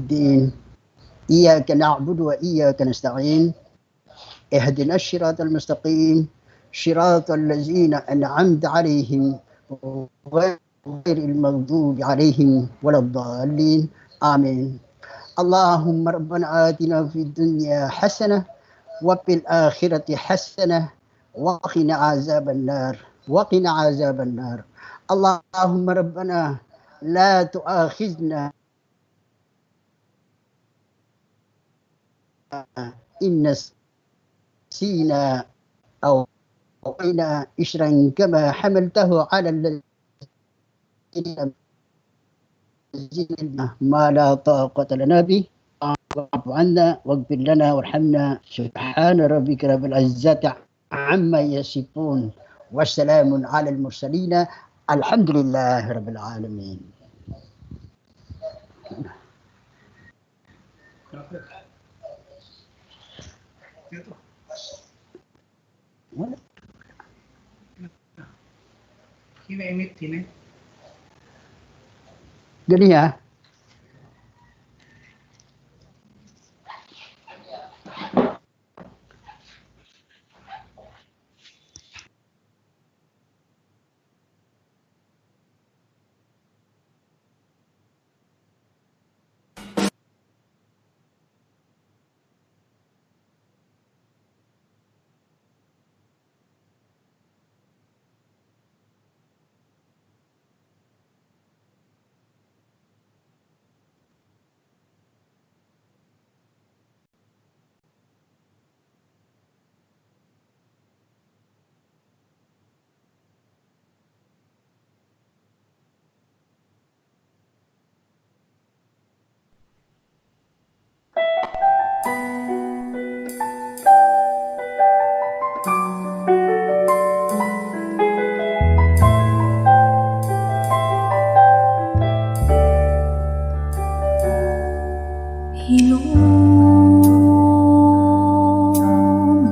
الدين إياك نعبد وإياك نستعين اهدنا الصراط المستقيم صراط الذين أنعمت عليهم غير المغضوب عليهم ولا الضالين آمين. اللهم ربنا آتنا في الدنيا حسنة وفي الآخرة حسنة وقنا عذاب النار وقنا عذاب النار. اللهم ربنا لا تؤاخذنا إن نسينا أو وقنا إشرا كما حملته على الذين ما لا طاقة لنا به. واعف عنا واغفر لنا وارحمنا. سبحان ربك رب العزة عما يصفون والسلام على المرسلين الحمد لله رب العالمين. Gani ya? Hilong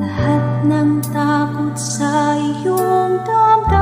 lahat ng takot sa iyong damdamin.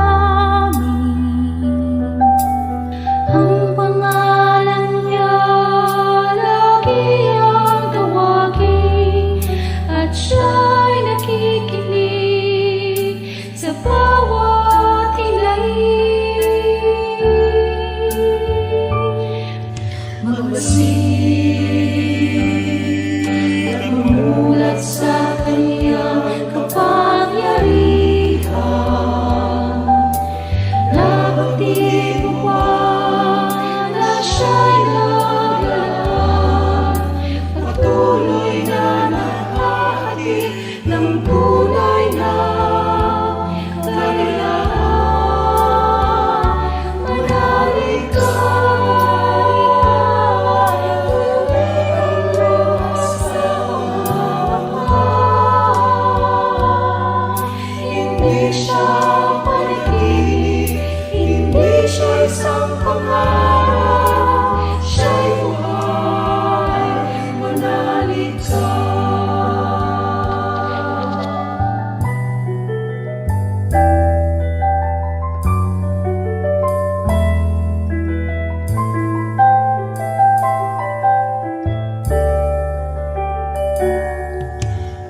Nagmumulat sa kanyang kapangyarihan. Nabatiin mo pa na siya'y naglalaan. Patuloy na naghahatid ng tunay na kaliyahan. Manalig ka, hindi siya panaginip, hindi siya isang pangarap, siya'y buhay, manalig ka.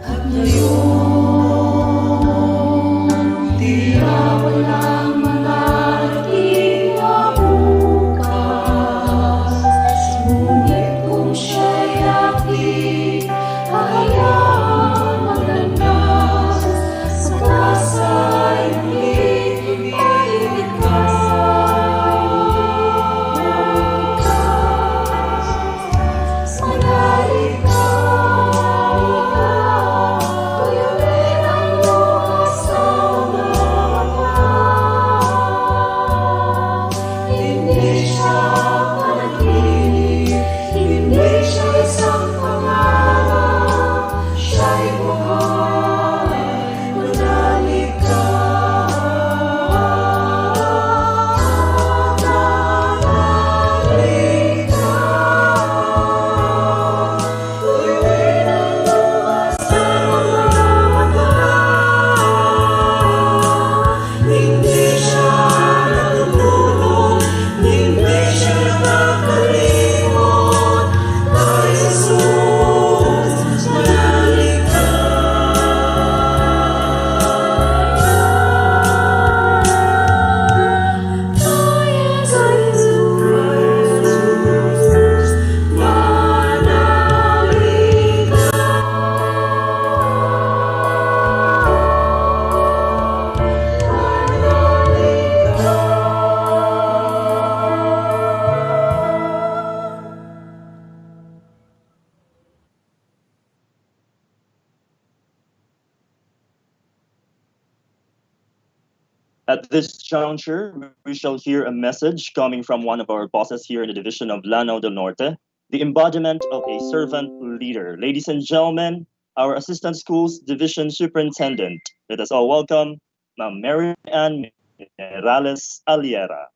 At ngayon, tila walang marating na bukas. Ngunit kung siya'y aking hahayaang maganas, sa kasa'y hindi mailigtas. Manalig ka, tuyuin ang luha sa mga mata. Hindi siya panaginip, hindi siya isang pangarap, siya'y buhay, manalig ka. Manalig ka, tuyuin ang luha sa mga mata. Hindi siya natutulog, hindi siya nakakalimot. Kay Jesus, manalig ka. Kay Jesus, manalig ka. At this juncture, we shall hear a message coming from one of our bosses here in the division of Lanao del Norte, the embodiment of a servant leader. Ladies and gentlemen, our Assistant Schools Division Superintendent. Let us all welcome Ma'am Mary Ann Minerales Aliera.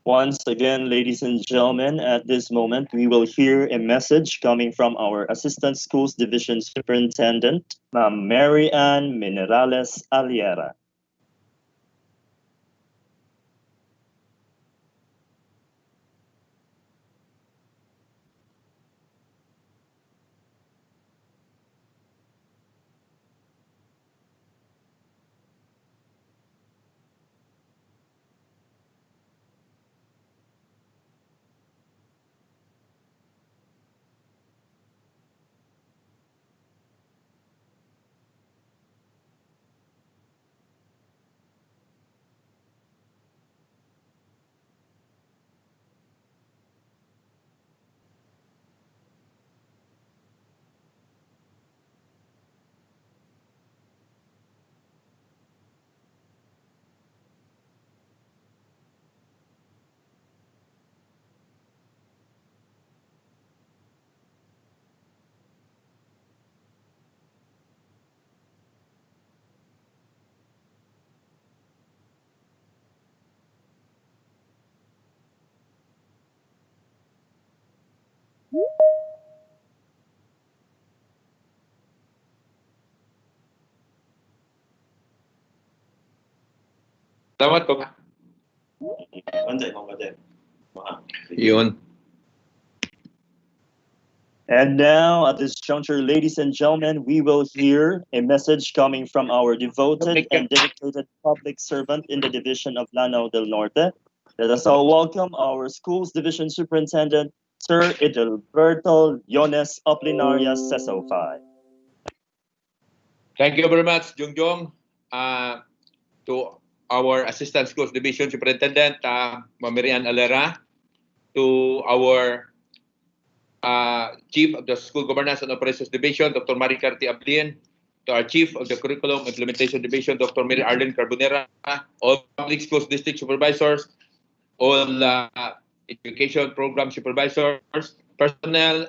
Once again, ladies and gentlemen, at this moment, we will hear a message coming from our Assistant Schools Division Superintendent, Ma'am Mary Ann Minerales Aliera. Salamat po. Yun. And now, at this juncture, ladies and gentlemen, we will hear a message coming from our devoted and dedicated public servant in the division of Lanao del Norte. Let us all welcome our school's division superintendent, Sir Edilberto Yones Oplinarias Sesofai. Thank you very much, Jungjong. To our Assistant Schools Division Superintendent, Mamirian Alera, to our Chief of the School Governance and Operations Division, Dr. Marie Carti Ablin, to our Chief of the Curriculum Implementation Division, Dr. Mary Arlene Carbonera, all public schools district supervisors, all education program supervisors, personnel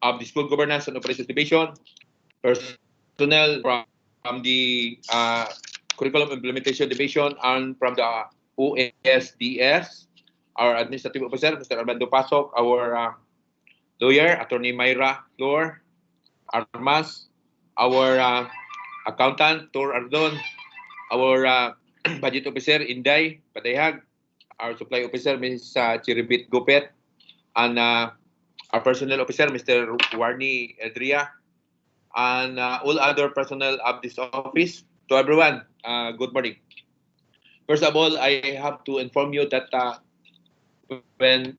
of the School Governance and Operations Division, personnel from the Curriculum Implementation Division and from the OSDS, our Administrative Officer, Mr. Armando Pasok, our lawyer, Attorney Myra Lor Armas, our accountant, Tor Ardon, our budget officer, Inday Padayhag, our supply officer, Ms. Chiribit Gupet, and our personnel officer, Mr. Warni Edria, and all other personnel of this office. To everyone, good morning. First of all, I have to inform you that when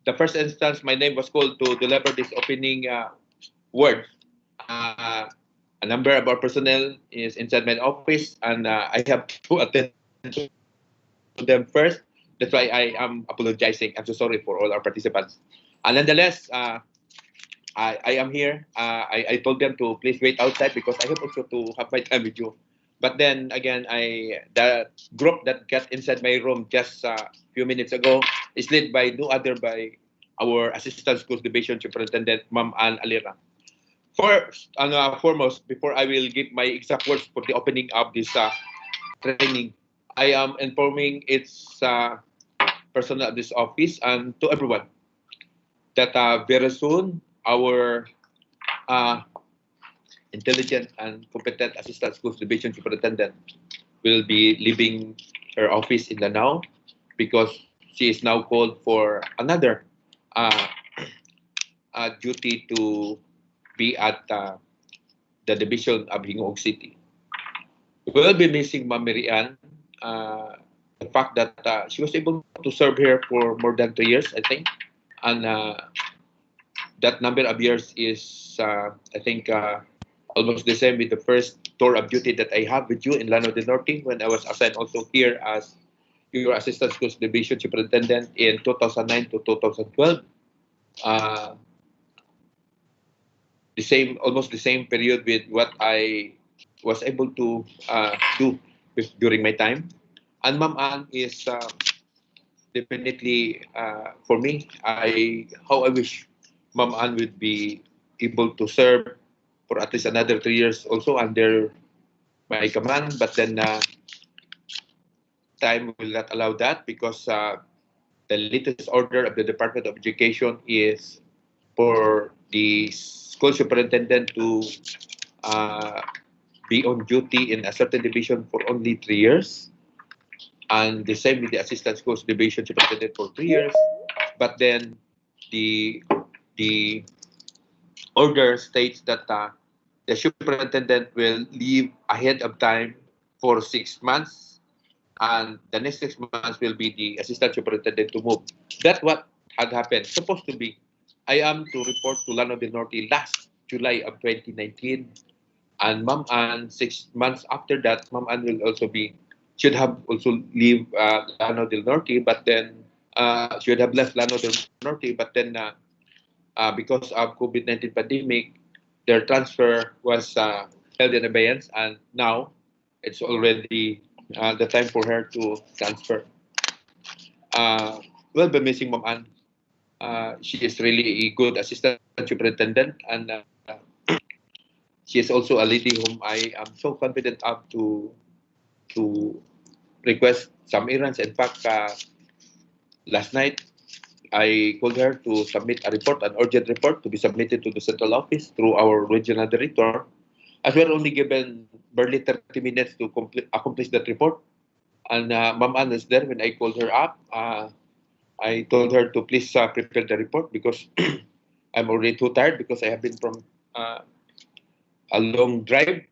the first instance my name was called to deliver this opening word, a number of our personnel is inside my office, and I have to attend to them first. That's why I am apologizing. I'm so sorry for all our participants. And nonetheless, I am here. I told them to please wait outside because I hope also to have my time with you. But then again, the group that got inside my room just a few minutes ago is led by no other by our Assistant Schools Division Superintendent, Ma'am Ann Alira. First and foremost, before I will give my exact words for the opening of this training, I am informing its personnel of this office and to everyone that very soon our intelligent and competent Assistant Schools Division Superintendent will be leaving her office in Lanao because she is now called for another duty to be at the division of Hingoog City. We will be missing Ma'am Mirian. The fact that she was able to serve here for more than 3 years, I think, and that number of years is, I think, almost the same with the first tour of duty that I have with you in Lanao del Norte when I was assigned also here as your Assistant Schools Division Superintendent in 2009 to 2012. Almost the same period with what I was able to do during my time. And Ma'am Ann is definitely, for me, how I wish Ma'am Ann would be able to serve for at least another 3 years also under my command. But then time will not allow that because the latest order of the Department of Education is for the school superintendent to be on duty in a certain division for only 3 years. And the same with the Assistant Schools Division Superintendent for 3 years. But then the order states that the superintendent will leave ahead of time for 6 months, and the next 6 months will be the assistant superintendent to move. That's what had happened. Supposed to be, I am to report to Lanao del Norte last July of 2019, and Ma'am Ann, 6 months after that, Ma'am Ann will also should have also leave Lanao del Norte, but then should have left Lanao del Norte, but then because of COVID-19 pandemic, their transfer was held in abeyance, and now it's already the time for her to transfer. We'll be missing Ma'am Ann. She is really a good assistant superintendent, and she is also a lady whom I am so confident of to request some errands. In fact, last night I called her to submit a report, an urgent report to be submitted to the central office through our regional director. As we're only given barely 30 minutes to accomplish that report, And Ma'am Ann was there when I called her up. I told her to please prepare the report because I'm already too tired because I have been from uh, a long drive.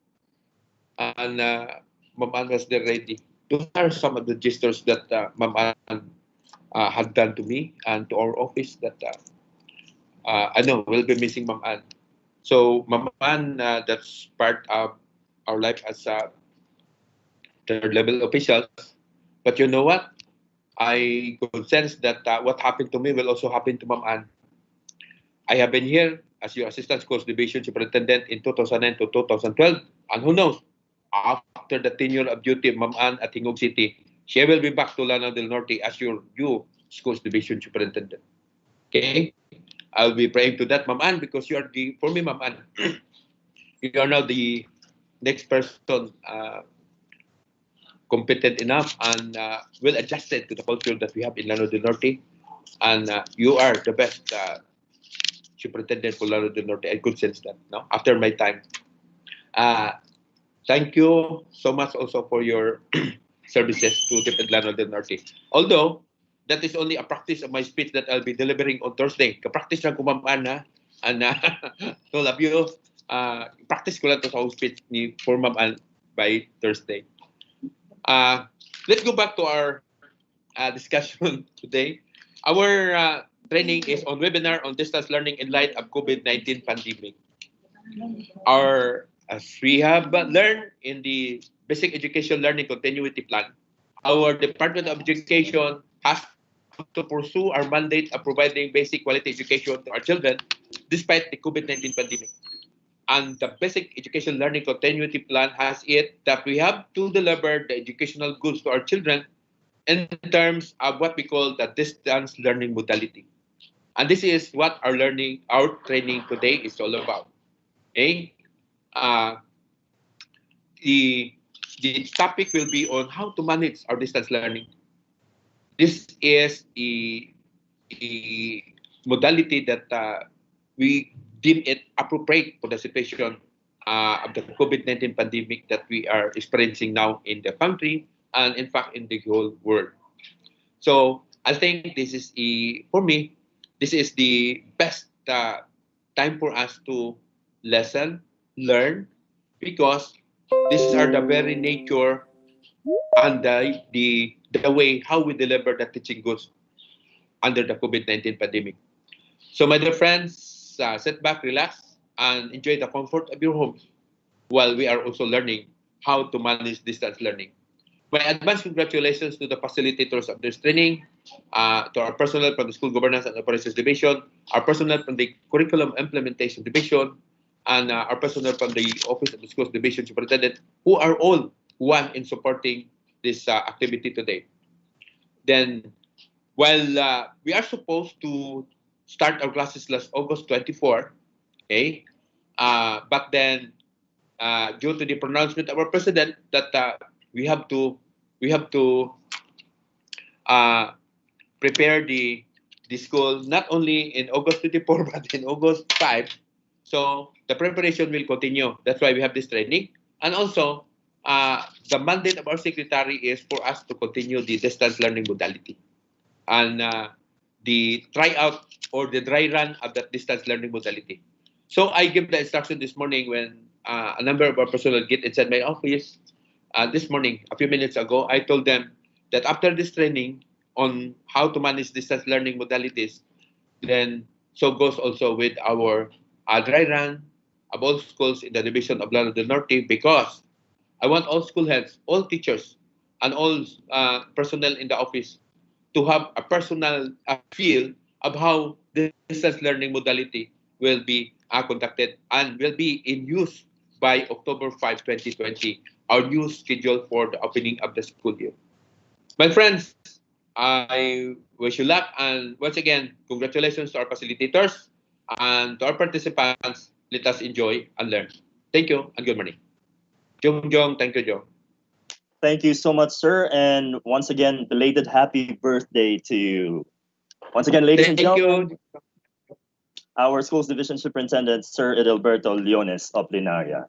And Ma'am Ann was there ready. Those are some of the gestures that Ma'am Ann had done to me and to our office that I know we'll be missing Ma'am Ann. So Ma'am Ann, that's part of our life as third level officials. But you know what? I could sense that what happened to me will also happen to Ma'am Ann. I have been here as your Assistant Schools Division Superintendent in 2009 to 2012. And who knows, after the tenure of duty of Ma'am Ann at Hingog City, she will be back to Lanao del Norte as your new Schools Division Superintendent. Okay? I'll be praying to that, Ma'am Ann, because you are the, for me, Ma'am Ann, you are now the next person competent enough and well adjusted to the culture that we have in Lanao del Norte. And you are the best superintendent for Lanao del Norte. I could sense that now after my time. Uh, Thank you so much also for your services to DepEd Lanao del Norte. Although, that is only a practice of my speech that I'll be delivering on Thursday. Kapractice lang ko, Ma'am Ann, and to all of you, practice ko lang to sa whole speech ni for Ma'am Ann by Thursday. Let's go back to our discussion today. Our training is on webinar on distance learning in light of COVID-19 pandemic. As we have learned in the Basic Education Learning Continuity Plan, our Department of Education has to pursue our mandate of providing basic quality education to our children despite the COVID-19 pandemic. And the Basic Education Learning Continuity Plan has it that we have to deliver the educational goods to our children in terms of what we call the distance learning modality. And this is what our training today is all about. Okay? Uh, the topic will be on how to manage our distance learning. This is a modality that we deem it appropriate for the situation of the COVID-19 pandemic that we are experiencing now in the country and in fact in the whole world. So I think this is for me, this is the best time for us to learn, because these are the very nature and the way how we deliver the teaching goods under the COVID-19 pandemic. So my dear friends, sit back, relax, and enjoy the comfort of your homes while we are also learning how to manage distance learning. My advance congratulations to the facilitators of this training, to our personnel from the School Governance and Operations Division, our personnel from the Curriculum Implementation Division, and our personnel from the Office of the Schools Division Superintendent, who are all one in supporting this activity today. Then, while we are supposed to start our classes last August 24, okay, but then due to the pronouncement of our president that we have to prepare the school not only in August 24 but in August 5. So the preparation will continue. That's why we have this training. And also, the mandate of our secretary is for us to continue the distance learning modality and the tryout or the dry run of that distance learning modality. So I give the instruction this morning when a number of our personnel get inside my office. This morning, a few minutes ago, I told them that after this training on how to manage distance learning modalities, then so goes also with our dry run of all schools in the division of Lanao del Norte, because I want all school heads, all teachers, and all personnel in the office to have a personal feel of how distance learning modality will be conducted and will be in use by October 5, 2020, our new schedule for the opening of the school year. My friends, I wish you luck, and once again, congratulations to our facilitators and to our participants. Let us enjoy and learn. Thank you and good morning. Jong, thank you, Jong. Thank you so much, sir. And once again, belated happy birthday to you. Once again, ladies and gentlemen, our Schools Division Superintendent, Sir Edilberto Leones of Linaria.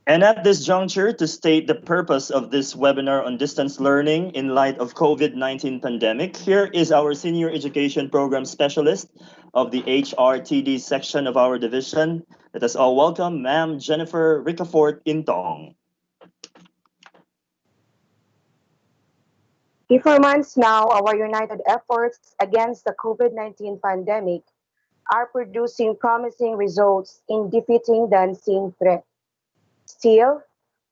And at this juncture, to state the purpose of this webinar on distance learning in light of COVID-19 pandemic, here is our Senior Education Program Specialist of the HRTD section of our division. Let us all welcome Ma'am Jennifer Ricafort Intong. 4 months now, our united efforts against the COVID-19 pandemic are producing promising results in defeating the unseen threat. Still,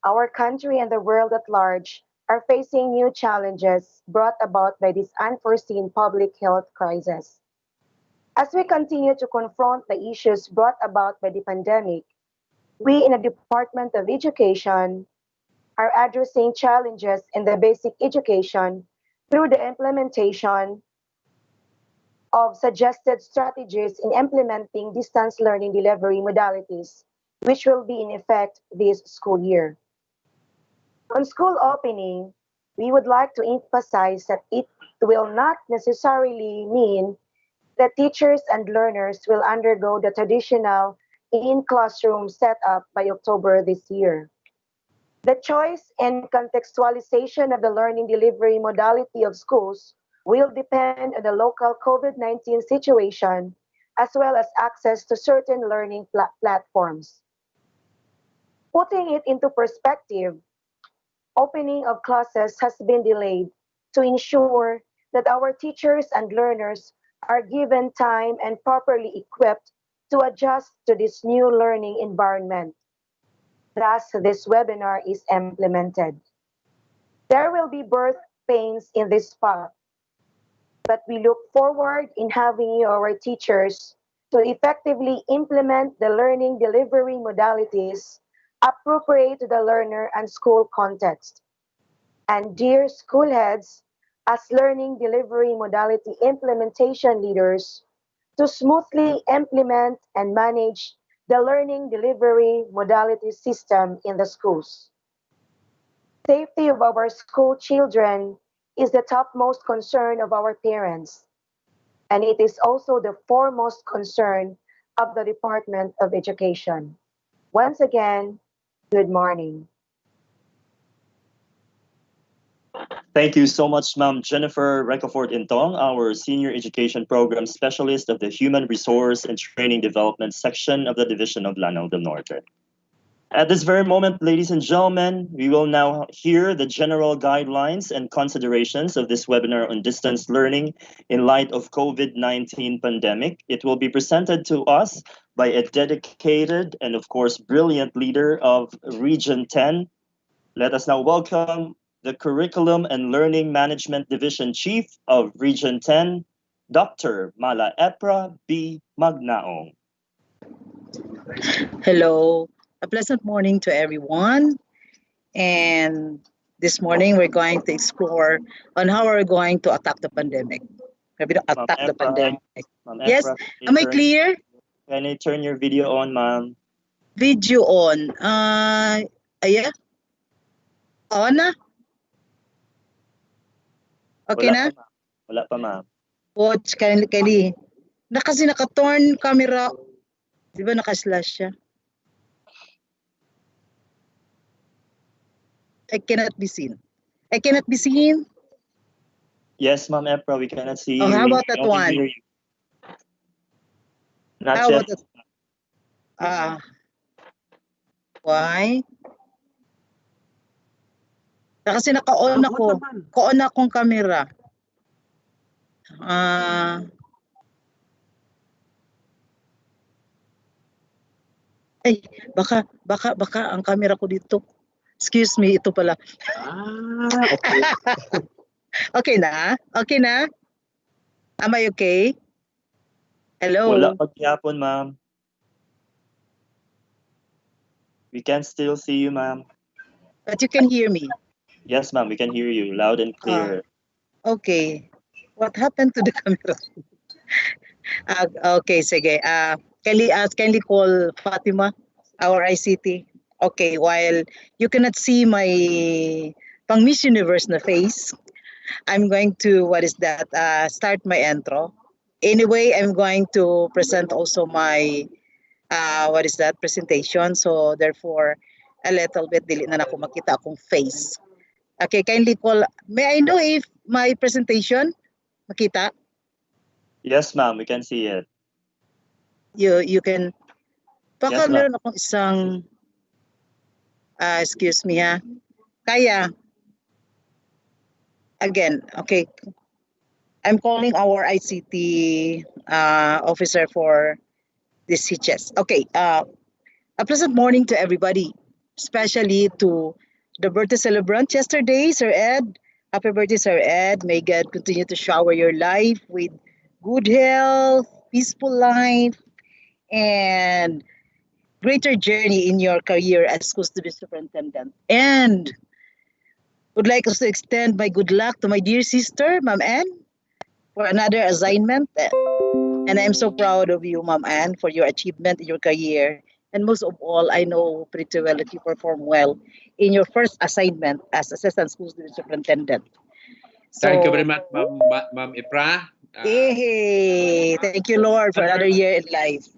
our country and the world at large are facing new challenges brought about by this unforeseen public health crisis. As we continue to confront the issues brought about by the pandemic, we in the Department of Education are addressing challenges in the basic education through the implementation of suggested strategies in implementing distance learning delivery modalities, which will be in effect this school year. On school opening, we would like to emphasize that it will not necessarily mean that teachers and learners will undergo the traditional in-classroom setup by October this year. The choice and contextualization of the learning delivery modality of schools will depend on the local COVID-19 situation as well as access to certain learning platforms. Putting it into perspective, opening of classes has been delayed to ensure that our teachers and learners are given time and properly equipped to adjust to this new learning environment. Thus, this webinar is implemented. There will be birth pains in this path, but we look forward in having you, our teachers, to effectively implement the learning delivery modalities appropriate to the learner and school context. And dear school heads, as learning delivery modality implementation leaders, to smoothly implement and manage the learning delivery modality system in the schools. Safety of our school children is the topmost concern of our parents, and it is also the foremost concern of the Department of Education. Once again, good morning. Thank you so much, Ma'am Jennifer Ricafort Intong, our Senior Education Program Specialist of the Human Resource and Training Development section of the Division of Lanao del Norte. At this very moment, ladies and gentlemen, we will now hear the general guidelines and considerations of this webinar on distance learning in light of COVID-19 pandemic. It will be presented to us by a dedicated and of course brilliant leader of Region 10. Let us now welcome the Curriculum and Learning Management Division Chief of Region 10, Dr. Mala Epra B. Magnaong. Hello, a pleasant morning to everyone. And this morning we're going to explore on how we're going to attack the pandemic. We're going to attack the pandemic. Yes, am I clear? Can you turn your video on, ma'am? Video on. Yeah. On na? Okay Wala na? pa, ma'am. Wala pa, ma'am. Watch, Kylie. Kasi naka-turn camera. Di ba naka-slash siya? I cannot be seen. I cannot be seen? Yes, Ma'am Epra, we cannot see Oh, you. how about We that only one? hear you. Not How yet. about that? Why? Kasi naka-on ako. Ko-on akong camera. Ay, baka ang camera ko dito. Excuse me, ito pala. Okay. Okay na? Okay na? Am I okay? Hello? Wala pa gyapon, ma'am. We can still see you, ma'am. But you can hear me. Yes, ma'am, we can hear you loud and clear. Okay. What happened to the camera? Okay, sige. Kindly call Fatima, our ICT. Okay, while you cannot see my pang Miss Universe na face, I'm going to, start my intro. Anyway, I'm going to present also my, presentation. So therefore, a little bit, dili na ako makita akong face. Okay, kindly call. May I know if my presentation makita? Yes, ma'am, we can see it. You can. Baka Yes, ma'am. meron akong isang, excuse me ha. Kaya, again, okay. I'm calling our ICT officer for this CHES. Okay, a pleasant morning to everybody, especially to the birthday celebrant yesterday, Sir Ed. Happy birthday, Sir Ed. May God continue to shower your life with good health, peaceful life, and greater journey in your career as schools to be superintendent. And would like also to extend my good luck to my dear sister, Ma'am Ann, for another assignment. And I'm so proud of you, Ma'am Ann, for your achievement in your career. And most of all, I know pretty well that you perform well in your first assignment as Assistant Schools Division Superintendent. Thank you very much, Ma'am Ipra. Hey, thank you, Lord, for another year in life.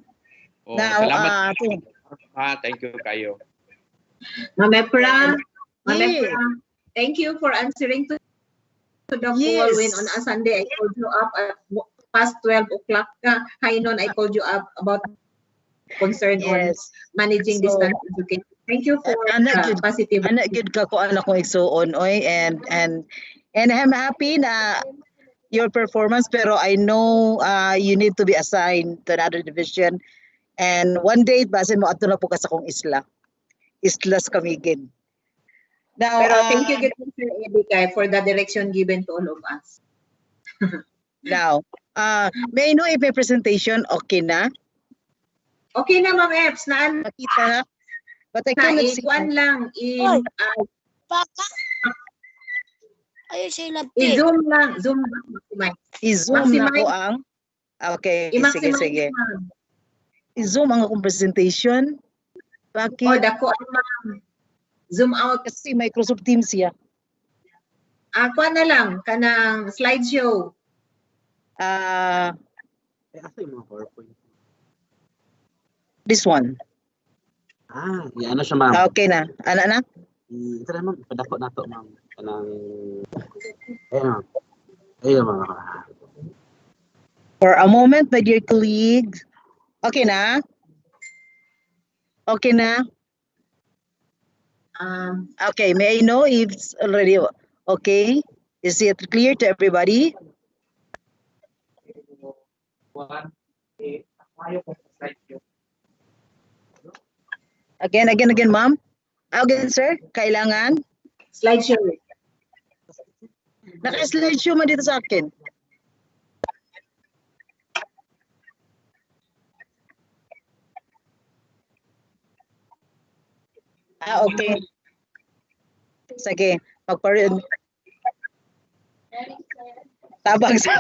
Now, salamat. Thank you kayo. Ma'am Epra, Yeah. thank you for answering to the call Yes. when on a Sunday I called you up at past 12 o'clock. High noon, I called you up about concern on Yes. managing So, distance education. Thank you for positive. Anak good ka ko anak ko igsuon oy, and I'm happy na your performance, pero I know you need to be assigned to another division, and one day basin mo ato na po ka sa kong islas kamigin. Now, Pero thank you, Sir Eddie, for the direction given to all of us. Now, may I know if my presentation okay na? Okay na, Ma'am Eps. Makita na? But I cannot see. Ikuan lang. Baka. Ayun siya lapit. I-zoom lang. Zoom lang. I-zoom na ko ang. Okay, sige. I-zoom ang akong presentation. Bakit? Dako ang ma'am. Zoom out. Kasi Microsoft Teams siya. Kuan na lang. Kanang slideshow. This one. Ano siya, ma'am? Okay na. Ano na? Ito na, ma'am. Padako na to, ma'am. Kanang... Ayun, ma'am. For a moment, my dear colleagues. Okay na? Okay na? Okay, may I know if it's already okay? Is it clear to everybody? Again, ma'am. Again, sir, kailangan? Slideshow. Naka-slideshow man dito sa akin. Okay. Sige, magparin. Tabang sa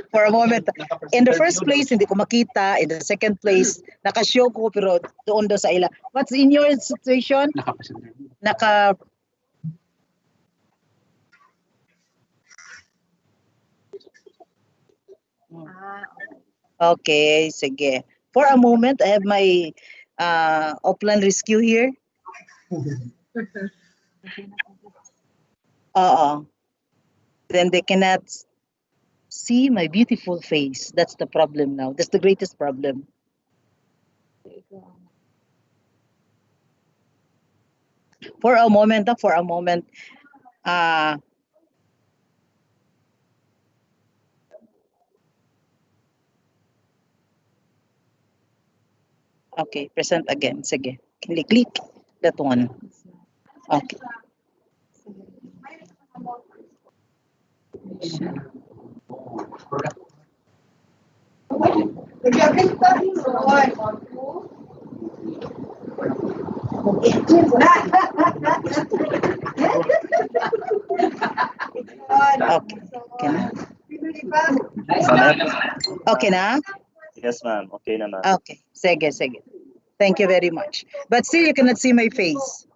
for a moment. In the first place, hindi ko makita. In the second place, naka-show ko pero doon sa ila. What's in your situation? Okay, sige. For a moment, I have my offline rescue here. Then they cannot see my beautiful face. That's the problem now. That's the greatest problem. For a moment. Okay, present again. Sige. Click that one. Okay. Okay na? Yes, ma'am. Okay na, ma'am. Okay. Sige. Thank you very much. But still, you cannot see my face.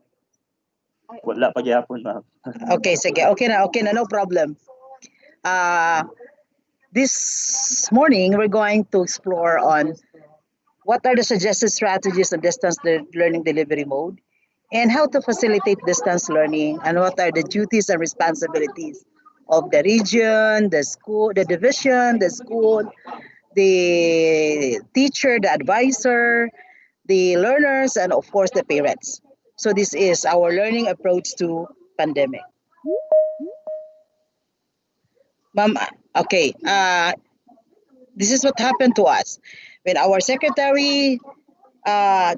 Wala pa gyapon, ma'am. Okay, sige. Okay na. No problem. This morning, we're going to explore on what are the suggested strategies of distance learning delivery mode and how to facilitate distance learning, and what are the duties and responsibilities of the region, the school, the division, the school, the teacher, the advisor, the learners, and of course the parents. So this is our learning approach to pandemic. Ma'am, okay, this is what happened to us. When our secretary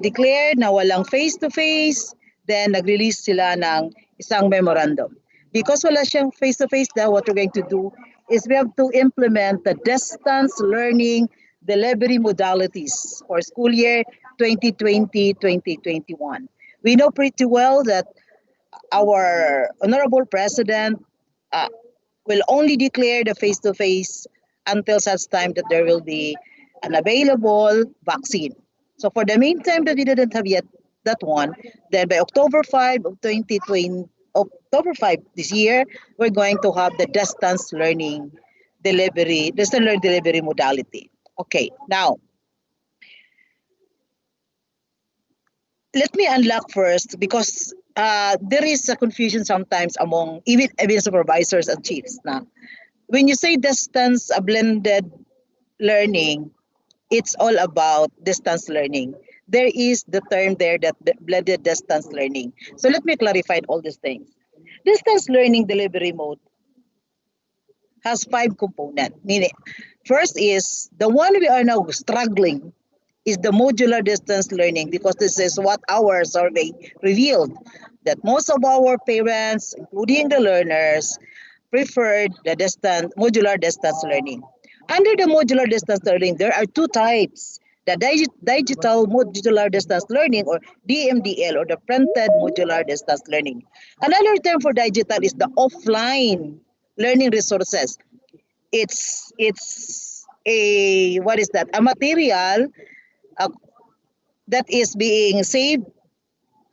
declared na walang face-to-face, then nag-release sila ng isang memorandum. Because wala siyang face-to-face daw, what we're going to do is we have to implement the distance learning delivery modalities for school year 2020-2021. We know pretty well that our honorable president uh, will only declare the face-to-face until such time that there will be an available vaccine. So for the meantime that we didn't have yet that one, then by October 5 of 2020, October 5 this year, we're going to have the distance learning delivery modality. Okay, now let me unlock first because there is a confusion sometimes among even supervisors and chiefs. Now, when you say distance blended learning, it's all about distance learning. There is the term there that blended distance learning. So let me clarify all these things. Distance learning delivery mode has 5 components. Meaning, first is the one we are now struggling is the modular distance learning, because this is what our survey revealed, that most of our parents, including the learners, preferred the modular distance learning. Under the modular distance learning, there are 2 types: the digital modular distance learning, or DMDL, or the printed modular distance learning. Another term for digital is the offline learning resources. It's a, what is that? A material uh, that is being saved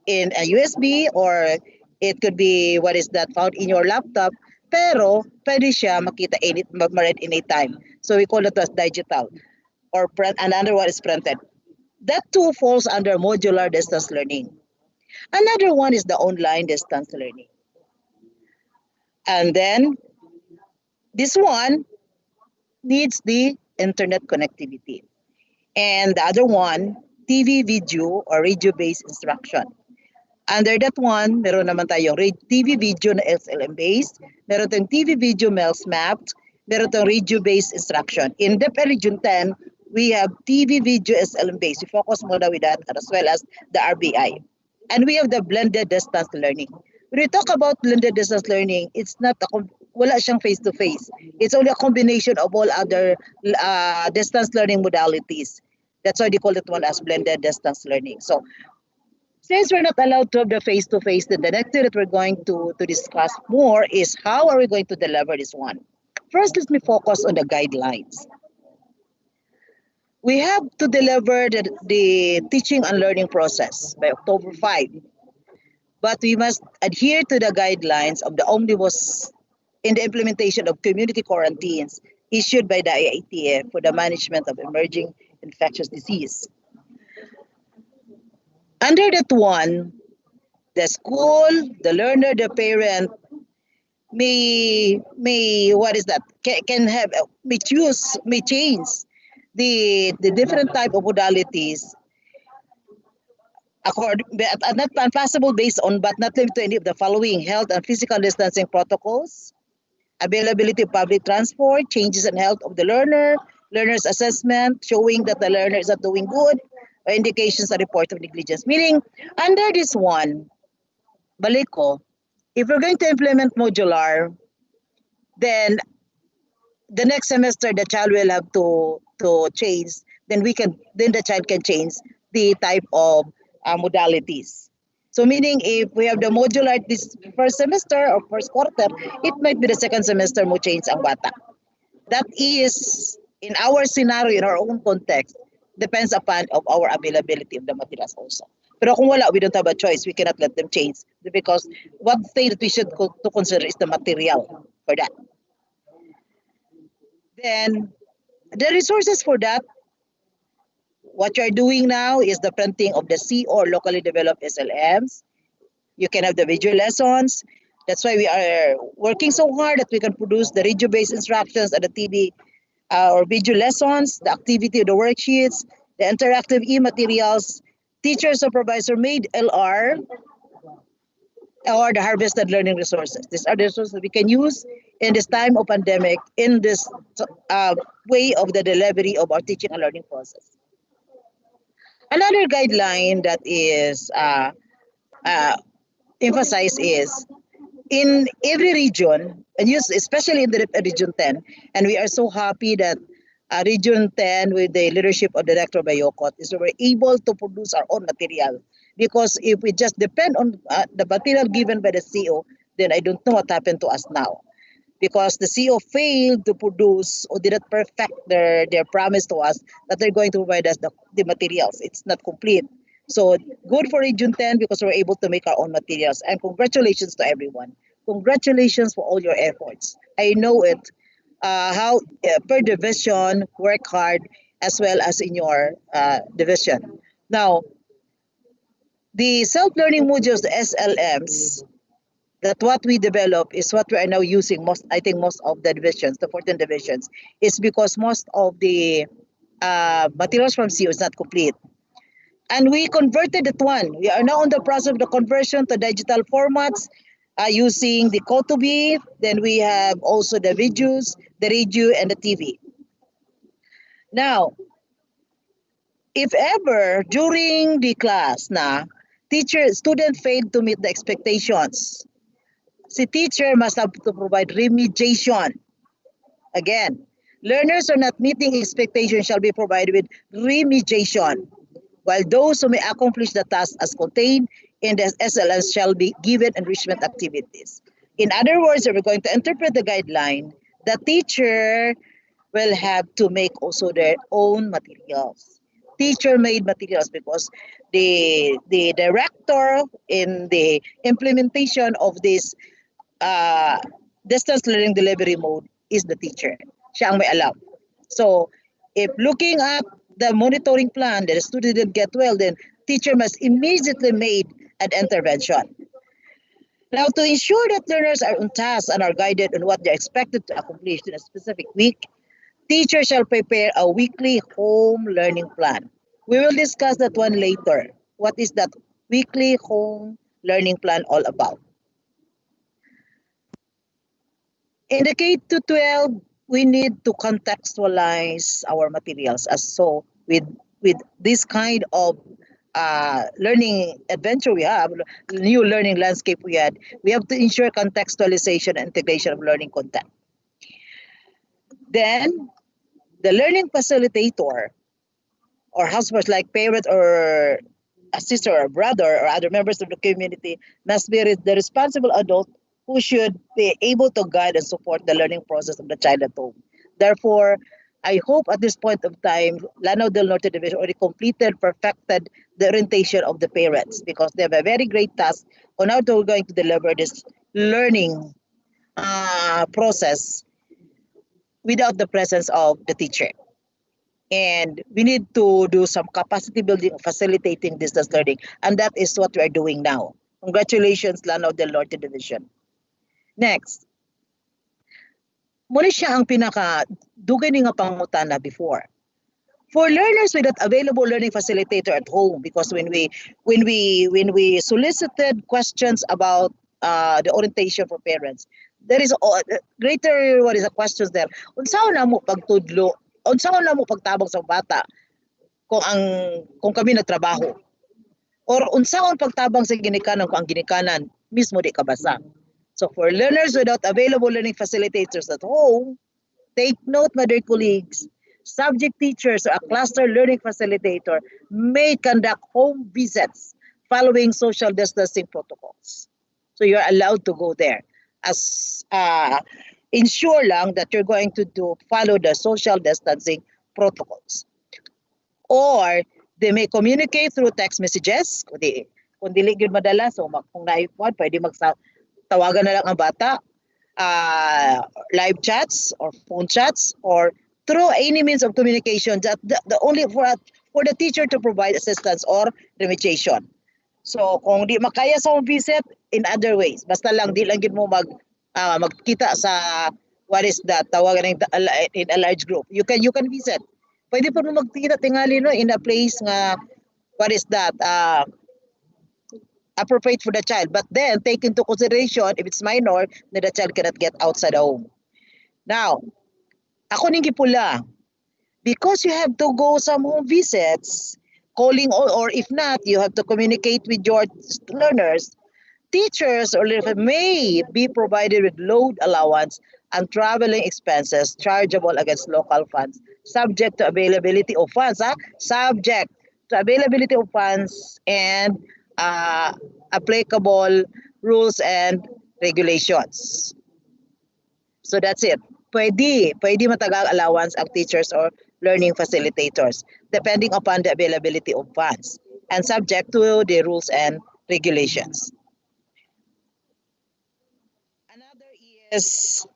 in a USB, or it could be, what is that, found in your laptop, pero pwede siya makita ma-read anytime. So we call it as digital, or print. Another one is printed. That too falls under modular distance learning. Another one is the online distance learning. And then this one needs the internet connectivity. And the other one, TV video or radio-based instruction. Under that one, meron naman tayong TV video na SLM based, meron tayong TV video MELS mapped, meron tayong radio-based instruction. In DepEd Region 10, we have TV video SLM based. We focus muna with that, as well as the RBI. And we have the blended distance learning. When we talk about blended distance learning, it's not wala siyang face-to-face. It's only a combination of all other distance learning modalities. That's why they call it one as blended distance learning. So since we're not allowed to have the face-to-face, then the next thing that we're going to discuss more is how are we going to deliver this one. First, let me focus on the guidelines. We have to deliver the teaching and learning process by October 5. But we must adhere to the guidelines of the omnibus in the implementation of community quarantines issued by the IATF for the management of emerging infectious disease. Under that one, the school, the learner, the parent may what is that? Can have may change the different type of modalities not possible based on, but not limited to any of the following: health and physical distancing protocols, availability of public transport, changes in health of the learner, learner's assessment showing that the learner is not doing good, or indications of report of negligence. Meaning, under this one, balik ko, if we're going to implement modular, then the next semester the child will have to change. Then the child can change the type of modalities. So meaning, if we have the modular this first semester or first quarter, it might be the second semester mo change ang bata. That is, in our scenario, in our own context, depends upon of our availability of the materials also. Pero kung wala, we don't have a choice. We cannot let them change, because one thing that we should to consider is the material for that. Then the resources for that, what you're doing now is the printing of the C or locally developed SLMs, You can have the video lessons. That's why we are working so hard that we can produce the radio-based instructions and the TV or video lessons, the activity, the worksheets, the interactive e-materials, teacher supervisor made LR, or the harvested learning resources. These are the resources that we can use in this time of pandemic in this way of the delivery of our teaching and learning process. Another guideline that is emphasized is in every region, and especially in the Region 10, and we are so happy that Region 10, with the leadership of Director Bayokot, is we're able to produce our own material. Because if we just depend on the material given by the CO, then I don't know what happened to us now. Because the CO failed to produce or did not perfect their promise to us that they're going to provide us the materials. It's not complete. So good for Region 10 because we're able to make our own materials. And congratulations to everyone. Congratulations for all your efforts. I know it, how per division work hard as well as in your division. Now, the self-learning modules, the SLMs, that what we develop is what we are now using most, I think most of the divisions, the 14 divisions, is because most of the materials from CO is not complete. And we converted it one. We are now in the process of the conversion to digital formats using the Kotobi. Then we have also the videos, the radio, and the TV. Now, if ever during the class na student failed to meet the expectations, the teacher must have to provide remediation. Again, learners who are not meeting expectations shall be provided with remediation, while those who may accomplish the task as contained in the SLS shall be given enrichment activities. In other words, if we're going to interpret the guideline, the teacher will have to make also their own materials. Teacher-made materials, because the director in the implementation of this distance learning delivery mode is the teacher. Siya ang may alam. So, if looking at the monitoring plan that the student didn't get well, then teacher must immediately make an intervention. Now, to ensure that learners are on task and are guided on what they're expected to accomplish in a specific week, teachers shall prepare a weekly home learning plan. We will discuss that one later. What is that weekly home learning plan all about? In the K-12, we need to contextualize our materials. As so, with this kind of learning adventure we have, new learning landscape we had, we have to ensure contextualization and integration of learning content. Then, the learning facilitator or households like parent or a sister or brother or other members of the community must be the responsible adult who should be able to guide and support the learning process of the child at home. Therefore, I hope at this point of time, Lanao del Norte Division already completed, perfected the orientation of the parents, because they have a very great task on how they're going to deliver this learning process without the presence of the teacher. And we need to do some capacity building, facilitating distance learning. And that is what we are doing now. Congratulations, Lanao del Norte Division. Next. Muna siya ang pinaka-dugay ni nga pangutana before. For learners without available learning facilitator at home, because when we solicited questions about the orientation for parents, there is greater questions there. Unsaon na mo pagtudlo? Unsaon na mo pagtabang sa bata kung kami nagtrabaho? Or unsaon pagtabang sa ginikanan kung ang ginikanan mismo di kabasa? So for learners without available learning facilitators at home, take note, my dear colleagues, subject teachers or a cluster learning facilitator may conduct home visits following social distancing protocols. So you're allowed to go there. As ensure lang that you're going to follow the social distancing protocols. Or they may communicate through text messages. Kung dili gyud madala, so kung naipod, pwede tawagan na lang ang bata, live chats or phone chats, or through any means of communication that the only for the teacher to provide assistance or remediation. So kung di makaya sa home visit, in other ways, basta lang di lang gid mo magkita sa what is that tawagan in a large group. You can visit. Pwede po mo magkita tingali no in a place nga what is that appropriate for the child, but then take into consideration if it's minor that the child cannot get outside the home. Now, ako ning gipula because you have to go some home visits, calling or if not, you have to communicate with your learners. Teachers or may be provided with load allowance and traveling expenses chargeable against local funds, subject to availability of funds. Subject to availability of funds and applicable rules and regulations. So that's it. Pwede matagal allowance ang teachers or learning facilitators depending upon the availability of funds and subject to the rules and regulations. Another is,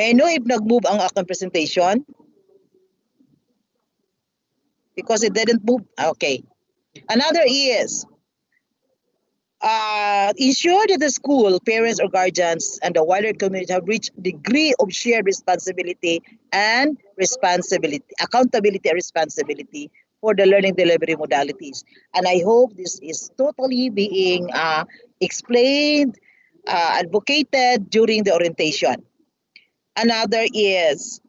I know if nag-move ang aking presentation because it didn't move. Okay. Another is, ensure that the school, parents or guardians, and the wider community have reached degree of shared responsibility and accountability and responsibility for the learning delivery modalities. And I hope this is totally being explained, advocated during the orientation. Another is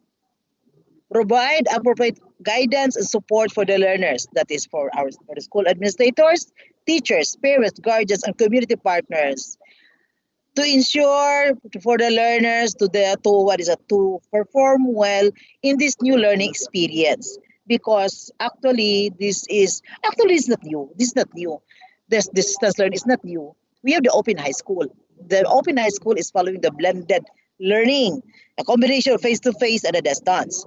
provide appropriate guidance and support for the learners. That is for the school administrators, teachers, parents, guardians, and community partners to ensure for the learners to perform well in this new learning experience. Because actually it's not new. This is not new. This distance learning is not new. We have the open high school. The open high school is following the blended learning, a combination of face-to-face and a distance.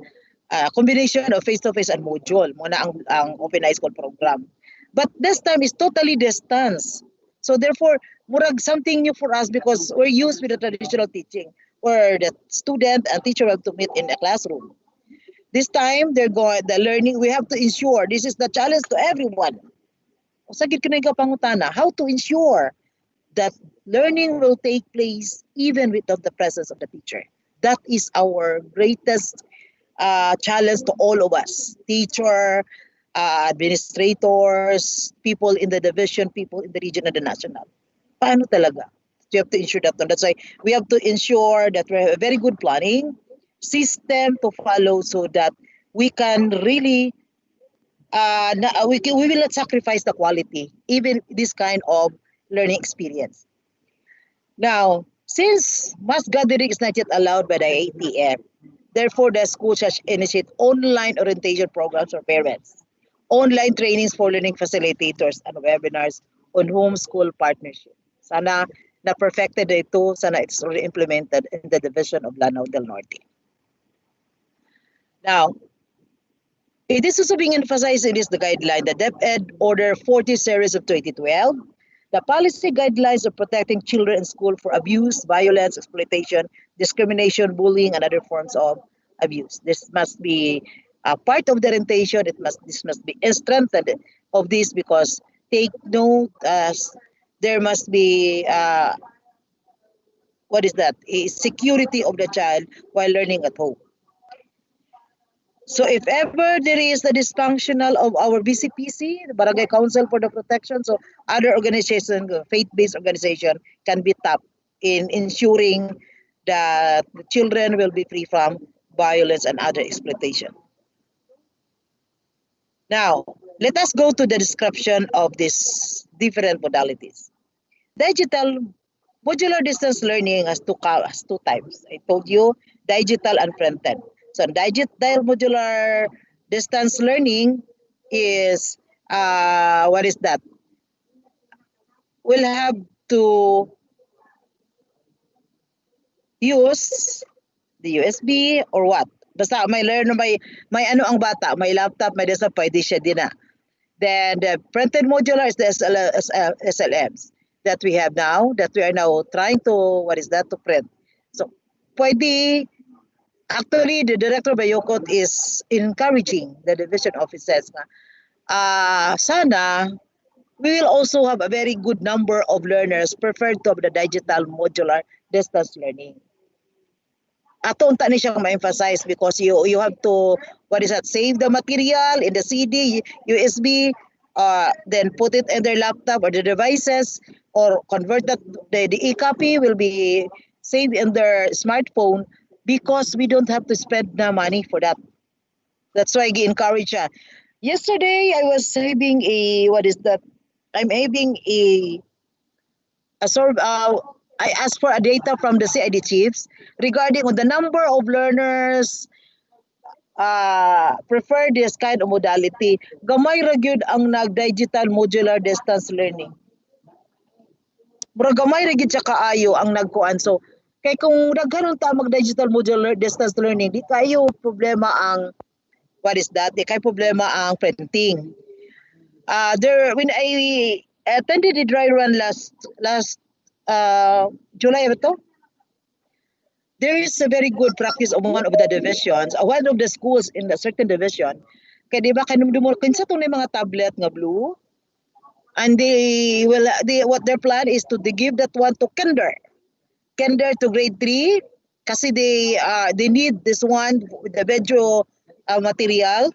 Combination of face-to-face and module muna ang open high school program. But this time is totally distance. So therefore, murag something new for us because we're used with the traditional teaching where the student and teacher have to meet in the classroom. This time, the learning, we have to ensure, this is the challenge to everyone. Sagid kinay ka pangutana, how to ensure that learning will take place even without the presence of the teacher. That is our greatest challenge to all of us, teacher, administrators, people in the division, people in the region and the national. Paano talaga? You have to ensure that. That's why we have to ensure that we have a very good planning system to follow so that we can really, we will not sacrifice the quality, even this kind of learning experience. Now, since mass gathering is not yet allowed by the ATM, therefore the school shall initiate online orientation programs for parents, online trainings for learning facilitators, and webinars on homeschool partnership. Sana na-perfected ito, sana it's already implemented in the division of Lanao del Norte. Now, it is also being emphasized in this the guideline, the DepEd Order 40 Series of 2012, the policy guidelines of protecting children in school for abuse, violence, exploitation, discrimination, bullying, and other forms of abuse. This must be a part of the orientation. This must be strengthened of this because take note there must be a security of the child while learning at home. So if ever there is a dysfunctional of our BCPC, the Barangay Council for the Protection, so other organization, faith-based organization can be tapped in ensuring that the children will be free from violence and other exploitation. Now, let us go to the description of these different modalities. Digital modular distance learning has two types. I told you, digital and printed. So digital modular distance learning is, what is that? We'll have to use the USB or what? Basta may learn may ano ang bata, may laptop, may desktop, pwede siya din na. Then the printed modular is the SLMs that we have now, that we are now trying to, to print. So pwede. Actually, the Director Bayokot is encouraging the division officers sana we will also have a very good number of learners preferred to have the digital modular distance learning. Ato unta ni siyang ma-emphasize because you have to save the material in the CD, USB, then put it in their laptop or the devices, or convert that the e-copy will be saved in their smartphone because we don't have to spend the money for that. That's why I encourage siya. Yesterday I was having I'm having a sort of I asked for a data from the CID chiefs regarding on the number of learners prefer this kind of modality. Gamay ra gyud ang nag-digital modular distance learning. Mura gamay ra gyud siya kaayo ang nagkuan. So kay kung daghan ta mag-digital modular distance learning, di kayo problema ang di kay problema ang printing. When I attended the dry run last July ito, there is a very good practice of one of the divisions, one of the schools in a certain division. Kaya di ba kanumdumol kinsa tong mga tablet nga blue, and what their plan is to give that one to kinder to grade 3 kasi they need this one with the video material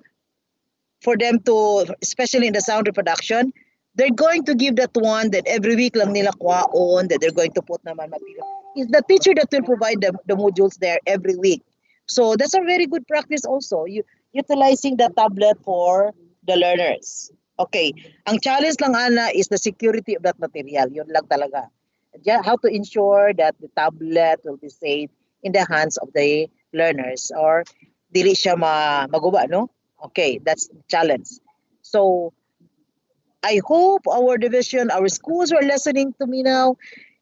for them to, especially in the sound reproduction. They're going to give that one that every week lang nila kwaon that they're going to put naman material. It's the teacher that will provide the modules there every week. So that's a very good practice also, utilizing the tablet for the learners. Okay, ang challenge lang ana is the security of that material. Yun lang talaga. How to ensure that the tablet will be safe in the hands of the learners or dili siya maguba, no? Okay, that's the challenge. So I hope our division, our schools are listening to me now.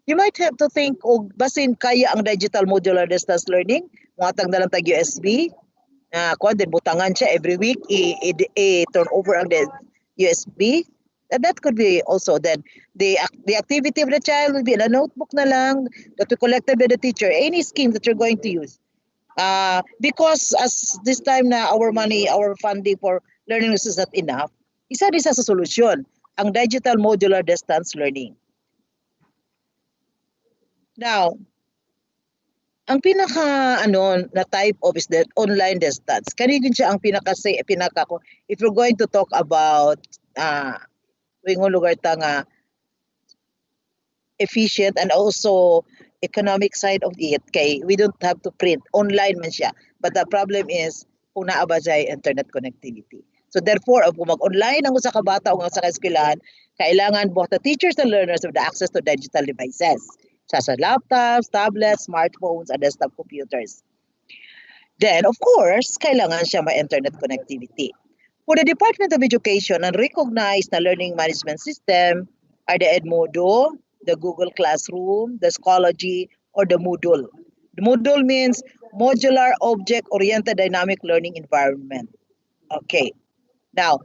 You might have to think, basin kaya ang digital modular distance learning, matag na lang tag USB, din butangan siya every week, turn over ang USB. That could be also then the activity of the child will be in a notebook na lang that we collected by the teacher, any scheme that you're going to use. Because as this time na our money, our funding for learning is not enough, isa sa solusyon ang digital modular distance learning. Now, ang pinaka na type of is that online distance. Kanina siya ang pinaka ko. If we're going to talk about lugar ta nga efficient and also economic side of it, kay we don't have to print online man siya. But the problem is kung naa ba siya internet connectivity. So therefore, kung mag-online ang usa ka bata o ang usa ka eskwelahan, kailangan both the teachers and learners have the access to digital devices, such as laptops, tablets, smartphones, and desktop computers. Then, of course, kailangan siya ma-internet connectivity. For the Department of Education, ang recognized na learning management system are the Edmodo, the Google Classroom, the Schoology, or the Moodle. The Moodle means Modular Object-Oriented Dynamic Learning Environment. Okay. Now,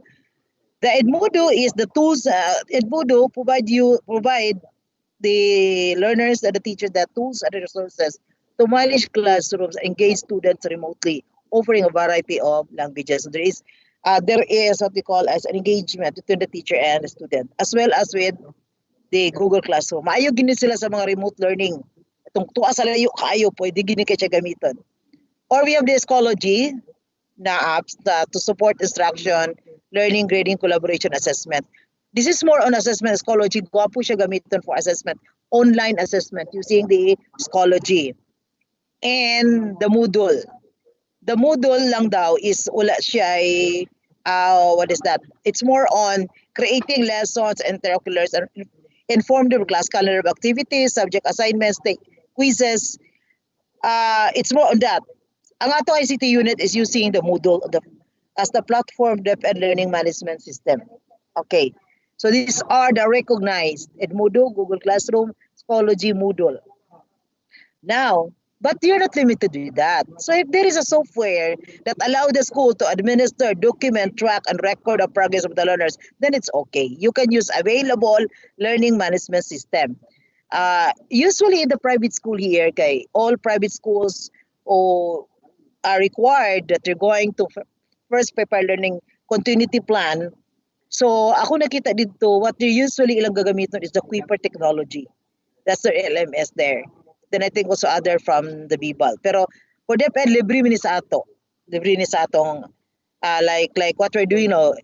the Edmodo is the tools. Edmodo provide the learners and the teachers the tools and the resources to manage classrooms, engage students remotely, offering a variety of languages. So there is what we call as an engagement between the teacher and the student, as well as with the Google Classroom. Maayo gini sila sa mga remote learning. Itong tuwa sa layo kaayo pwede gini kay siya gamiton. Or we have the Schoology na apps to support instruction, learning, grading, collaboration, assessment. This is more on assessment. Schoology, gwapo siya gamiton for assessment, online assessment using the Schoology. And the Moodle. The Moodle lang daw is wala siya it's more on creating lessons and curriculars and informed class calendar of activities, subject assignments, quizzes. It's more on that. Ang ato ICT unit is using the Moodle as the platform and learning management system. Okay, so these are the recognized Edmodo, Google Classroom, Schoology, Moodle. Now, but you're not limited with that. So if there is a software that allows the school to administer, document, track, and record the progress of the learners, then it's okay. You can use available learning management system. Usually in the private school here, all private schools are required that you're going to first prepare learning continuity plan So ako nakita dito, what they usually ilang gagamiton is the Kuiper technology. That's their LMS there. Then I think also other from the Bibal. Pero for DepEd, libre ni sa ato. Libre ni sa atong like what we're doing now.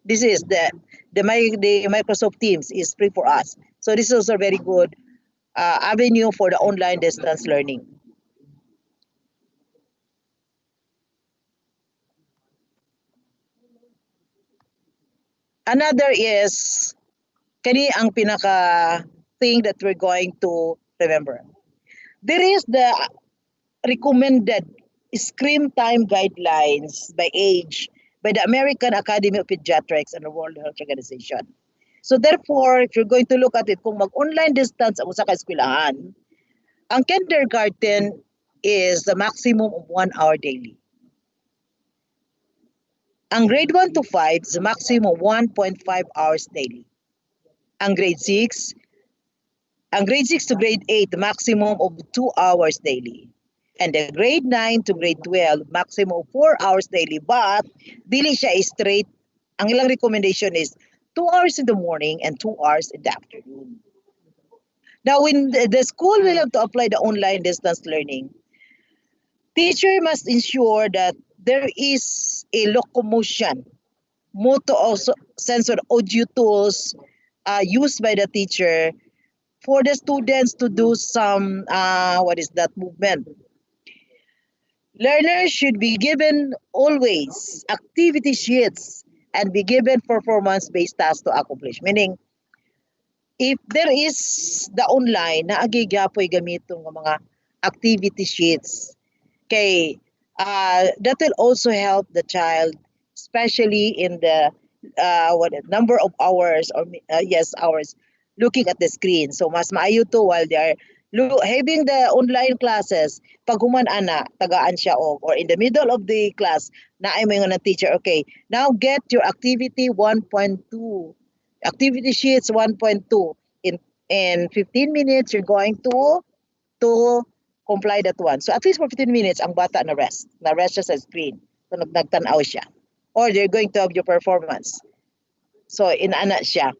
This is the Microsoft Teams is free for us. So this is also a very good avenue for the online distance learning. Another is kani ang pinaka thing that we're going to remember. There is the recommended screen time guidelines by age by the American Academy of Pediatrics and the World Health Organization. So therefore, if you're going to look at it, kung mag-online distance ang usa ka eskwelahan, ang kindergarten is the maximum of 1 hour daily. Ang grade 1 to 5 is the maximum of 1.5 hours daily. Ang grade 6 to grade 8, the maximum of 2 hours daily. And the grade 9 to grade 12, maximum of 4 hours daily. But, dili siya straight. Ang ilang recommendation is 2 hours in the morning and 2 hours in the afternoon. Now, when the school will have to apply the online distance learning, teacher must ensure that there is a locomotion, motor also sensor audio tools used by the teacher for the students to do some movement. Learners should be given always activity sheets and be given performance-based tasks to accomplish. Meaning, if there is the online, naagigyapoy gamitong mga activity sheets. Okay, that will also help the child, especially in the number of hours or hours looking at the screen. So mas maayo to while they are having the online classes. Pag human ana, tagaan siya or in the middle of the class, naay mo yung teacher, okay, now get your activity 1.2, activity sheets 1.2. In 15 minutes, you're going to comply that one. So at least for 15 minutes, ang bata na rest. Na-rest siya sa screen. So nagtanaw siya. Or they're going to have your performance. So inana siya.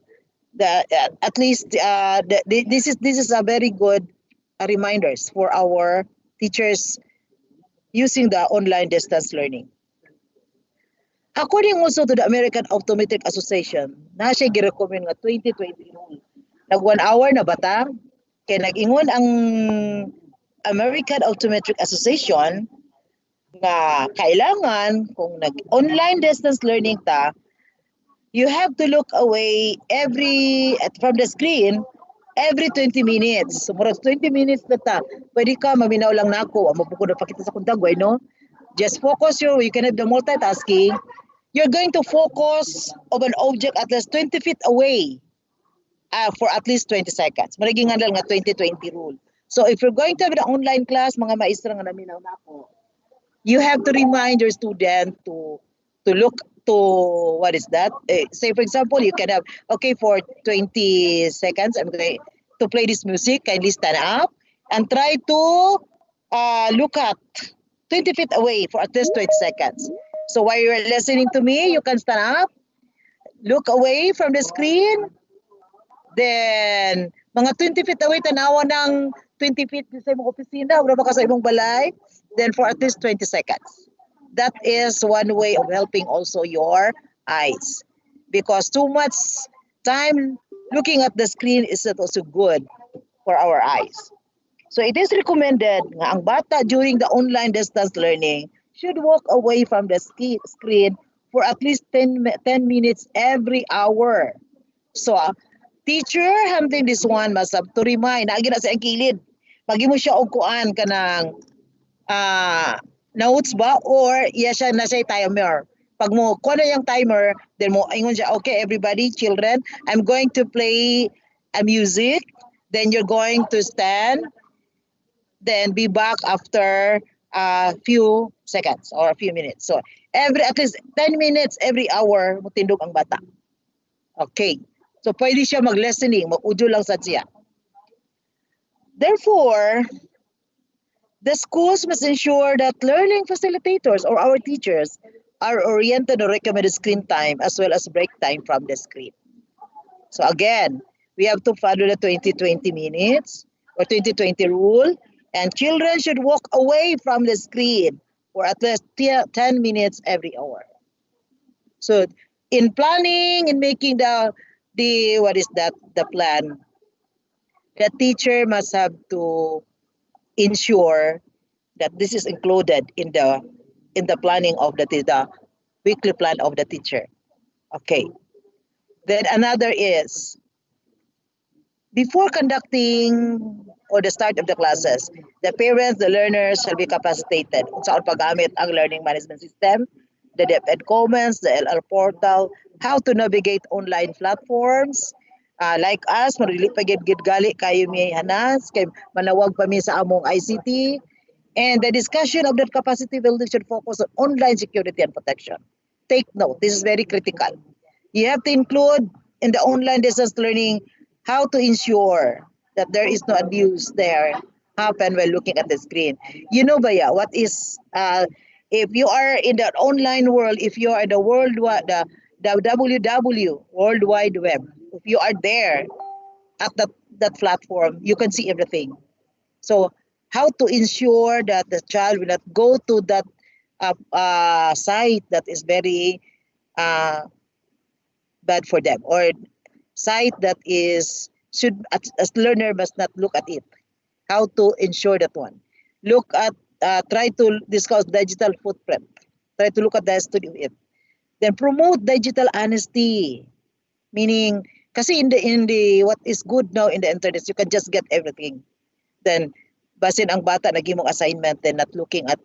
At least this is a very good reminders for our teachers using the online distance learning. According also to the American Optometric Association, na siya gi-recommend nga 2020 rule. Nag 1 hour na bata, kaya nag-ingon ang American Optometric Association nga kailangan kung nag-online distance learning ta, you have to look away from the screen every 20 minutes. So, murag 20 minutes na ta. Pwede ka, maminaw lang na ako. Mapukod na pakita sa kuntagway, no? Just focus you can have the multitasking. You're going to focus of an object at least 20 feet away for at least 20 seconds. Mariging nga lang nga 20-20 rule. So if you're going to have an online class, mga maestra nga naminaw na ako, you have to remind your student to look to, what is that? Say for example, you can have, okay, for 20 seconds, I'm going to play this music, kindly stand up and try to look at 20 feet away for at least 20 seconds. So while you're listening to me, you can stand up, look away from the screen, then mga 20 feet away, tanawa ng 20 feet sa imong opisina, wala ba ka sa imong balay, then for at least 20 seconds. That is one way of helping also your eyes. Because too much time looking at the screen is not also good for our eyes. So it is recommended nga ang bata during the online distance learning should walk away from the screen for at least 10 minutes every hour. So teacher handling this one must have to remind, naagi na sa kilid. Pagi mo siya og kuan kanang notes ba or siya na siya timer. Pag mo kuha na yung timer, then mo ingon siya, okay everybody, children, I'm going to play a music, then you're going to stand, then be back after a few seconds or a few minutes. So at least 10 minutes every hour mo tindog ang bata. Okay. So pwede siya mag-listening, mag-audio lang sa siya. Therefore, the schools must ensure that learning facilitators or our teachers are oriented on recommended screen time as well as break time from the screen. So again, we have to follow the 20-20 minutes or 20-20 rule, and children should walk away from the screen for at least 10 minutes every hour. So in planning and making the what is that the plan, the teacher must have to ensure that this is included in the planning of the weekly plan of the teacher. Okay. Then another is before conducting or the start of the classes, the parents, the learners shall be capacitated sa paggamit ang learning management system, the DepEd Commons, the LR portal, how to navigate online platforms. Like us, marili pa gid gali kayo mi hanas, kay manawag pa mi sa among ICT. And the discussion of that capacity building should focus on online security and protection. Take note, this is very critical. You have to include in the online distance learning how to ensure that there is no abuse there happen while looking at the screen. You know, Baya, what is if you are in the online world, if you are the the WW World Wide Web, if you are there at that platform, you can see everything. So how to ensure that the child will not go to that site that is very uh, bad for them, or site that is should as learner must not look at it. How to ensure that one? Look at try to discuss digital footprint. Try to look at the study of it. Then promote digital honesty, meaning kasi in the what is good now in the internet, you can just get everything. Then basin ang bata nagimong assignment, then not looking at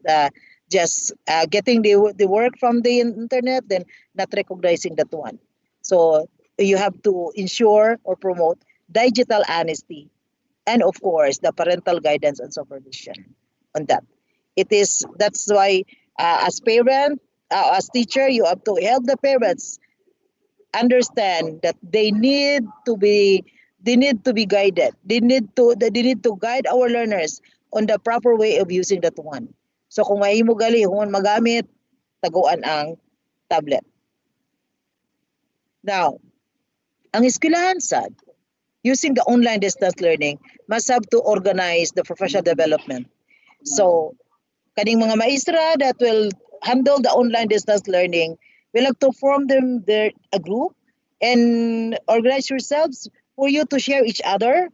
just getting the work from the internet, then not recognizing that one. So you have to ensure or promote digital honesty, and of course the parental guidance and supervision on that. That's why as parent, as teacher, you have to help the parents understand that they need to be guided. They need to guide our learners on the proper way of using that one. So kung mahimo gali kung magamit, taguan ang tablet. Now, ang eskwelahan sad using the online distance learning must have to organize the professional development. So kaning mga maestra that will handle the online distance learning will have to form a group and organize yourselves for you to share each other,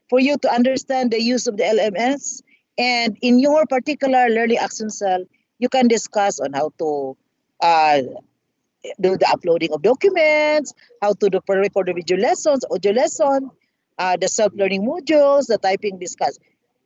for you to understand the use of the LMS, and in your particular learning action cell, you can discuss on how to uh, do the uploading of documents, how to do record the video lessons, audio lesson, the self-learning modules, the typing discuss,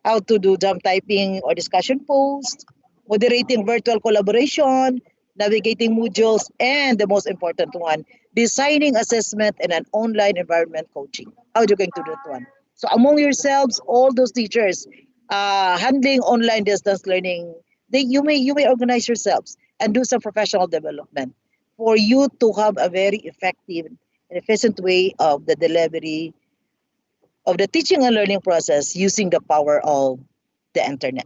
how to do jump typing or discussion post, moderating virtual collaboration, navigating modules, and the most important one, designing assessment and an online environment coaching. How are you going to do that one? So among yourselves, all those teachers handling online distance learning, you may organize yourselves and do some professional development for you to have a very effective and efficient way of the delivery of the teaching and learning process using the power of the internet.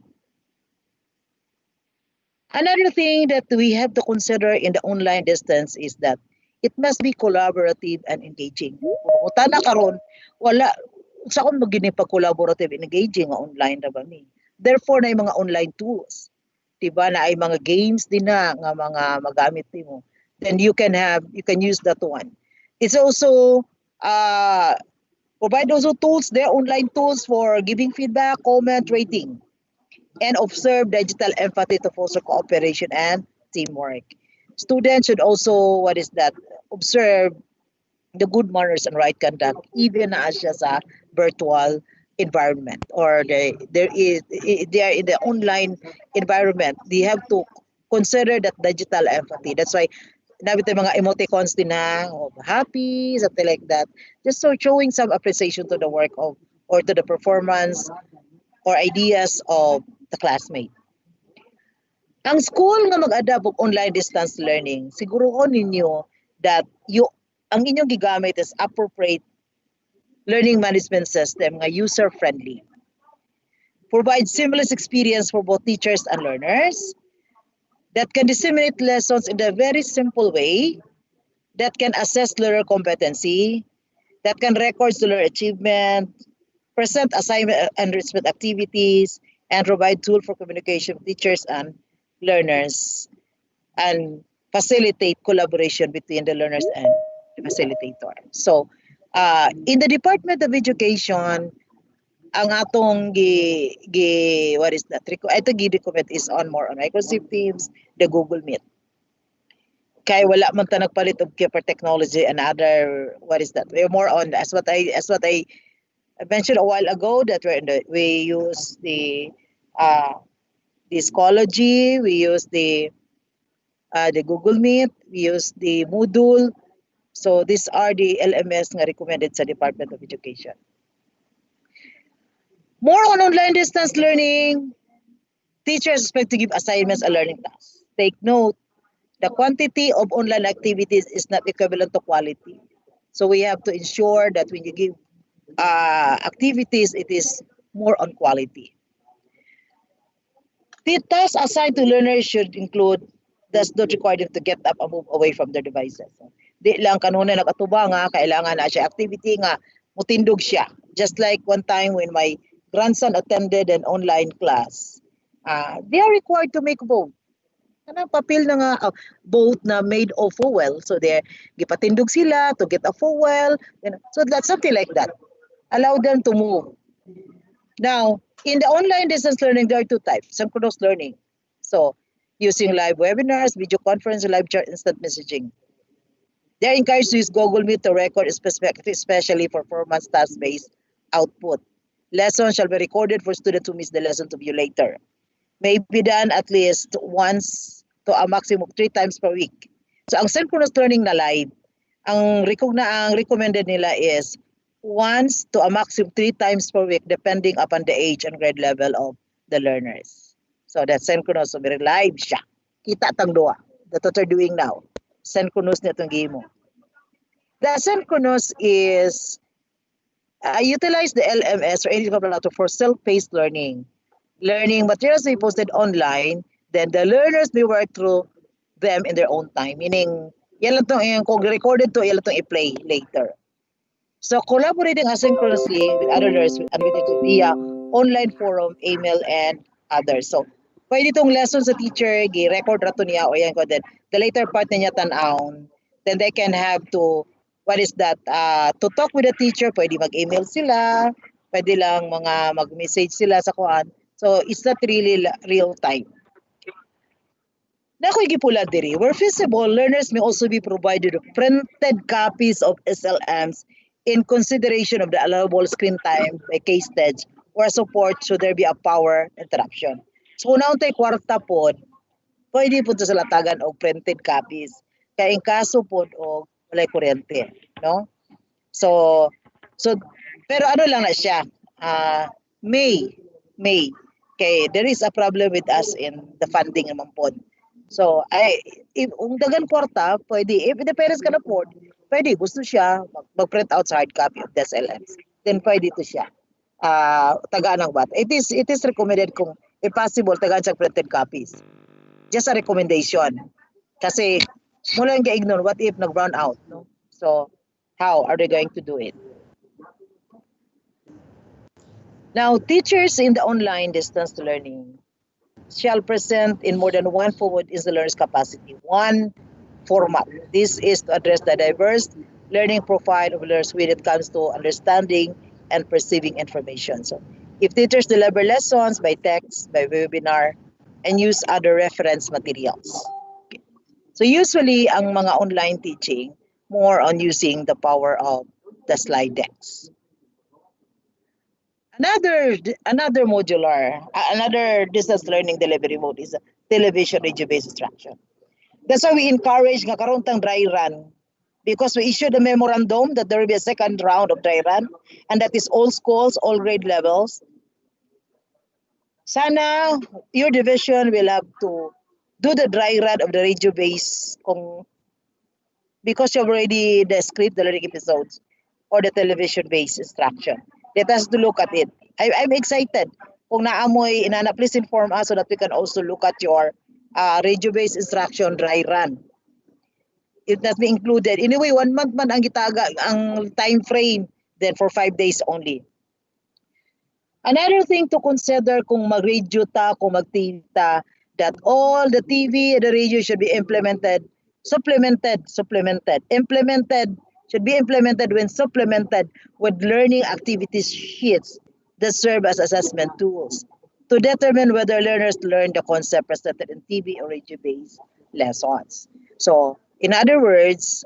Another thing that we have to consider in the online distance is that it must be collaborative and engaging. Tana karon wala sa kon magini pa collaborative and engaging nga online ra ba mi. Therefore na mga online tools, diba, na ay mga games din na nga mga magamit nimo. Then you can use that one. It's also provide also tools, their online tools for giving feedback, comment, rating, and observe digital empathy to foster cooperation and teamwork. Students should also, observe the good manners and right conduct, even as just a virtual environment, or they are in the online environment. They have to consider that digital empathy. That's why nabi tayo mga emoticons din na happy, something like that. Just so showing some appreciation to the work of or to the performance or ideas of the classmate. Ang school nga mag-adapt og online distance learning, siguruhon ninyo that ang inyong gigamit is appropriate learning management system nga user-friendly. Provide seamless experience for both teachers and learners. that can disseminate lessons in a very simple way, that can assess learner competency, that can record learner achievement, present assignment enrichment activities, and provide tool for communication with teachers and learners, and facilitate collaboration between the learners and the facilitator. So, in the Department of Education, ang atong what is that? Ito gi-recommend is on more on Microsoft Teams, the Google Meet. Kay wala man ta nagpalit og for technology and other what is that? We're more on as what I mentioned a while ago that we use the Schoology, we use the Google Meet, we use the Moodle. So these are the LMS nga recommended sa Department of Education. More on online distance learning, teachers expect to give assignments and learning tasks. Take note, the quantity of online activities is not equivalent to quality. So we have to ensure that when you give activities, it is more on quality. The tasks assigned to learners should include does not require them to get up and move away from their devices. Di lang kanuna nakatuba nga, kailangan na siya activity nga, mutindog siya. Just like one time when my grandson attended an online class, they are required to make vote. Kanang papel na nga vote na made of fuel. So they gipatindog sila to get a fuel. So that's something like that. Allow them to move. Now, in the online distance learning, there are two types. Synchronous learning. So using live webinars, video conference, live chat, instant messaging. They are encouraged to use Google Meet to record especially for performance task-based output. Lessons shall be recorded for students who miss the lesson to view later. May be done at least once to a maximum of 3 times per week. So ang synchronous learning na live, ang recommended nila is once to a maximum 3 times per week depending upon the age and grade level of the learners. So that's synchronous. So very live siya. Kita tang duwa. That's what they're doing now. Synchronous na itong game mo. The synchronous is utilize the LMS or any collaborator for self-paced learning. Learning materials they posted online, then the learners may work through them in their own time. Meaning, yan lang itong, kung recorded to, yan lang itong i-play later. So collaborating asynchronously with other learners and with it via online forum, email, and others. So, pwede itong lesson sa teacher, gi-record rato niya, o yan ko din. The later part niya tanawon, then they can have to, what is that, to talk with the teacher, pwede mag-email sila, pwede lang mag-message sila sa kuan. So, it's not really real time. Nakoy gipula diri, where feasible, learners may also be provided with printed copies of SLMs in consideration of the allowable screen time by case stage or support should there be a power interruption. So kung naon tay kwarta pod, pwede po sa latagan og printed copies. Kaya in kaso pod og walay kuryente, no? So pero ano lang na siya, May kay there is a problem with us in the funding naman pod. So if dagan kwarta, pwede if the parents can afford, pwede gusto siya mag-print out sa hard copy of the SLMs. Then pwede to siya. Tagaan ng bata. It is recommended kung if possible tagaan sa printed copies. Just a recommendation. Kasi mula yung ga-ignore what if nag-brown out, no? So how are they going to do it? Now, teachers in the online distance learning shall present in more than one format in the learner's capacity. One format. This is to address the diverse learning profile of learners when it comes to understanding and perceiving information. So, if teachers deliver lessons by text, by webinar, and use other reference materials. Okay. So, usually, ang mga online teaching, more on using the power of the slide decks. Another modular, another distance learning delivery mode is television radio-based instruction. That's why we encourage nga karon tang dry run because we issued a memorandum that there will be a second round of dry run and that is all schools, all grade levels. Sana your division will have to do the dry run of the radio-based because you've already the script, the learning episodes, or the television-based instruction. Let us to look at it. I'm excited. Kung naamoy inana, please inform us so that we can also look at your radio-based instruction, dry run. It must be included. Anyway, 1 month man ang gitaga, ang time frame, then for 5 days only. Another thing to consider kung mag-radio ta, kung mag-TV ta, that all the TV and the radio should be supplemented, should be implemented when supplemented with learning activities sheets that serve as assessment tools to determine whether learners learn the concept presented in TV or radio-based lessons. So, in other words,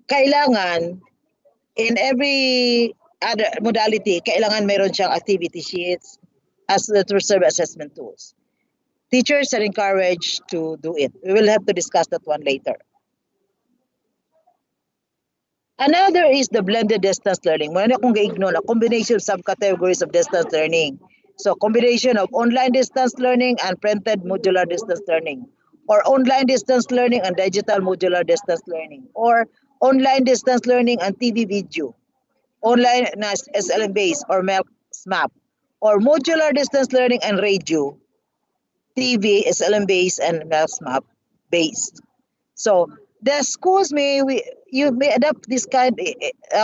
kailangan in every other modality, kailangan mayroon siyang activity sheets as to serve assessment tools. Teachers are encouraged to do it. We will have to discuss that one later. Another is the blended distance learning. Muna akong ga-ignore, a combination of subcategories of distance learning. So, combination of online distance learning and printed modular distance learning, or online distance learning and digital modular distance learning, or online distance learning and TV video, online na SLM based or SMAP, or modular distance learning and radio, TV, SLM based and SMAP based. So the schools may adapt this kind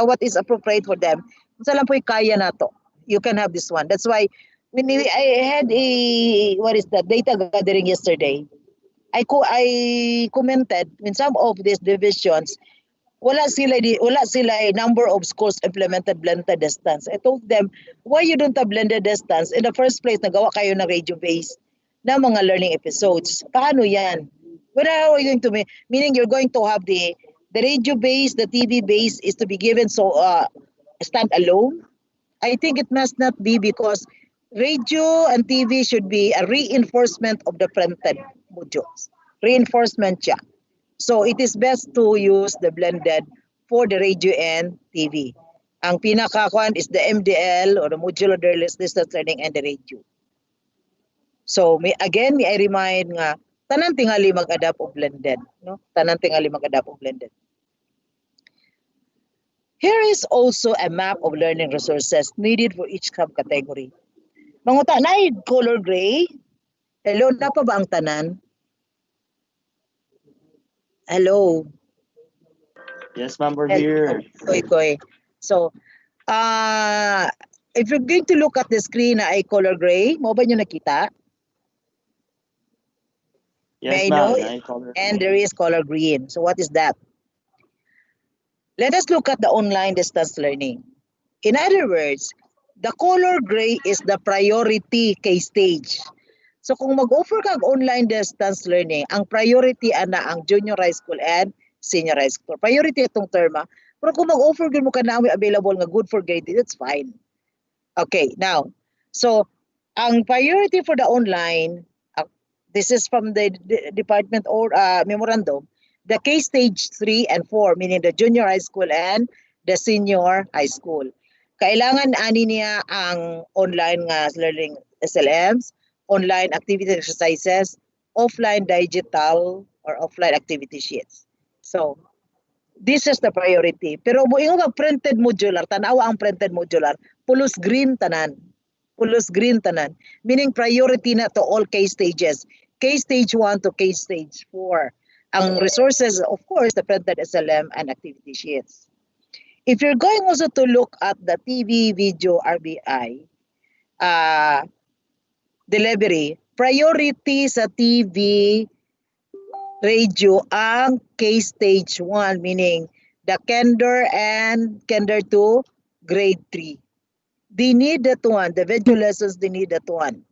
what is appropriate for them. Kung saan lang po kaya na to, you can have this one. That's why when I had a data gathering yesterday, I commented in some of these divisions, wala sila number of schools implemented blended distance. I told them, why you don't have blended distance? In the first place, nagawa kayo ng radio-based na mga learning episodes. Paano yan? When are we going to meaning you're going to have the radio-based, the TV-based is to be given stand alone? I think it must not be, because radio and TV should be a reinforcement of the printed modules. Reinforcement siya. So it is best to use the blended for the radio and TV. Ang pinakakuan is the MDL or the modular distance learning and the radio. So may I remind nga tanan tingali mag-adapt o blended, no? Tanan tingali mag-adapt o blended. Here is also a map of learning resources needed for each subcategory. Manguta na color gray. Hello, na pa ba ang tanan? Hello. Yes, ma'am, we're here. Koy. So, if you're going to look at the screen na ay color gray, mo ba nyo nakita? Yes, ma'am. And there is color green. So what is that? Let us look at the online distance learning. In other words, the color gray is the priority case stage. So kung mag-offer ka online distance learning, ang priority ana ang junior high school and senior high school. Priority itong term. Pero kung mag-offer mo ka na available nga good for grade, that's fine. Okay, now, so ang priority for the online, this is from the department or memorandum, the case stage 3 and 4, meaning the junior high school and the senior high school. Kailangan ani niya ang online nga learning SLMs, online activity exercises, offline digital or offline activity sheets. So, this is the priority. Pero moingon nga printed modular, tanawa ang printed modular, pulos green tanan. Pulos green tanan. Meaning priority na to all case stages. Case stage 1 to case stage 4. Ang resources, of course, the printed SLM and activity sheets. If you're going also to look at the TV, video, RBI, delivery, priority sa TV, radio ang case stage 1, meaning the Kinder and Kinder 2, grade 3. They need that one. The video lessons, they need that one.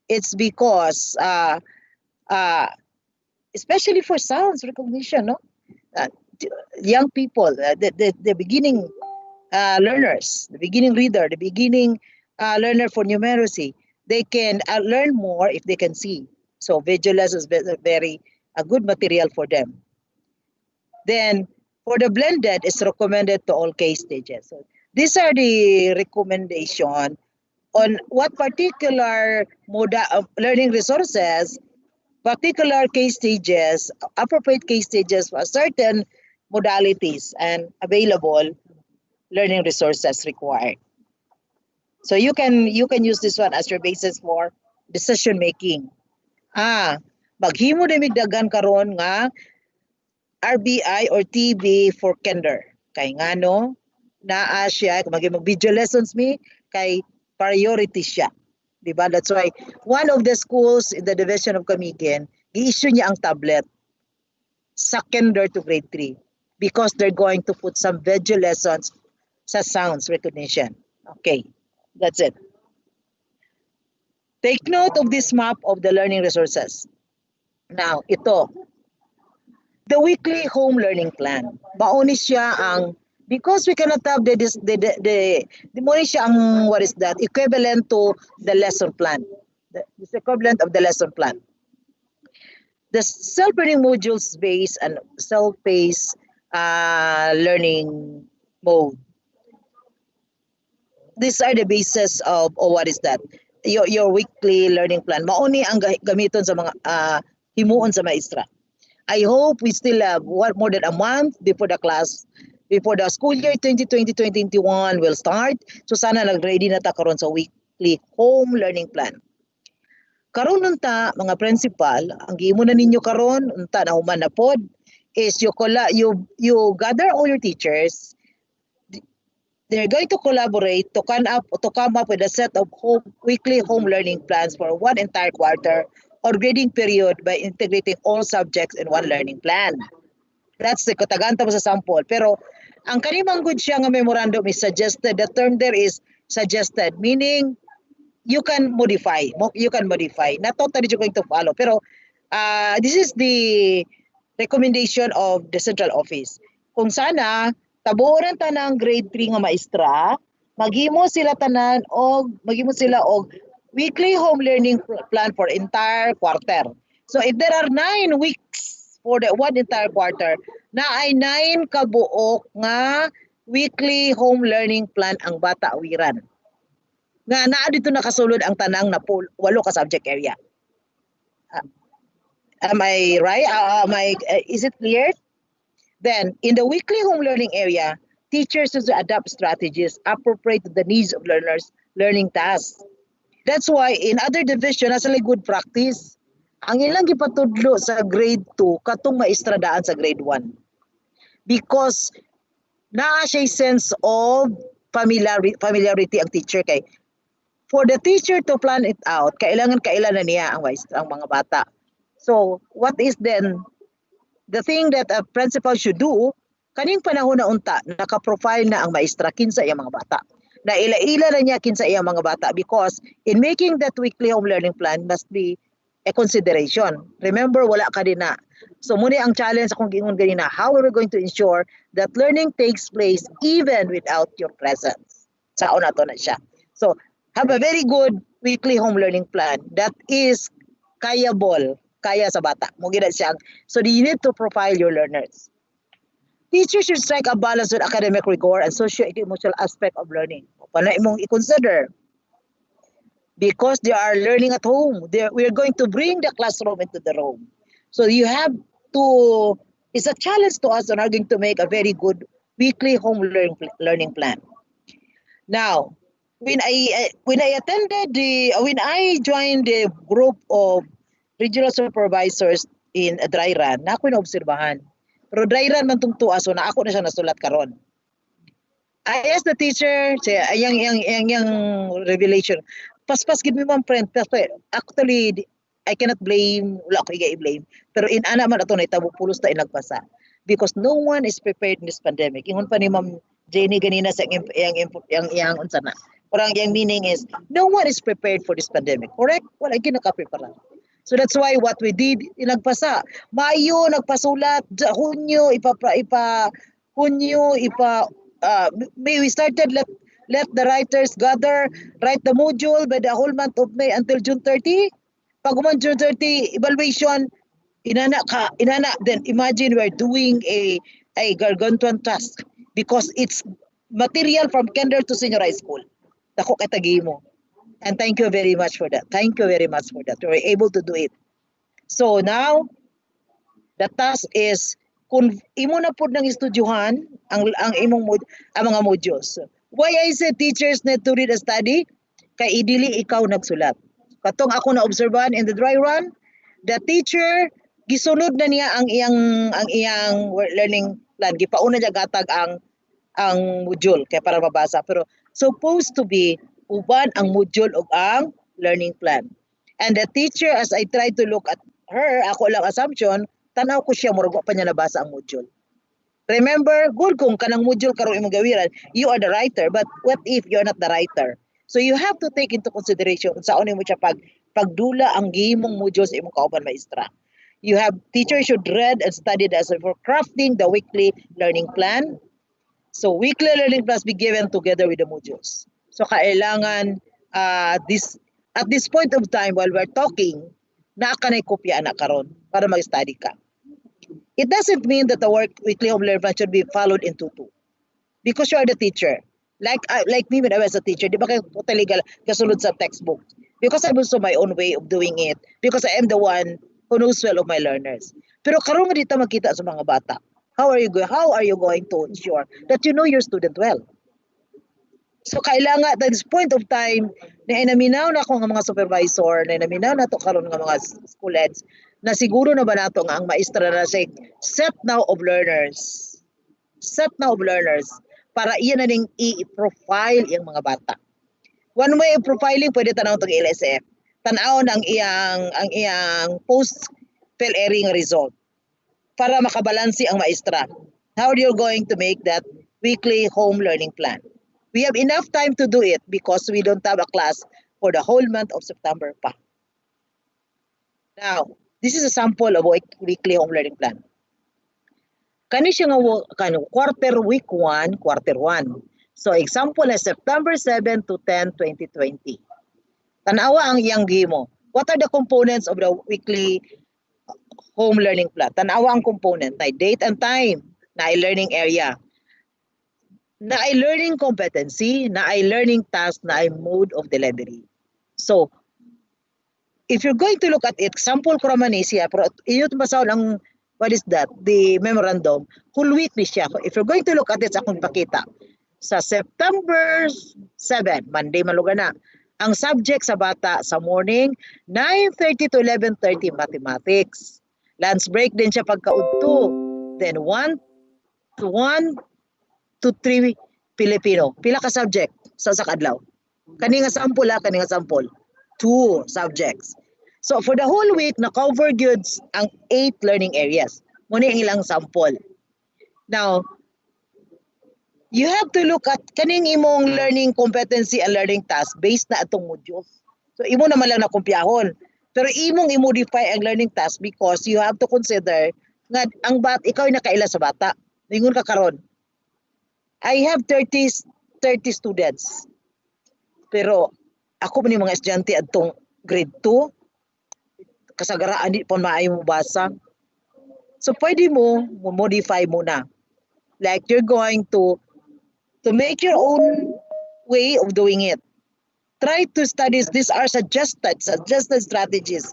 It's because, especially for sounds recognition, no? Young people, the beginning learners, the beginning reader, the beginning learner for numeracy, they can learn more if they can see. So visual lessons is very a good material for them. Then for the blended, it's recommended to all case stages. So these are the recommendation on what particular learning resources, particular case stages, appropriate case stages for certain modalities and available learning resources required. So you can use this one as your basis for decision making. Maghimo na migdagan karon nga RBI or TB for kinder. Kay ngano naa siya kung mag-video lessons mi kay priority siya. Diba? That's why one of the schools in the division of Camiguin, i-issue niya ang tablet sa kinder to grade 3 because they're going to put some video lessons sa sounds recognition. Okay, that's it. Take note of this map of the learning resources. Now, ito, the weekly home learning plan. Mauni siya ang, because we cannot have mauni siya ang, what is that, equivalent to the lesson plan. This equivalent of the lesson plan. The self-learning modules based and self-paced learning mode. These are the basis of what is that? Your weekly learning plan. Mauni ang gamiton sa mga himuon sa maestra. I hope we still have more than a month before the school year 2020-2021 will start. So sana nag-ready na ta karon sa weekly home learning plan. Karon unta mga principal, ang giimo na ninyo karon unta na human na pod is you gather all your teachers. They're going to collaborate to come up with a set of weekly home learning plans for one entire quarter or grading period by integrating all subjects in one learning plan. That's the kataganta mo sa sample. Pero ang kanimang good siya nga memorandum is suggested. The term there is suggested, meaning you can modify. Not totally you're going to follow. Pero this is the recommendation of the central office. Kung sana tabuoran ta ng grade 3 nga maestra, maghimo sila og weekly home learning plan for entire quarter. So if there are 9 weeks for the one entire quarter, na ay 9 kabuok nga weekly home learning plan ang bata awiran. Nga naa dito nakasulod ang tanang na 8 ka subject area. Am I right? Is it clear? Then, in the weekly home learning area, teachers should adapt strategies appropriate to the needs of learners' learning tasks. That's why in other division, as a good practice, ang ilang gipatudlo sa grade 2 katong maestradaan sa grade 1. Because naa siya sense of familiarity ang teacher kay for the teacher to plan it out, kailangan na niya ang mga bata. So, what is then the thing that a principal should do, kaning panahon na unta, naka-profile na ang maestra kinsa iyang mga bata. Na ila-ila na niya kinsa iyang mga bata because in making that weekly home learning plan must be a consideration. Remember, wala ka din na. So muna ang challenge akong giingon ganina, how are we going to ensure that learning takes place even without your presence? Sao na to na siya. So, have a very good weekly home learning plan that is kaya sa bata. So you need to profile your learners. Teachers should strike a balance with academic rigor and socio-emotional aspect of learning. Paano imong i-consider? Because they are learning at home. We are going to bring the classroom into the room. So you have to, it's a challenge to us and are going to make a very good weekly home learning plan. Now, when I joined the group of regional supervisors in a dry run, na ako na-obserbahan. Pero dry run man itong tuwa, so na ako na siya nasulat karon. I asked the teacher, yung revelation, paspas give me one friend, actually, I cannot blame, wala ako i-blame. Pero in ana man ito na itabo pulos ta inagpasa. Because no one is prepared in this pandemic. Ingon pa ni Ma'am Jenny ganina sa yang unsa na. Parang yung meaning is, no one is prepared for this pandemic. Correct? Wala ginaka-prepare. So that's why what we did, nagpasa. Mayo, nagpasulat. Hunyo, we started, let the writers write the module by the whole month of May until June 30. Pag June 30, evaluation, inana, then imagine we're doing a gargantuan task because it's material from kinder to senior high school. Dako kay tagi mo. And thank you very much for that. We were able to do it. So now, the task is, kung imo na po ng estudyuhan ang mga modules. Why I say teachers need to read a study? Kay idili ikaw nagsulat. Katong ako na obserbahan in the dry run, The teacher gisunod na niya ang iyang learning plan. Gipauna niya gatag ang module kay para mabasa, pero supposed to be uban ang module ug ang learning plan. And the teacher, as I try to look at her, ako lang assumption, tanaw ko siya murag wa pa niya nabasa ang module. Remember, good kung kanang module karon imong gawiran, you are the writer, but what if you're not the writer? So you have to take into consideration kung saan mo siya pagdula ang gihimong module sa imong kauban maestra. Teachers should read and study as for crafting the weekly learning plan. So weekly learning plans be given together with the modules. So kailangan at this point of time while we're talking, naa ka na kopya na karon para mag-study ka. It doesn't mean that the weekly home learning plan should be followed into two. Because you are the teacher. Like me when I was a teacher, di ba kayo talaga kasunod sa textbook? Because I'm also my own way of doing it. Because I am the one who knows well of my learners. Pero karon nga dito makita sa mga bata. How are you going to ensure that you know your student well? So kailangan at this point of time na inaminaw na ako ng mga supervisor, na inaminaw na to karon ng mga school heads, na siguro na ba nato nga ang maestra na say set now of learners para iyan na ning i-profile yung mga bata. One way of profiling pwede tanaw tong LSF. Tan-awon ang iyang post pell airing result para makabalansi ang maestra. How are you going to make that weekly home learning plan? We have enough time to do it because we don't have a class for the whole month of September pa. Now, this is a sample of weekly home learning plan. Kani siya nga week 1, quarter 1. So example is September 7 to 10, 2020. Tanawa ang iyang gihimo. What are the components of the weekly home learning plan? Tanawa ang component, na date and time, na learning area, na learning competency, na learning task, na mode of delivery. So if you're going to look at it, sample ko raman siya, pero inyo tumasaw ang what is that? The memorandum. Whole week ni siya. If you're going to look at it, sa akong pakita. Sa September 7, Monday maluga na. Ang subject sa bata sa morning, 9:30 to 11:30 mathematics. Lunch break din siya pagkaudto. Then 1 to 3 Filipino. Pila ka subject sa adlaw? Kani nga sample kani nga sample. 2 subjects. So for the whole week, na-cover goods ang 8 learning areas. Muna ang ilang sample. Now, you have to look at kaning imong learning competency and learning task based na atong modules. So imo naman lang na kumpyahon. Pero imong i-modify ang learning task because you have to consider nga ikaw ay nakaila sa bata. Ningon ka karon. I have 30 students. Pero ako man yung mga estudyante atong grade 2, kasagaraan di pa maayo mo basa. So pwede mo modify muna. Like you're going to make your own way of doing it. Try to study. These are suggested strategies.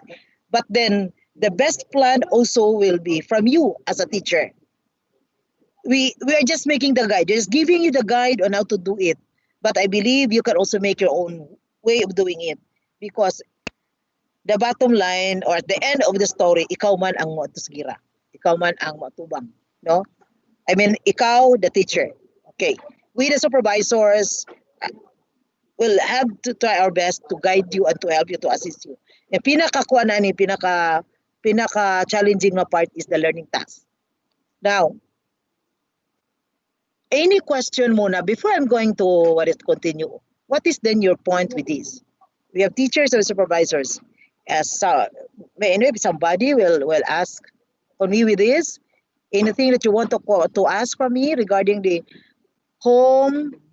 But then the best plan also will be from you as a teacher. We are just making the guide, just giving you the guide on how to do it. But I believe you can also make your own way of doing it because the bottom line or at the end of the story, ikaw man ang motusgira. Ikaw man ang matubang, no? I mean, ikaw the teacher. Okay. We the supervisors will have to try our best to guide you and to help you, to assist you. And pinaka challenging na part is the learning task. Now, any question muna before I'm going to continue. What is then your point with this? We have teachers and supervisors. Maybe somebody will ask on me with this. Anything that you want to ask from me regarding the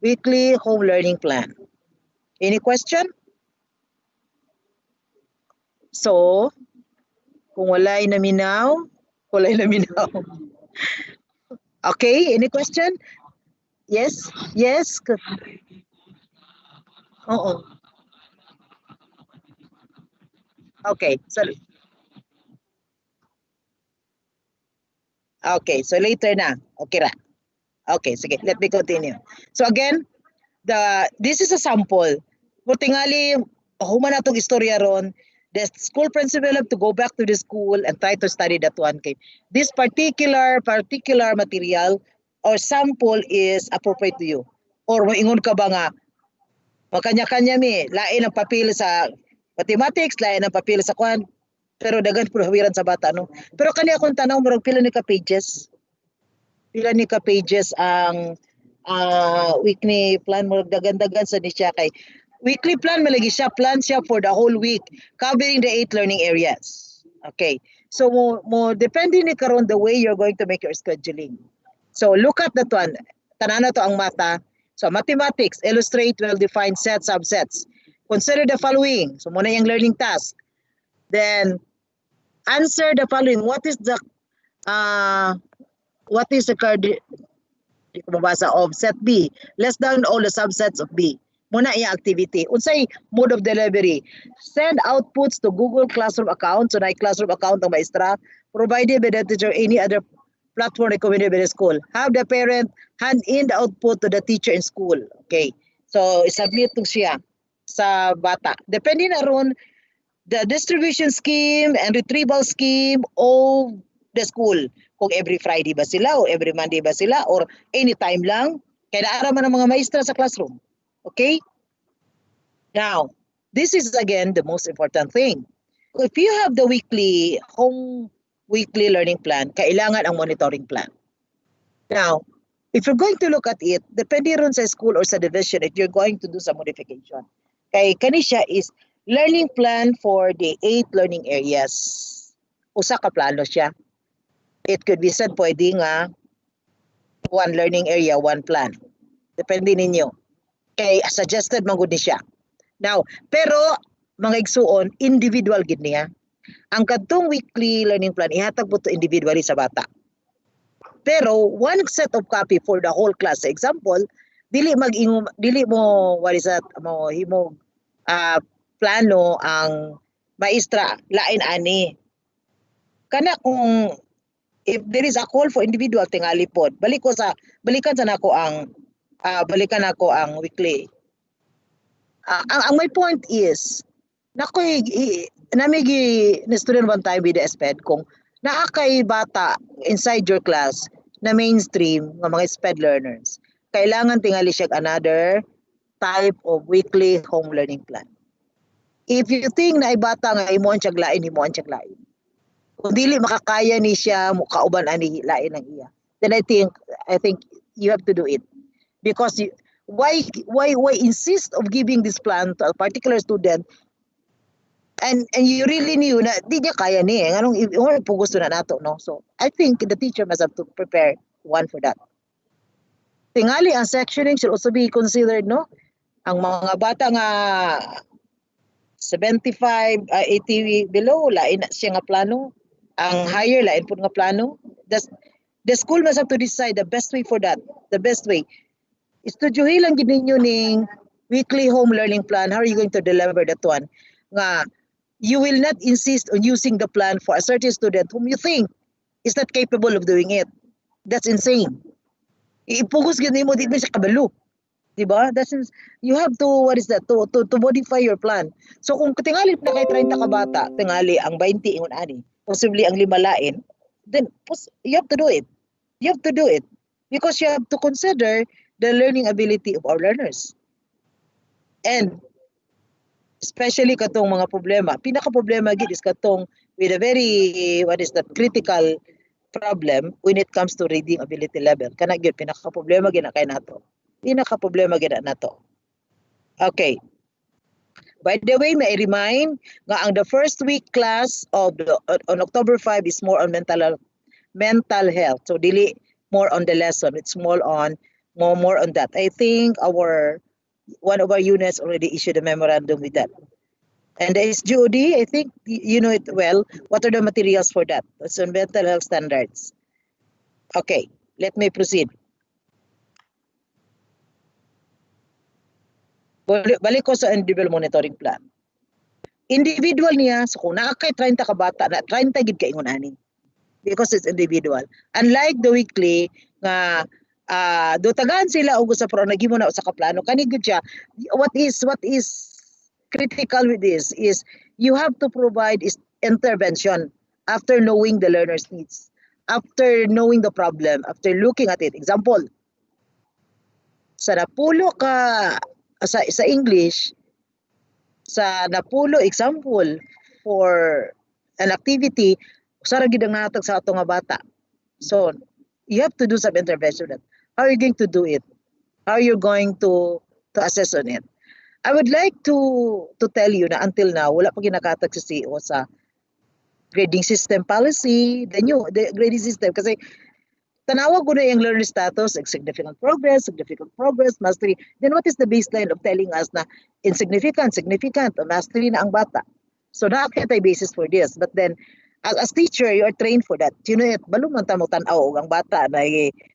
weekly home learning plan? Any question? So, kung walay naminaw. Okay, any question? Yes? Oo. Okay, so later na. Okay ra. Okay, sige, let me continue. So again, this is a sample. Kung tingali, human natong istorya ron, The school principal have to go back to the school and try to study that one. Okay. This particular material or sample is appropriate to you. Or moingon ka ba nga, makanya-kanya mi, lain ang papel sa mathematics, lain ang papel sa kwan, pero dagan po hawiran sa bata, no? Pero kani akong tanaw, murag pila ni ka pages? Pila ni ka pages ang weekly plan, murag dagan-dagan sa ni siya kay weekly plan malagi siya, plan siya for the whole week, covering the 8 learning areas. Okay. So mo depende ni karon the way you're going to make your scheduling. So look at that one. Tanana to ang mata. So mathematics, illustrate well-defined sets, subsets. Consider the following. So muna yung learning task. Then answer the following. What is the of set B? List down all the subsets of B. Muna yung activity. Unsay mode of delivery. Send outputs to Google Classroom account. So na classroom account ng maestra. Provided by the teacher any other platform recommended by the school. Have the parent hand in the output to the teacher in school. Okay. So isubmit to siya sa bata. Depende na ron the distribution scheme and retrieval scheme of the school. Kung every Friday ba sila o every Monday ba sila or anytime lang. Kaya naaraman ng mga maestra sa classroom. Okay? Now, this is again the most important thing. If you have the weekly learning plan, kailangan ang monitoring plan. Now, if you're going to look at it, depende ron sa school or sa division if you're going to do some modification. Kay kani siya is learning plan for the 8 learning areas. Usa ka plano siya. It could be said pwede nga 1 learning area, 1 plan. Depende ninyo. Kay suggested man gud ni siya. Now, pero mga igsuon, individual gid niya. Ang kadtong weekly learning plan ihatag po to individually sa bata. Pero one set of copy for the whole class. Example, dili mo what is that mo himo plano ang maestra lain ani. Kana kung if there is a call for individual tingali pod, balikan ako ang weekly. Ang my point is namigi na student one time with the SPED kung naa kay bata inside your class na mainstream ng mga SPED learners, kailangan tingali siya another type of weekly home learning plan. If you think na ay bata nga imoan siya lain, kung dili makakaya ni siya mukauban ani lain ang iya, then I think you have to do it. Because why insist of giving this plan to a particular student and you really knew na di niya kaya ni anong po gusto na nato, no? So I think the teacher must have to prepare one for that. Tingali ang sectioning should also be considered, no? Ang mga bata nga 75, 80 below, lain siya nga plano. Ang higher, lain po nga plano. The school must have to decide the best way for that. The best way. Istudyohin lang gid ninyo ning weekly home learning plan. How are you going to deliver that one? Nga, you will not insist on using the plan for a certain student whom you think is not capable of doing it. That's insane. Ipugos gid nimo di sa kabalo. Diba? You have to, to modify your plan. So kung tingali na kay 30 ka bata, tingali ang 20 ingon ani, possibly ang 5 lain, then you have to do it. You have to do it. Because you have to consider the learning ability of our learners. And especially katong mga problema, pinaka-problema gid is katong with a very, critical problem when it comes to reading ability level. Kana gyud pinaka-problema gid na kay nato. Pinaka-problema gid nato. Okay. By the way, may remind nga ang the first week class of on October 5 is more on mental health. So dili more on the lesson. It's more on that. I think one of our units already issued a memorandum with that. And the SGOD, I think you know it well. What are the materials for that? It's on mental health standards. Okay, let me proceed. Balik ko sa individual monitoring plan. Individual niya, so kung nakakay 30 ka bata, na 30 gid ka ingon ani. Because it's individual. Unlike the weekly nga dotagan sila og sa pro nagimo na usa ka plano kani gud siya. What is critical with this is you have to provide is intervention after knowing the learner's needs, after knowing the problem, after looking at it. Example, sa napulo ka sa English, sa napulo example for an activity, usa ra gid ang nahatag sa ato nga bata. So, you have to do some intervention. How are you going to do it? How are you going to assess on it? I would like to tell you na until now, wala pa ginakatag sa CEO sa grading system policy, the grading system. Kasi tanawag ko na yung learner status, significant progress, mastery. Then what is the baseline of telling us na insignificant, significant, mastery na ang bata? So nakakita tayo basis for this. But then, as teacher, you are trained for that. You know it, balo man tamo tanaw ang bata na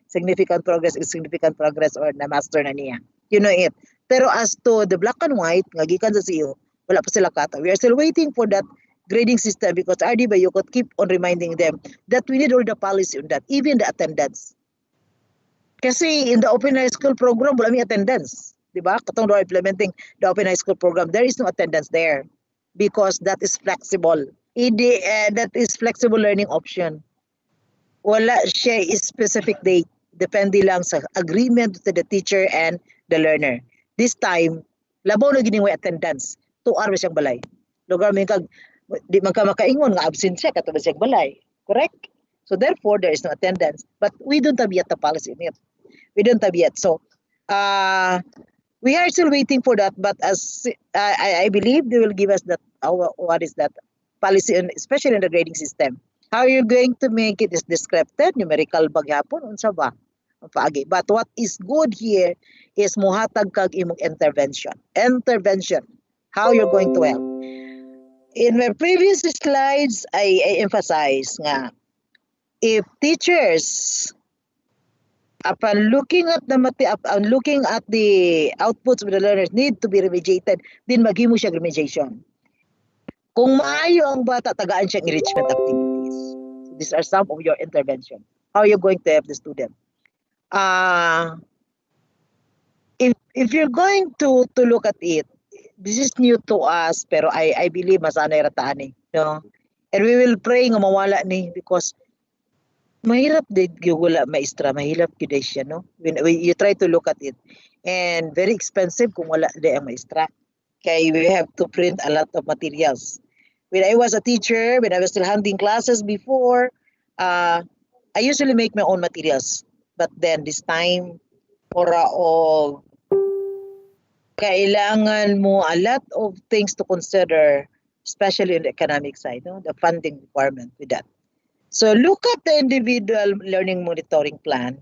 significant progress, insignificant progress, or na master na niya. You know it. Pero as to the black and white, nga gikan sa CEO, wala pa sila kata. We are still waiting for that grading system because RD ba you could keep on reminding them that we need all the policy on that, even the attendance. Kasi in the open high school program, wala may attendance. Diba? Katong daw implementing the open high school program, there is no attendance there because that is flexible. That is flexible learning option. Wala siya specific date. Depende lang sa agreement to the teacher and the learner. This time, labaw na giniway attendance. 2 hours siyang balay. Lugar may kag di man ka makaingon nga absent siya katulad siyang balay. Correct? So therefore, there is no attendance. But we don't have yet the policy in it. We don't have yet. So we are still waiting for that. But as I believe they will give us that. What is that policy, especially in the grading system? How are you going to make it is described? Numerical bagyapon unsa ba? But what is good here is muhatag kag imong intervention. Intervention. How you're going to help. In my previous slides, I emphasize nga if teachers upon looking at the outputs of the learners need to be remediated, then maghimo siya remediation. Kung maayo ang bata, tagaan siyang enrichment activities. These are some of your intervention. How are you going to help the student? If you're going to look at it, this is new to us, pero I believe masanay rataan eh. No? And we will pray nga mawala ni because mahirap din wala maestra, mahirap gid siya, no? When you try to look at it. And very expensive kung wala di ang maestra. Kaya we have to print a lot of materials. When I was a teacher, when I was still handling classes before, I usually make my own materials. But then this time, kailangan mo a lot of things to consider, especially in the economic side, no? The funding requirement with that. So look at the individual learning monitoring plan.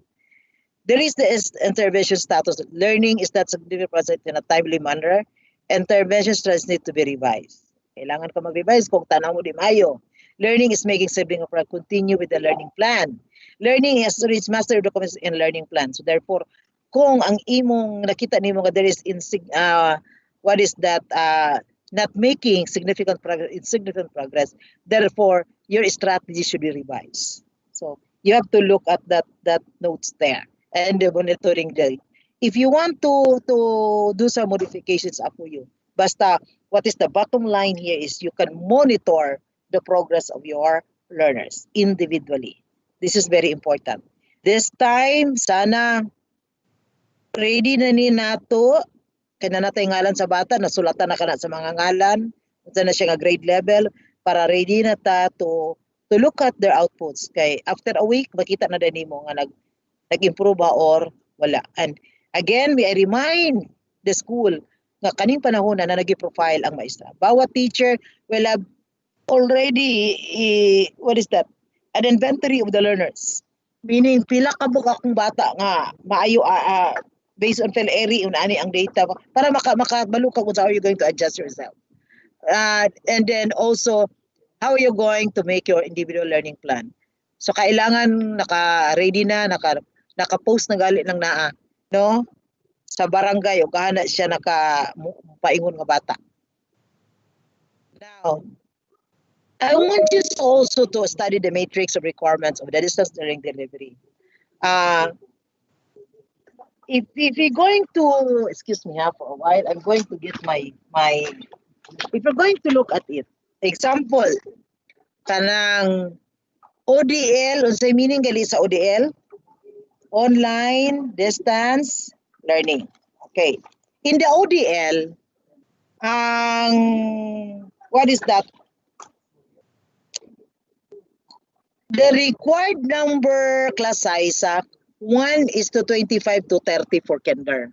There is the intervention status. Learning is not significant in a timely manner. Intervention strategies need to be revised. Kailangan ka mag-revise kung tanaw mo di mayo. Learning is making sibling of continue with the learning plan. Learning has reached master documents in learning plan. So therefore, kung ang imong nakita nimo nga there is what is that not making significant progress, therefore your strategy should be revised. So you have to look at that notes there and the monitoring day. If you want to do some modifications, up to you. Basta what is the bottom line here is you can monitor the progress of your learners individually. This is very important. This time, sana ready na ni nato kaya na natay ngalan sa bata, nasulatan na kana sa mga ngalan, unsa na siya nga grade level para ready na ta to look at their outputs. Kay after a week makita na din nimo nga nag-improve ba or wala. And again, may I remind the school nga kaning panahon na nagi-profile ang maestra. Bawat teacher will have already what is that? An inventory of the learners. Meaning pila ka buka akong bata nga maayo based on PhilEri ani ang data para makabalo ka kung how are you going to adjust yourself. And then also how are you going to make your individual learning plan. So kailangan naka-ready na, naka-post na gali ng naa, no? Sa barangay o kahana siya naka-paingon nga bata. Now, I want you also to study the matrix of requirements of the distance learning delivery. If you're going to, excuse me for a while, I'm going to get my if you're going to look at it, example, kanang ODL, unsay meaning gali sa ODL? Online distance learning. Okay. In the ODL, what is that? The required number class size, 1:25 to 30 for kinder.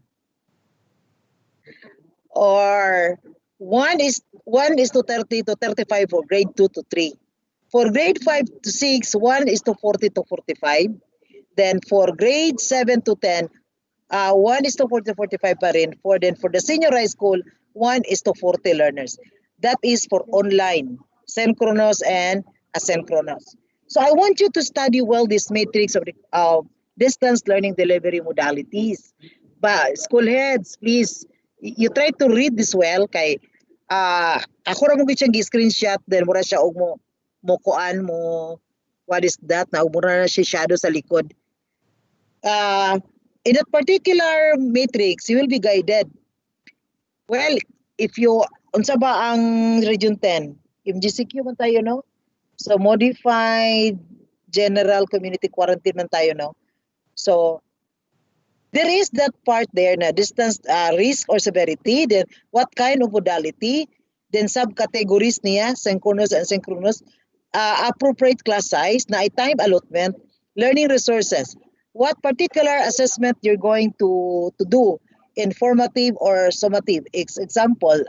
Or 1:30 to 35 for grade 2 to 3. For grade 5 to 6, 1:40 to 45. Then for grade 7 to 10, 1:40 to 45 pa rin. For the senior high school, 1:40 learners. That is for online, synchronous and asynchronous. So I want you to study well this matrix of distance learning delivery modalities. But school heads, please, you try to read this well kay ako ra mo gid siyang gi-screenshot then mura siya og mo kuan mo what is that na mura na siya shadow sa likod. In that particular matrix, you will be guided. Well, if you unsa ba ang region 10? MGCQ man tayo, no? So modified general community quarantine man tayo, no? So there is that part there na distance risk or severity, then what kind of modality, then subcategories niya, synchronous and asynchronous, appropriate class size, na time allotment, learning resources, what particular assessment you're going to do, informative or summative. Example,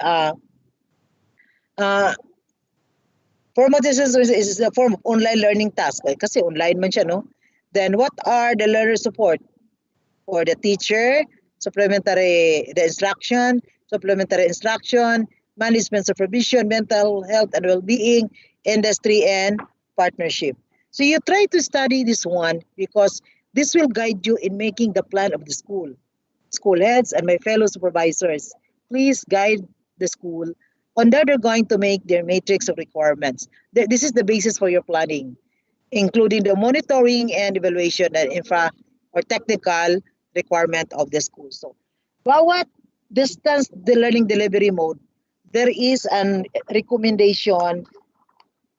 formative assessment is a form of online learning task. Kasi online man siya, no? Then what are the learner support? For the teacher, supplementary instruction, management supervision, mental health and well-being, industry and partnership. So you try to study this one because this will guide you in making the plan of the school. School heads and my fellow supervisors, please guide the school on that they're going to make their matrix of requirements. This is the basis for your planning, including the monitoring and evaluation and infra or technical requirement of the school. So, bawat distance the learning delivery mode, there is an recommendation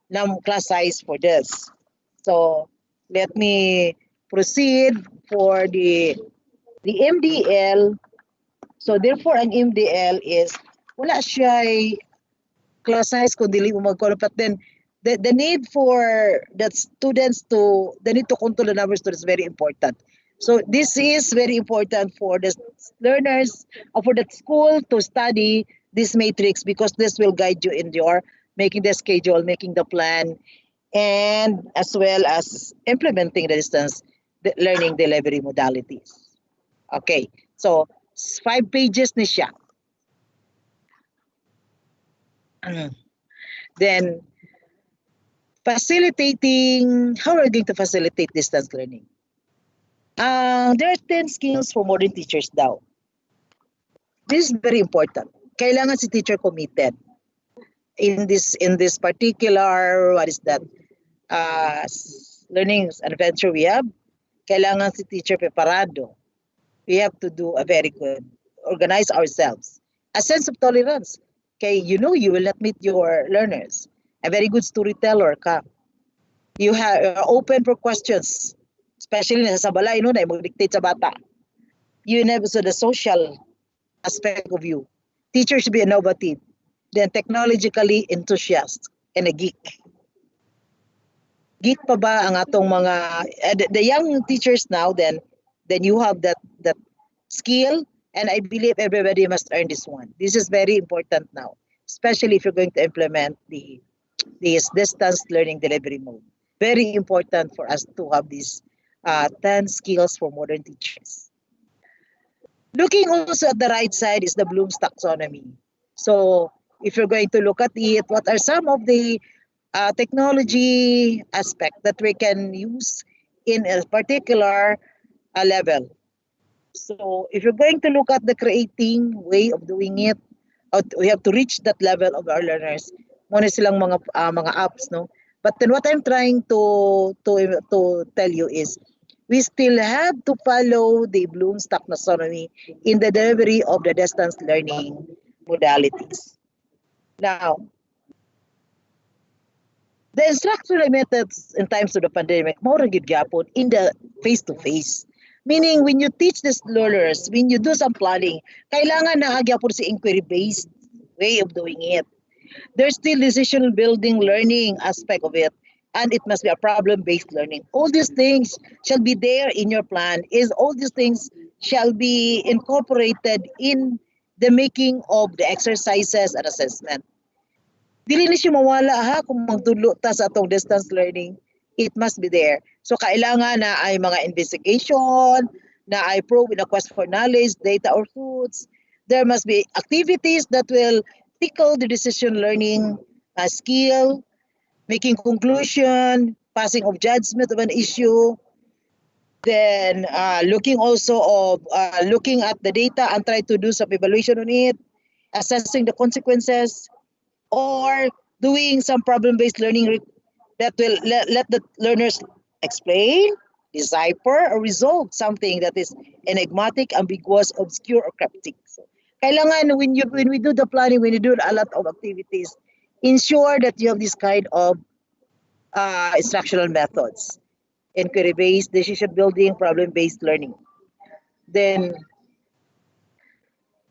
ng class size for this. So, let me proceed for the MDL. So, therefore, an MDL is wala siya class size kung dili mo magkuha. But then, the need for the students to, the need to control the number of students is very important. So this is very important for the learners or for the school to study this matrix because this will guide you in your making the schedule, making the plan, and as well as implementing the distance learning delivery modalities. Okay, so 5 pages ni siya. Then facilitating, how are we going to facilitate distance learning? There are 10 skills for modern teachers daw. This is very important. Kailangan si teacher committed in this particular, what is that, learning adventure we have. Kailangan si teacher preparado. We have to do a very good, organize ourselves. A sense of tolerance. Okay, you know you will not meet your learners. A very good storyteller ka. You have open for questions. Especially sa balay, no, na mag-dictate sa bata. You have also the social aspect of you. Teachers should be innovative, then technologically enthusiast, and a geek. Geek pa ba ang atong mga, the young teachers now, then you have that skill, and I believe everybody must earn this one. This is very important now, especially if you're going to implement this distance learning delivery mode. Very important for us to have these 10 skills for modern teachers. Looking also at the right side is the Bloom's taxonomy. So if you're going to look at it, what are some of the technology aspect that we can use in a particular level? So if you're going to look at the creating way of doing it, we have to reach that level of our learners. Muna silang mga apps, no? But then what I'm trying to tell you is we still have to follow the Bloom's taxonomy in the delivery of the distance learning modalities. Now, the instructional methods in times of the pandemic, more gid gyapon in the face-to-face. Meaning, when you teach the learners, when you do some planning, kailangan na gyapon si inquiry-based way of doing it. There's still decision building learning aspect of it, and it must be a problem-based learning. All these things shall be there in your plan. Is all these things shall be incorporated in the making of the exercises and assessment. Dili na siya mawala ha kung magtulo ta sa atong distance learning. It must be there. So kailangan na ay mga investigation, na ay probe in a quest for knowledge, data or truths. There must be activities that will tickle the decision learning skill, making conclusion, passing of judgment of an issue, then looking also of looking at the data and try to do some evaluation on it, assessing the consequences, or doing some problem-based learning that will let the learners explain, decipher, or resolve something that is enigmatic, ambiguous, obscure, or cryptic. So, kailangan when we do the planning, when you do a lot of activities, ensure that you have this kind of instructional methods, inquiry-based, decision building, problem-based learning. Then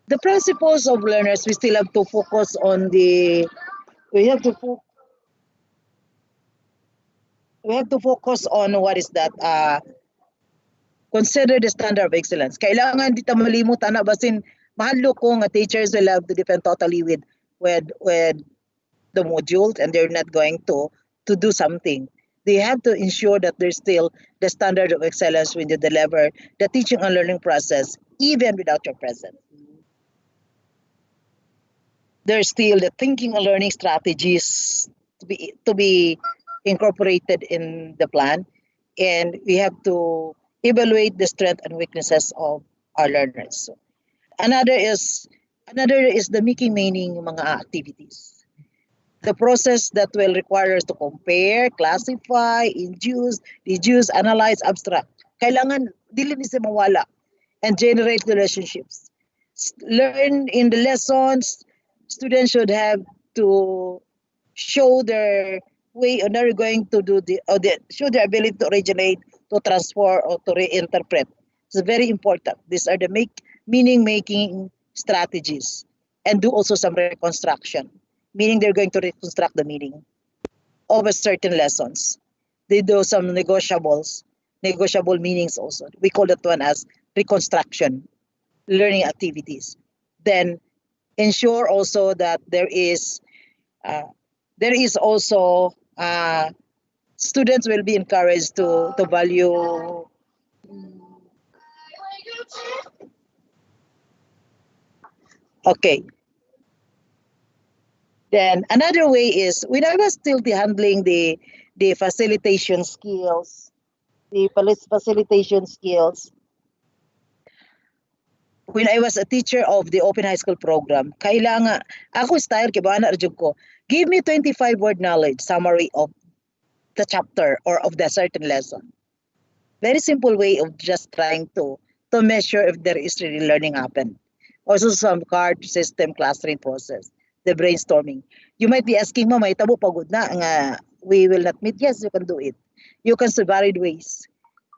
the principles of learners, we still have to focus on the, we have to focus on what is that, consider the standard of excellence. Kailangan di ta malimot ana basin mahadlo ko nga teachers will have to depend totally with the modules, and they're not going to do something. They have to ensure that there's still the standard of excellence when you deliver the teaching and learning process, even without your presence. There's still the thinking and learning strategies to be incorporated in the plan, and we have to evaluate the strengths and weaknesses of our learners. So, another is the making meaning mga activities. The process that will require us to compare, classify, induce, deduce, analyze, abstract. Kailangan dili ni siya mawala, and generate relationships. Learn in the lessons, students should have to show their way on how they're going to do show their ability to originate, to transfer, or to reinterpret. It's very important. These are the meaning making strategies, and do also some reconstruction, meaning they're going to reconstruct the meaning of a certain lessons. They do some negotiable meanings also. We call that one as reconstruction learning activities. Then ensure also that there is also students will be encouraged to value okay. Then another way is when I was still handling the facilitation skills, when I was a teacher of the Open High School program, kailangan ako style kay bana jud ko. Give me 25 word knowledge summary of the chapter or of the certain lesson. Very simple way of just trying to measure if there is really learning happen. Also some card system clustering process, the brainstorming. You might be asking, Mama, itabo pagod na nga we will not meet. Yes, you can do it. You can see varied ways.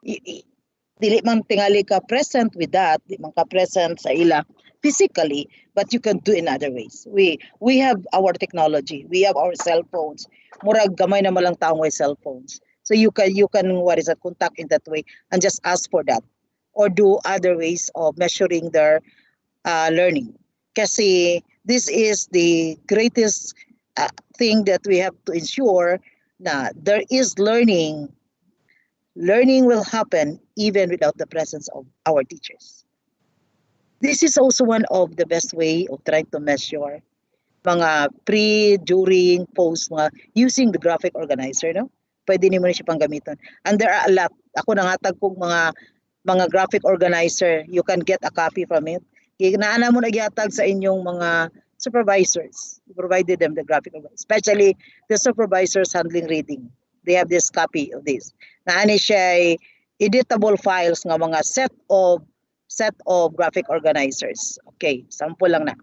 Dili man tingali ka present with that, di man ka present sa ila physically, but you can do in other ways. We have our technology, we have our cell phones. Murag gamay na malang taong may cell phones. So you can contact in that way and just ask for that, or do other ways of measuring their learning. Kasi this is the greatest thing that we have to ensure na there is learning. Learning will happen even without the presence of our teachers. This is also one of the best way of trying to measure mga pre, during, post, mga using the graphic organizer, no? Pwede nimo na siya panggamiton. And there are a lot. Ako nangatag kong mga graphic organizer. You can get a copy from it. Naana mo nagyatag sa inyong mga supervisors. You provided them the graphic organizer, especially the supervisors handling reading. They have this copy of this. Naani siya editable files nga mga set of graphic organizers. Okay, sample lang na.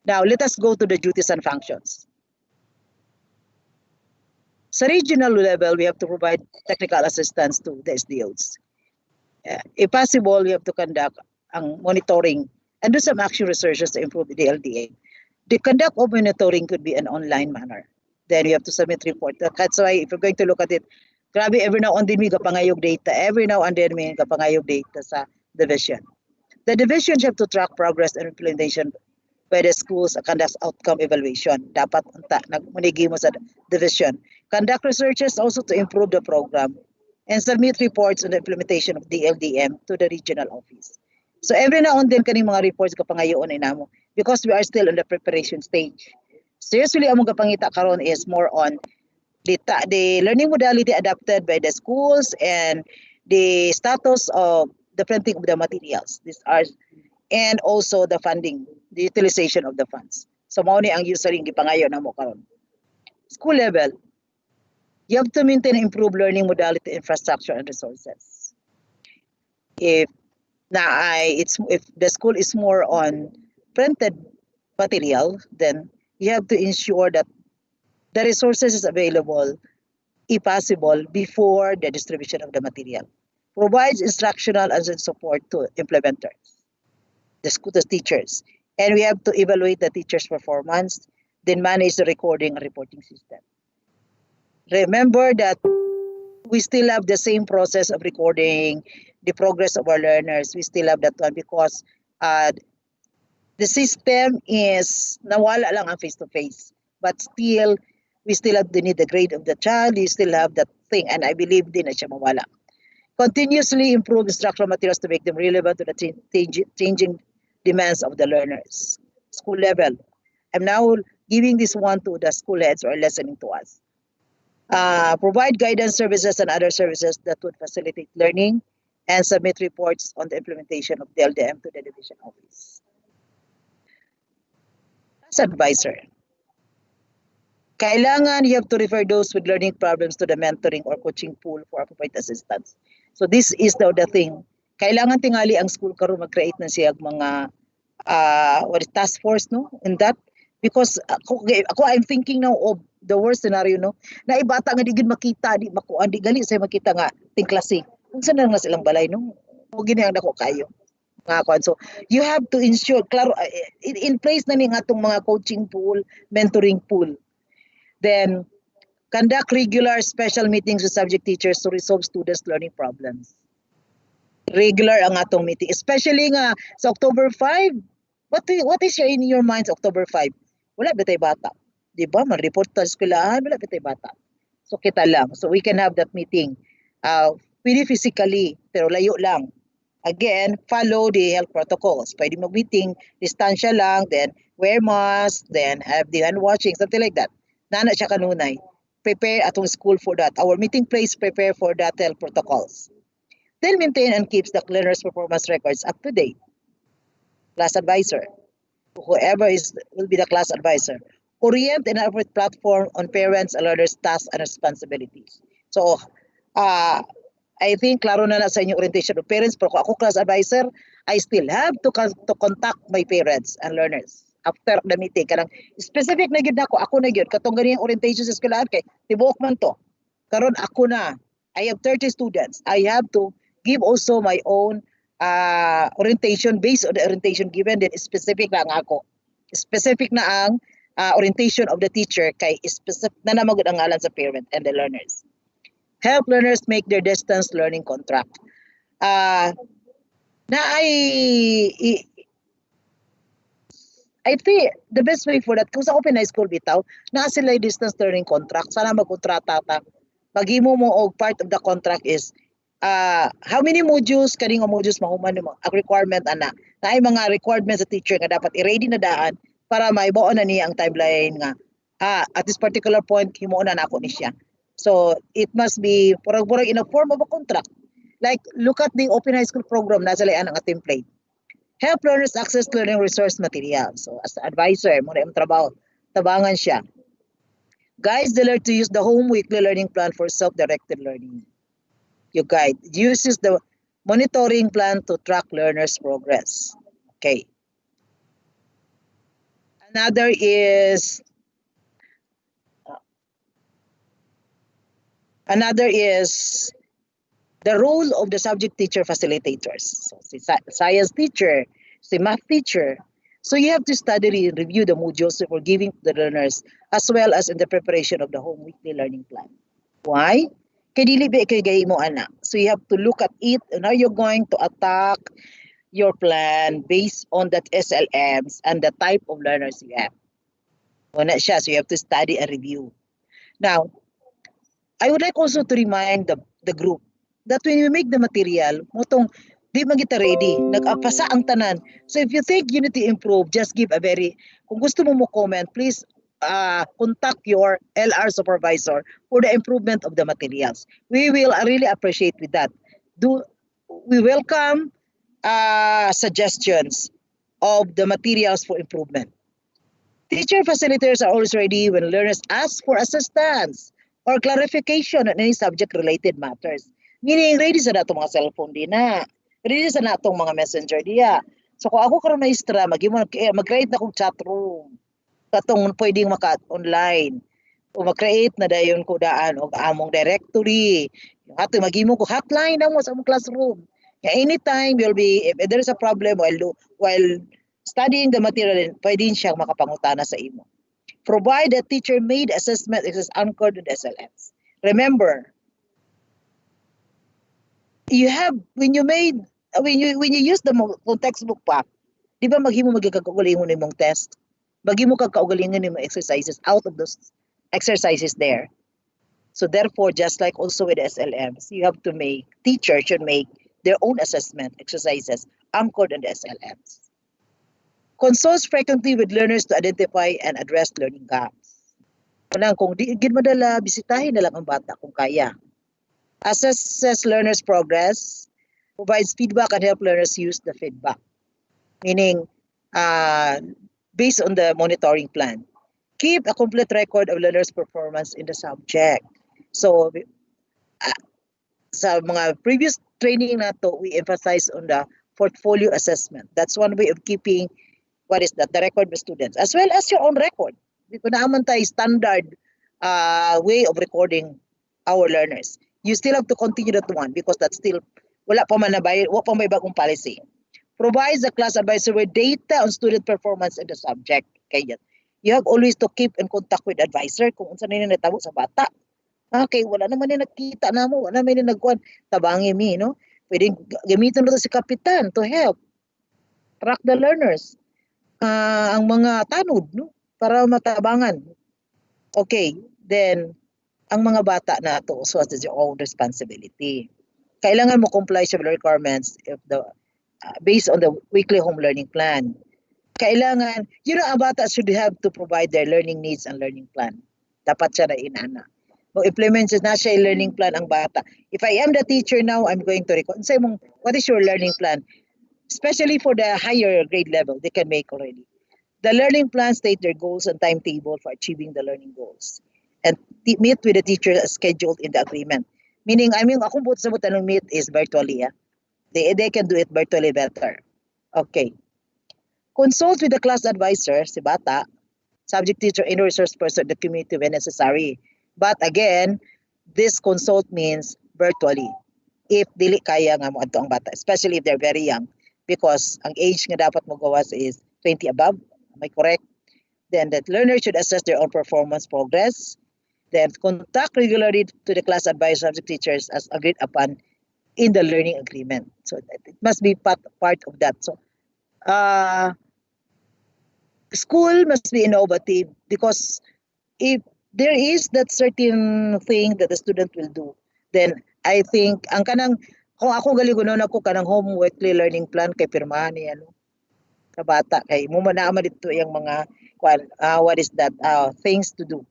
Now, let us go to the duties and functions. Sa regional level, we have to provide technical assistance to the SDOs. If possible, we have to conduct ang monitoring and do some action researches to improve the LDA. The conduct of monitoring could be an online manner. Then you have to submit report. That's why if you're going to look at it, grabe, every now and then may kapangayog data. Every now and then may kapangayog data sa division. The divisions have to track progress and implementation by the schools and conduct outcome evaluation. Dapat nagmunigi mo sa division. Conduct researches also to improve the program and submit reports on the implementation of DLDM to the regional office. So every now and then kaning mga reports kapangayoon inamo because we are still in the preparation stage. So usually among kapangita karon is more on the learning modality adopted by the schools and the status of the printing of the materials. These are and also the funding, the utilization of the funds. So mao ni ang usually gipangayo namo karon. School level, you have to maintain and improve learning modality infrastructure and resources. If the school is more on printed material, then you have to ensure that the resources is available, if possible, before the distribution of the material. Provides instructional and support to implementers, the teachers. And we have to evaluate the teacher's performance, then manage the recording and reporting system. Remember that we still have the same process of recording the progress of our learners. We still have that one because the system is nawala lang ang face-to-face. But still, we still have the need the grade of the child. You still have that thing. And I believe din na siya mawala. Continuously improve instructional materials to make them relevant to the changing demands of the learners. School level. I'm now giving this one to the school heads who are listening to us. Provide guidance services and other services that would facilitate learning and submit reports on the implementation of the LDM to the division office. As advisor, kailangan you have to refer those with learning problems to the mentoring or coaching pool for appropriate assistance. So this is the thing. Kailangan tingali ang school karon mag-create na siya mga task force no in that because ako I'm thinking now of the worst scenario no na ibata nga di gid makita di makuan di gali say makita nga ting klase unsa na nga silang balay no o gini ang dako kayo nga kuan. So you have to ensure klaro in place na ni nga atong mga coaching pool, mentoring pool. Then conduct regular special meetings with subject teachers to resolve students learning problems. Regular ang atong meeting, especially nga sa October 5. What is in your minds October 5? Wala ba tay bata? Di ba? Man-report sa eskwelahan, wala ba tay bata? So kita lang. So we can have that meeting. Pwede physically, pero layo lang. Again, follow the health protocols. Pwede mag-meeting, distansya lang, then wear mask, then have the hand washing, something like that. Nana siya kanunay. Prepare atong school for that. Our meeting place prepare for that health protocols. Then maintain and keeps the learner's performance records up to date. Class advisor, whoever will be the class advisor. Orient an appropriate platform on parents and learners' tasks and responsibilities. So, I think klaro na sa inyong orientation of parents, pero kung ako class advisor, I still have to contact my parents and learners after the meeting. Kanang specific na gyud ako na gyud katong ganiyang orientation sa eskwelahan kay tibuok man to. Karon ako na. I have 30 students. I have to give also my own orientation based on the orientation given, then specific na ang ako. Specific na ang orientation of the teacher kay specific na namagod ang ngalan sa parent and the learners. Help learners make their distance learning contract. I think the best way for that, kung sa open high school bitaw, na sila distance learning contract, sana magkontrata ta. Paghimo mo og part of the contract is how many modules kaning modules mahuman mo ang requirement ana na ay mga requirements sa teacher nga dapat i-ready na daan para maibaon na niya ang timeline nga at this particular point himuon na nako ni siya. So it must be purag-purag in a form of a contract. Like look at the open high school program na sila ang template. Help learners access learning resource material. So as an advisor mo na yung trabaho tabangan siya. Guides the learner to use the home weekly learning plan for self-directed learning. You guide uses the monitoring plan to track learners' progress. Okay. Another is Another is the role of the subject teacher facilitators. So, si science teacher, si math teacher. So you have to study and review the modules for giving to the learners as well as in the preparation of the home weekly learning plan. Why? Kay dili ba kay gay mo anak. So you have to look at it and how you're going to attack your plan based on that SLMs and the type of learners you have. Wala siya, so you have to study and review. Now, I would like also to remind the group that when you make the material, motong di man kita ready, nag-apasa ang tanan. So if you think you need to improve, just give a kung gusto mo comment, please contact your LR supervisor for the improvement of the materials. We will really appreciate with that. We welcome suggestions of the materials for improvement. Teacher facilitators are always ready when learners ask for assistance or clarification on any subject-related matters. Meaning, ready sa natong mga cellphone din na. Ready sa natong mga messenger diya. So kung ako karon maestra, mag-create na kong chat room. Katong pwedeng maka-online. O mag-create na dayon ko daan o among directory. Yung ato maghimo ko hotline na mo sa among classroom. Anytime you'll be, if there is a problem while studying the material, pwedeng siyang makapangutana sa imo. Provide a teacher-made assessment is anchored in SLMs. Remember, you have when you use the textbook pa, di ba maghimo magkakaugalingon nimong test, maghimo kagkaugalingon nimong exercises out of those exercises there. So therefore, just like also with SLMs, you have to teachers should make their own assessment exercises anchored in the SLMs. Consult frequently with learners to identify and address learning gaps. Kung di madala, bisitahin na lang ang bata kung kaya. Assesses learners' progress, provides feedback and help learners use the feedback. Meaning, based on the monitoring plan. Keep a complete record of learners' performance in the subject. So, sa mga previous training nato, we emphasize on the portfolio assessment. That's one way of keeping the record of students, as well as your own record. Kung naaman tayo standard way of recording our learners. You still have to continue that one because that's still, wala pa may bagong policy. Provides the class advisor with data on student performance in the subject. Kaya you have always to keep in contact with advisor kung unsa na natabo sa bata. Okay, wala naman na nakita na mo, wala naman na nagkuhan, tabangi mi, no? Pwedeng gamitin mo si kapitan to help track the learners. Ang mga tanod, no? Para matabangan. Okay, then, ang mga bata na to also has their own responsibility. Kailangan mo comply sa requirements of based on the weekly home learning plan. Kailangan, ang bata should have to provide their learning needs and learning plan. Dapat siya na inana. Implement na siya yung learning plan ang bata. If I am the teacher now, I'm going to record. Say mo, what is your learning plan? Especially for the higher grade level, they can make already. The learning plan state their goals and timetable for achieving the learning goals. And meet with the teacher as scheduled in the agreement. Meaning, akong buot sa tanong meet is virtually. They can do it virtually better. Okay. Consult with the class advisor, si bata, subject teacher, and resource person, the community when necessary. But again, this consult means virtually. If dili kaya nga mo adto ang bata, especially if they're very young. Because ang age nga dapat mo gawas is 20 above. Am I correct? Then the learner should assess their own performance progress. Then contact regularly to the class advisor subject teachers as agreed upon in the learning agreement. So it must be part of that. So school must be innovative because if there is that certain thing that the student will do, then I think kung ako galigunon ako kanang home weekly learning plan kay pirmahan niya sa bata kay mo manaaman dito yung mga what is that things to do,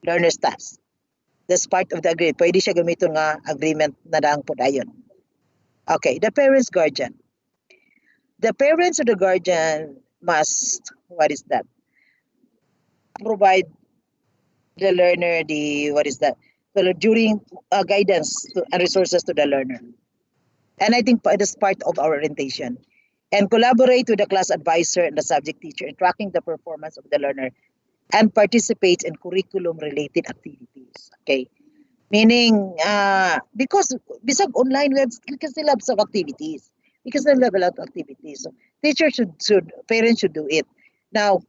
learner's tasks. That's part of the agreement. Pwede siya gamiton nga agreement na daang po dayon. Okay, the parents guardian. The parents or the guardian must provide the learner during guidance and resources to the learner. And I think that's part of our orientation. And collaborate with the class advisor and the subject teacher in tracking the performance of the learner and participate in curriculum-related activities. Okay. Meaning, because bisag online, we can still have some activities. We can still have a lot of activities. So, teachers parents should do it. Now,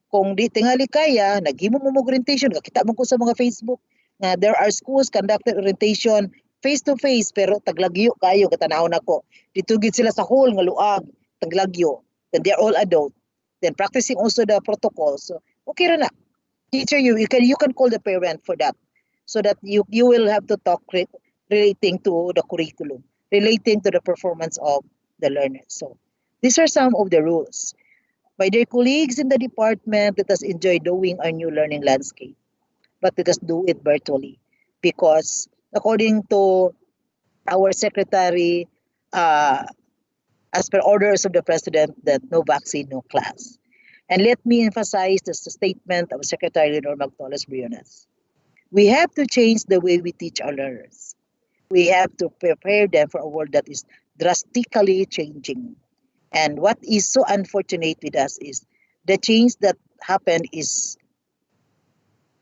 kung di tingali kaya, naghimo mo orientation, kita mo ko sa mga Facebook, nga there are schools conducted orientation face-to-face, pero taglagyo kayo, katanahon ako. Dito gid sila sa hall, nga luag, taglagyo. Then they're all adult. Then practicing also the protocol. So, okay ra na. Teacher, you can call the parent for that, so that you will have to talk relating to the curriculum, relating to the performance of the learners. So these are some of the rules. My dear colleagues in the department, let us enjoy doing our new learning landscape, but let us do it virtually, because according to our secretary, as per orders of the president, that no vaccine, no class. And let me emphasize the statement of Secretary Leonor Magtolas Briones. We have to change the way we teach our learners. We have to prepare them for a world that is drastically changing. And what is so unfortunate with us is the change that happened is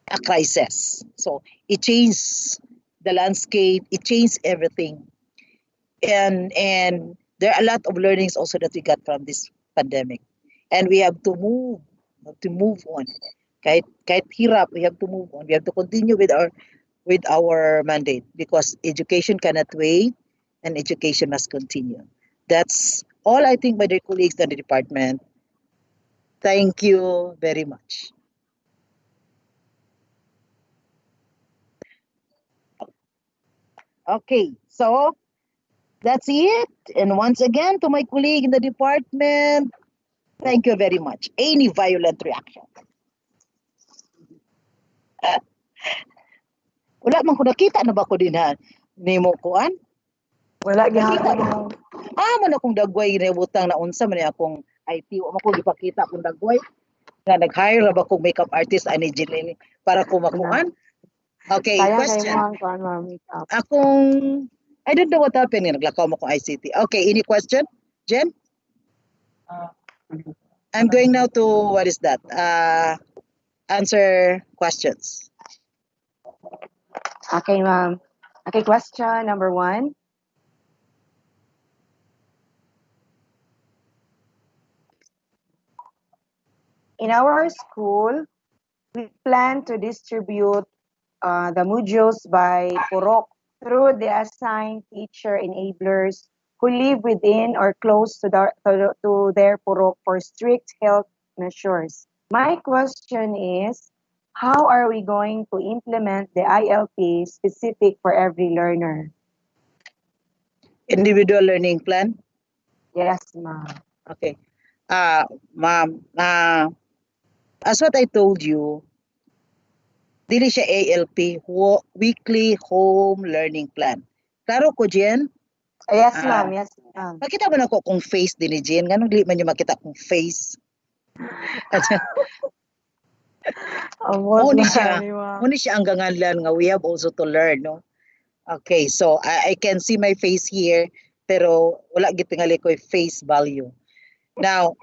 a crisis. So it changed the landscape, it changed everything. And there are a lot of learnings also that we got from this pandemic. And we have to move on. Kahit hirap, we have to move on. We have to continue with our mandate, because education cannot wait and education must continue. That's all, I think, my dear colleagues in the department. Thank you very much. Okay, so that's it. And once again, to my colleague in the department, thank you very much. Any violent reaction? Wala man ko nakita na ba ko din ha? Nimo kuan? Wala Nakita gyud mo. Man akong dagway ginibutang na unsa man akong IT, wa man ko gipakita akong dagway. Nga nag-hire ra ba kong makeup artist ani Jeline para ko makuan? Okay, Sayang kay question. mo ang kuan mo makeup. I don't know what happened. Naglakaw mo kong ICT. Okay, any question? Jen? I'm going now to, what is that? Answer questions. Okay, ma'am. Okay, question number 1. In our school, we plan to distribute the modules by Purok through the assigned teacher enablers who live within or close to their Purok for strict health measures. My question is, how are we going to implement the ILP specific for every learner? Individual learning plan? Yes, ma'am. Okay. Ma'am, as what I told you, dili siya ALP, weekly home learning plan. Klaro ko, Jen? Yes, ma'am. Yes, ma'am. Makita mo na ko kung face din ni Jen. Ganun di man niyo makita kung face. Muna siya ang ganganlan nga we have also to learn, no? Okay, so I can see my face here, pero wala gitingali ko face value. Now,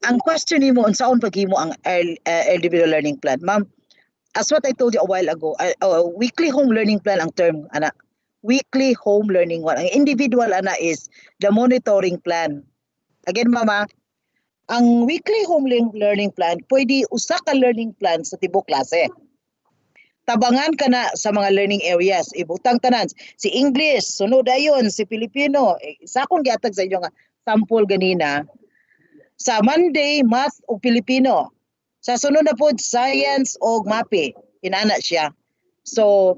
ang question nimo unsaon paghimo ang individual learning plan, ma'am? As what I told you a while ago, weekly home learning plan ang term, ana. Weekly home learning one. Ang individual, ana, is the monitoring plan. Again, mama, ang weekly home learning plan, pwede usa ka learning plan sa tibok klase. Tabangan ka na sa mga learning areas. Ibutang tanan. Si English, sunod ayon, si Filipino. Isa akong giatag sa inyo nga sample ganina. Sa Monday, math o Filipino. Sa sunod na po, science o MAPE. Inana siya. So,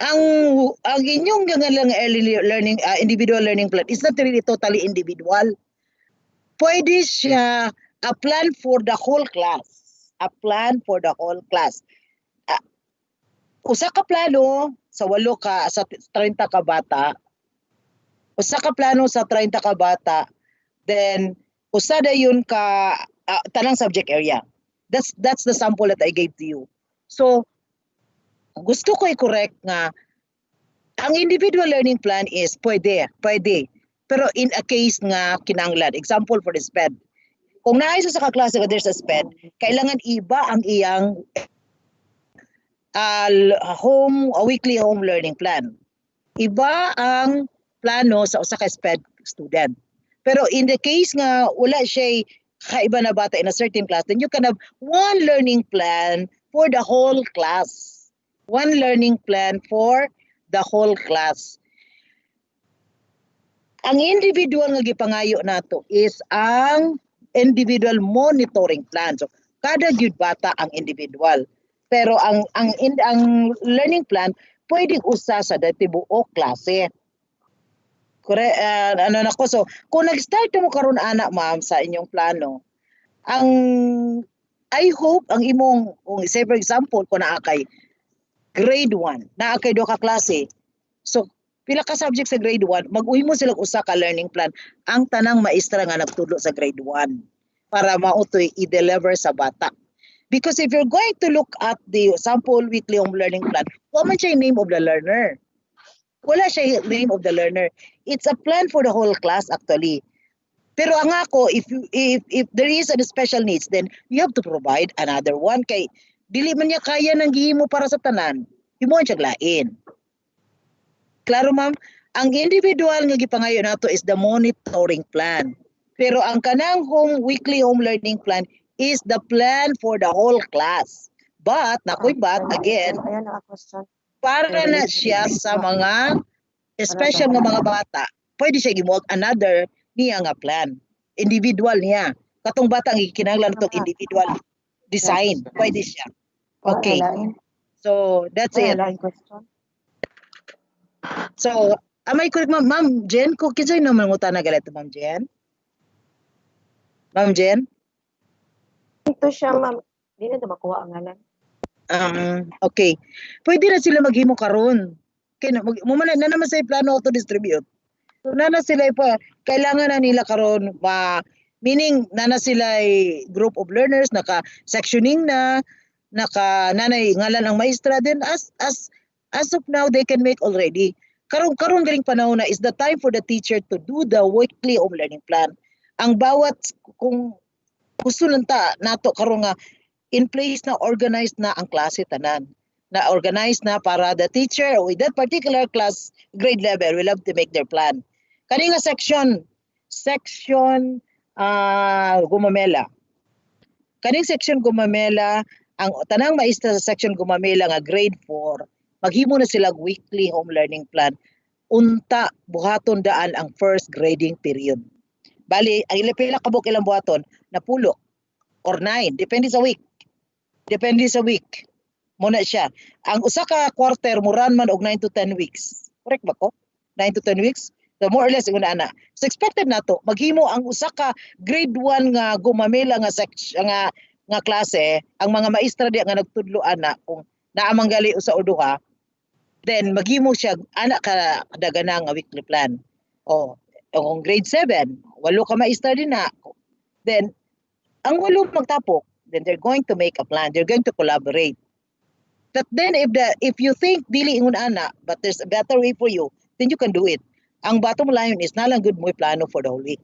ang inyong gangalang early learning, individual learning plan is not really totally individual. Pwede siya a plan for the whole class. A plan for the whole class. Usa ka plano sa 30 ka bata. Usa ka plano sa 30 ka bata. Then usa dayon ka tanang subject area. That's the sample that I gave to you. So gusto ko i-correct nga ang individual learning plan is pwede. Pero in a case nga kinahanglan, example for the SPED. Kung naay sa kaklase nga there's a SPED, kailangan iba ang iyang a weekly home learning plan. Iba ang plano sa usa ka SPED student. Pero in the case nga wala siya kaiba na bata in a certain class, then you can have one learning plan for the whole class. One learning plan for the whole class. Ang individual nga gipangayo nato is ang individual monitoring plan. So kada gyud bata ang individual. Pero ang learning plan pwedeng usa sa tibuok klase. Correct, ano nako, so kung nag-start mo karon ana ma'am sa inyong plano, ang I hope ang imong kung say for example kung naa kay grade 1, naa kay duha ka klase. So pila ka subject sa grade 1, mag-uhi mo sila usa ka learning plan ang tanang maestra nga nagtudlo sa grade 1 para mautoy i-deliver sa bata. Because if you're going to look at the sample weekly home learning plan, wala man siya yung name of the learner. Wala siya yung name of the learner. It's a plan for the whole class actually. Pero ang ako, if there is a special needs, then you have to provide another one. Kay dili man niya kaya nang gihimo para sa tanan. Himo siya lain. Klaro ma'am, ang individual nga gipangayo nato is the monitoring plan. Pero ang kanang weekly home learning plan is the plan for the whole class. But again, Ayan ang question. para na siya sa mga special nga mga bata, pwede siya gimuog another niya nga plan. Individual niya. Katong bata ang gikinahanglan itong individual design. Pwede siya. Okay. So, that's it. So, am I correct, Ma'am Jen? Kung kinsay naman ngutan na galit, Ma'am Jen? Ma'am Jen? Ito siya, ma'am. Hindi na makuha ang ngalan. Okay. Pwede na sila maghimo karon. Kaya na naman sa plano auto-distribute. So, na sila pa, kailangan na nila karon meaning na sila group of learners, naka-sectioning na, nanay ngalan ang maestra, then as of now, they can make already. Karon galing panahon na is the time for the teacher to do the weekly home learning plan. Ang bawat, kung gusto lang nato karon nga in place na organized na ang klase tanan. Na organized na para the teacher with that particular class grade level will have to make their plan. Kani nga section Gumamela. Kaning section Gumamela, ang tanang maestra sa section Gumamela nga grade 4, maghimo na sila weekly home learning plan. Unta buhaton daan ang first grading period. Bali, ang pila kabuk ilang buhaton na 10 or 9, depende sa week. Muna siya. Ang usa ka quarter mo run man og 9 to 10 weeks. Correct ba ko? 9 to 10 weeks? So more or less una ana. So expected nato maghimo ang usa ka grade 1 nga Gumamela nga klase, ang mga maestra diya nga nagtudlo ana kung naa manggali usa o duha, then maghimo siya ana ka dagana nga weekly plan. Kung grade 7, 8 ka maestra din na. Then ang 8 magtapok, then they're going to make a plan. They're going to collaborate. But then if you think dili ingon ana, but there's a better way for you, then you can do it. Ang bottom line is nalang good mo plano for the whole week.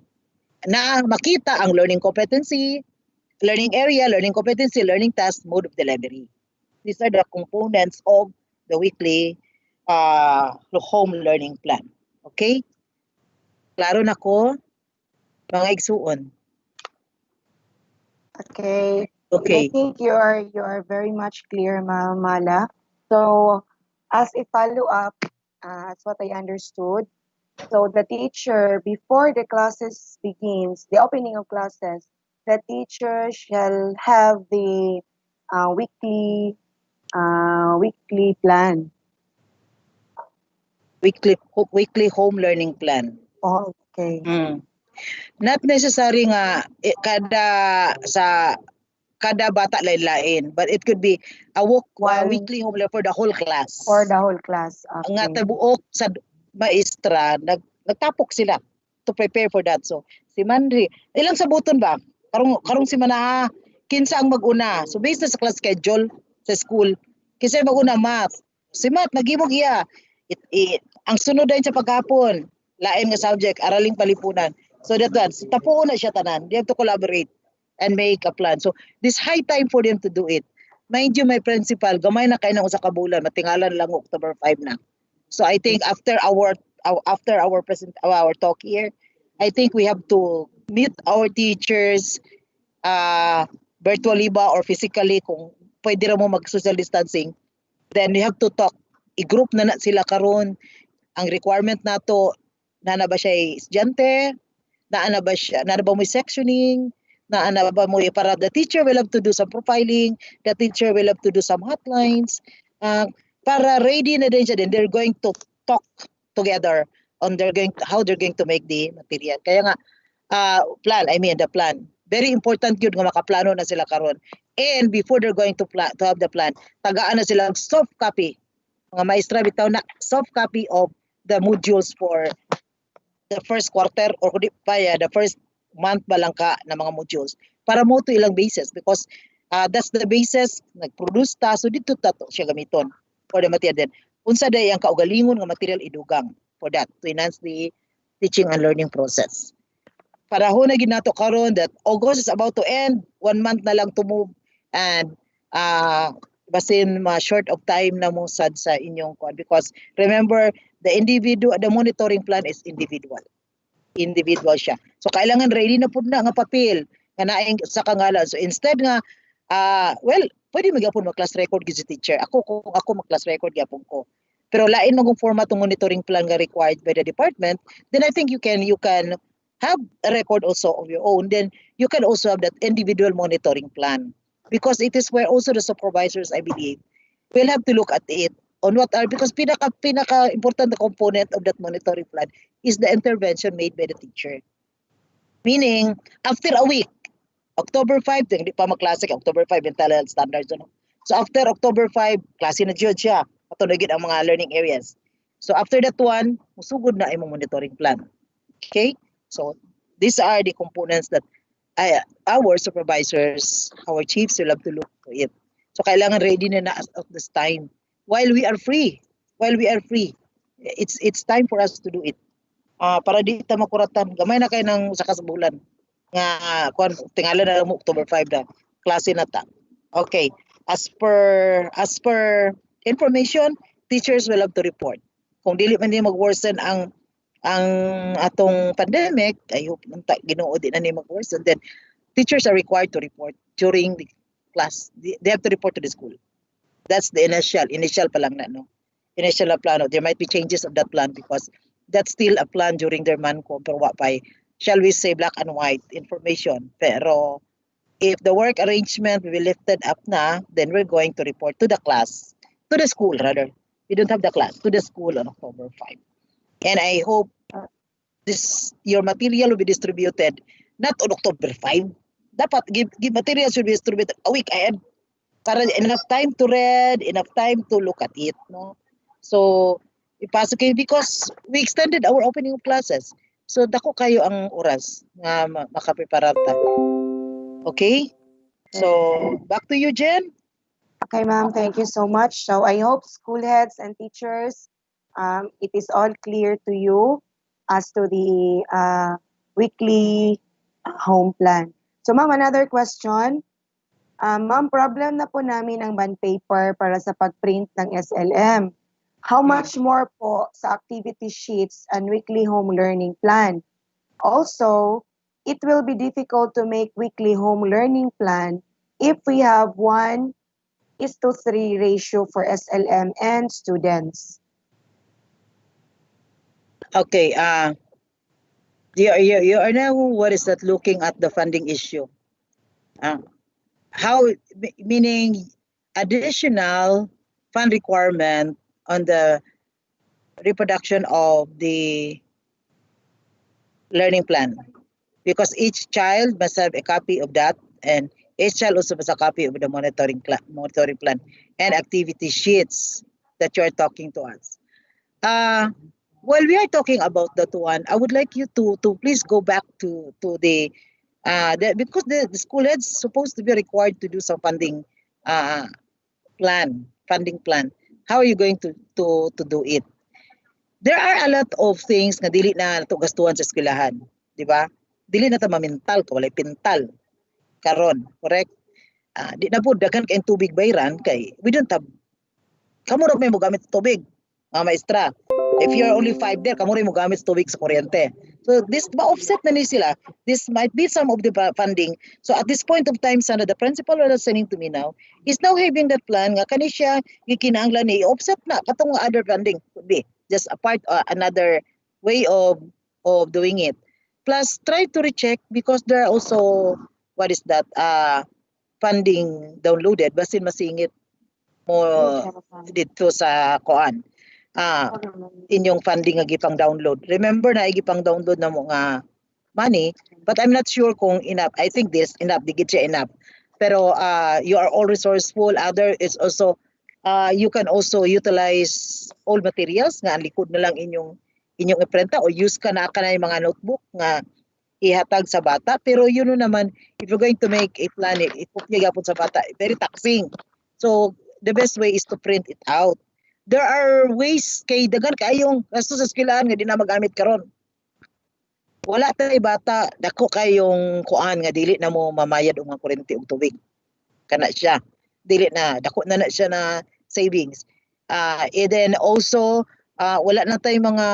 Na makita ang learning competency, learning area, learning competency, learning task, mode of delivery. These are the components of the weekly home learning plan. Okay? Klaro na ko, mga igsuon. Okay. Okay. I think you are very much clear, Ma'am Mala. So, as a follow-up, as what I understood, so the teacher, before the classes begins, the opening of classes, the teacher shall have the weekly plan. Weekly home learning plan. Oh, okay. Not necessary nga kada bata lain-lain, but it could be a weekly home learning for the whole class. For the whole class. Okay. Nga tabuok sa maestra, nagtapok sila to prepare for that. So, si Manri, ilang sabuton ba? Karong si Manaha, kinsa ang mag-una. So, based na sa class schedule sa school, kinsa ang mag-una math. Si math, nagimog iya. Ang sunod din sa paghapon, lain nga subject, araling palipunan. So, that one, tapuon na siya tanan. They have to collaborate and make a plan. So, this high time for them to do it. mind you, my principal, gamay na kay nang usa ka bulan, matingalan lang October 5 na. So I think after our talk here, I think we have to meet our teachers virtually ba or physically kung pwede ra mo mag-social distancing. Then we have to talk. I-group na sila karon. Ang requirement nato, na ba siya estudyante, na ba mo sectioning, na ba mo para the teacher will have to do some profiling, the teacher will have to do some hotlines, para ready na din siya. Then they're going to talk together on how they're going to make the material. Kaya nga, the plan. Very important yun nga makaplano na sila karon. And before they're going to have the plan, tagaan na sila soft copy. Mga maestra bitaw na soft copy of the modules for the first quarter or the first month ba lang ka na mga modules para mo to ilang basis because that's the basis nag-produce ta so dito ta siya gamiton for the material. Then unsa day ang kaugalingon nga material idugang for that to enhance the teaching and learning process. Parahon na gid nato karon that August is about to end, 1 month na lang to move and basin short of time na mo sad sa inyong kwan because remember the monitoring plan is individual siya. So kailangan ready na pud na nga papel nga naing sa kangalan. So instead nga pwede magapon mag-class record gid si teacher. Kung ako mag-class record gyapon ko. Pero lain magong format ng monitoring plan nga required by the department, then I think you can have a record also of your own. Then you can also have that individual monitoring plan because it is where also the supervisors, I believe, will have to look at it on what are, because pinaka important component of that monitoring plan is the intervention made by the teacher. Meaning, after a week, October 5, hindi pa mag-klase, October 5, yung talent standards. Ano? So after October 5, klase na dyan siya. Patunagin ang mga learning areas. So after that one, musugod na yung monitoring plan. Okay? So these are the components that our supervisors, our chiefs will have to look for it. So kailangan ready na at this time. While we are free, it's time for us to do it. Para di ta makuratan, gamay na kay nang sa kasabulan. Nga tingalan na lang mo October 5 na klase na ta. Okay, as per information, teachers will have to report. Kung dili man niya mag-worsen ang atong pandemic, I hope Ginoo di na ni mag-worsen, then teachers are required to report during the class. They have to report to the school. That's the initial pa lang na, no? Initial na plano. There might be changes of that plan because that's still a plan during their manco, pero by, shall we say, black and white information. Pero if the work arrangement will be lifted up na, then we're going to report to the class, to the school rather. We don't have the class, to the school on October 5. And I hope your material will be distributed not on October 5. Dapat give material should be distributed a week ahead. Para enough time to read, enough time to look at it, no? So, ipasok because we extended our opening of classes. So, dako kayo ang oras nga makaprepara ta. Okay? So, back to you, Jen. Okay, ma'am. Thank you so much. So, I hope school heads and teachers, it is all clear to you as to the weekly home plan. So, ma'am, another question. Ma'am, problem na po namin ang bond paper para sa pag-print ng SLM. How much more po sa activity sheets and weekly home learning plan? Also, it will be difficult to make weekly home learning plan if we have 1:3 ratio for SLM and students. Okay, you are now, what is that, looking at the funding issue? How, meaning additional fund requirement on the reproduction of the learning plan, because each child must have a copy of that, and each child also must have a copy of the monitoring plan and activity sheets that you are talking to us. While we are talking about that one, I would like you to please go back to the because the school heads supposed to be required to do some funding plan. How are you going to do it? There are a lot of things nga dili na nato gastuhan sa eskwelahan, di ba? Dili na ta mamintal ka walay pintal karon, correct? di na po daghan kay tubig bayran kay we don't have kamo ra may mo gamit tubig mga maestra. If you're only 5 there, kamo rin mo gamit tubig sa kuryente. So this ma-offset na ni sila. This might be some of the funding. So at this point of time, sana the principal was listening to me now is now having that plan nga kani siya gikinahanglan ni offset na katong other funding could be just a part another way of doing it. Plus try to recheck because there are also what is that funding downloaded basin masingit mo dito sa koan inyong funding nga gipang download. Remember na gipang download na mo nga money, but I'm not sure kung enough. I think this enough, digit siya enough. Pero you are all resourceful. Other is also you can also utilize all materials nga ang likod na lang inyong iprenta o use ka na kanay mga notebook nga ihatag sa bata. Pero yun naman, if you're going to make a plan, ikopya gyapon sa bata, very taxing. So the best way is to print it out. There are ways kay dagan kayong gasto sa eskwelahan nga di na magamit karon. Wala tay bata dako kayong kuan nga dili na mo mamayad og mga kuryente ug tubig. Kana siya. Dili na dako na siya na savings. And then also wala na tay mga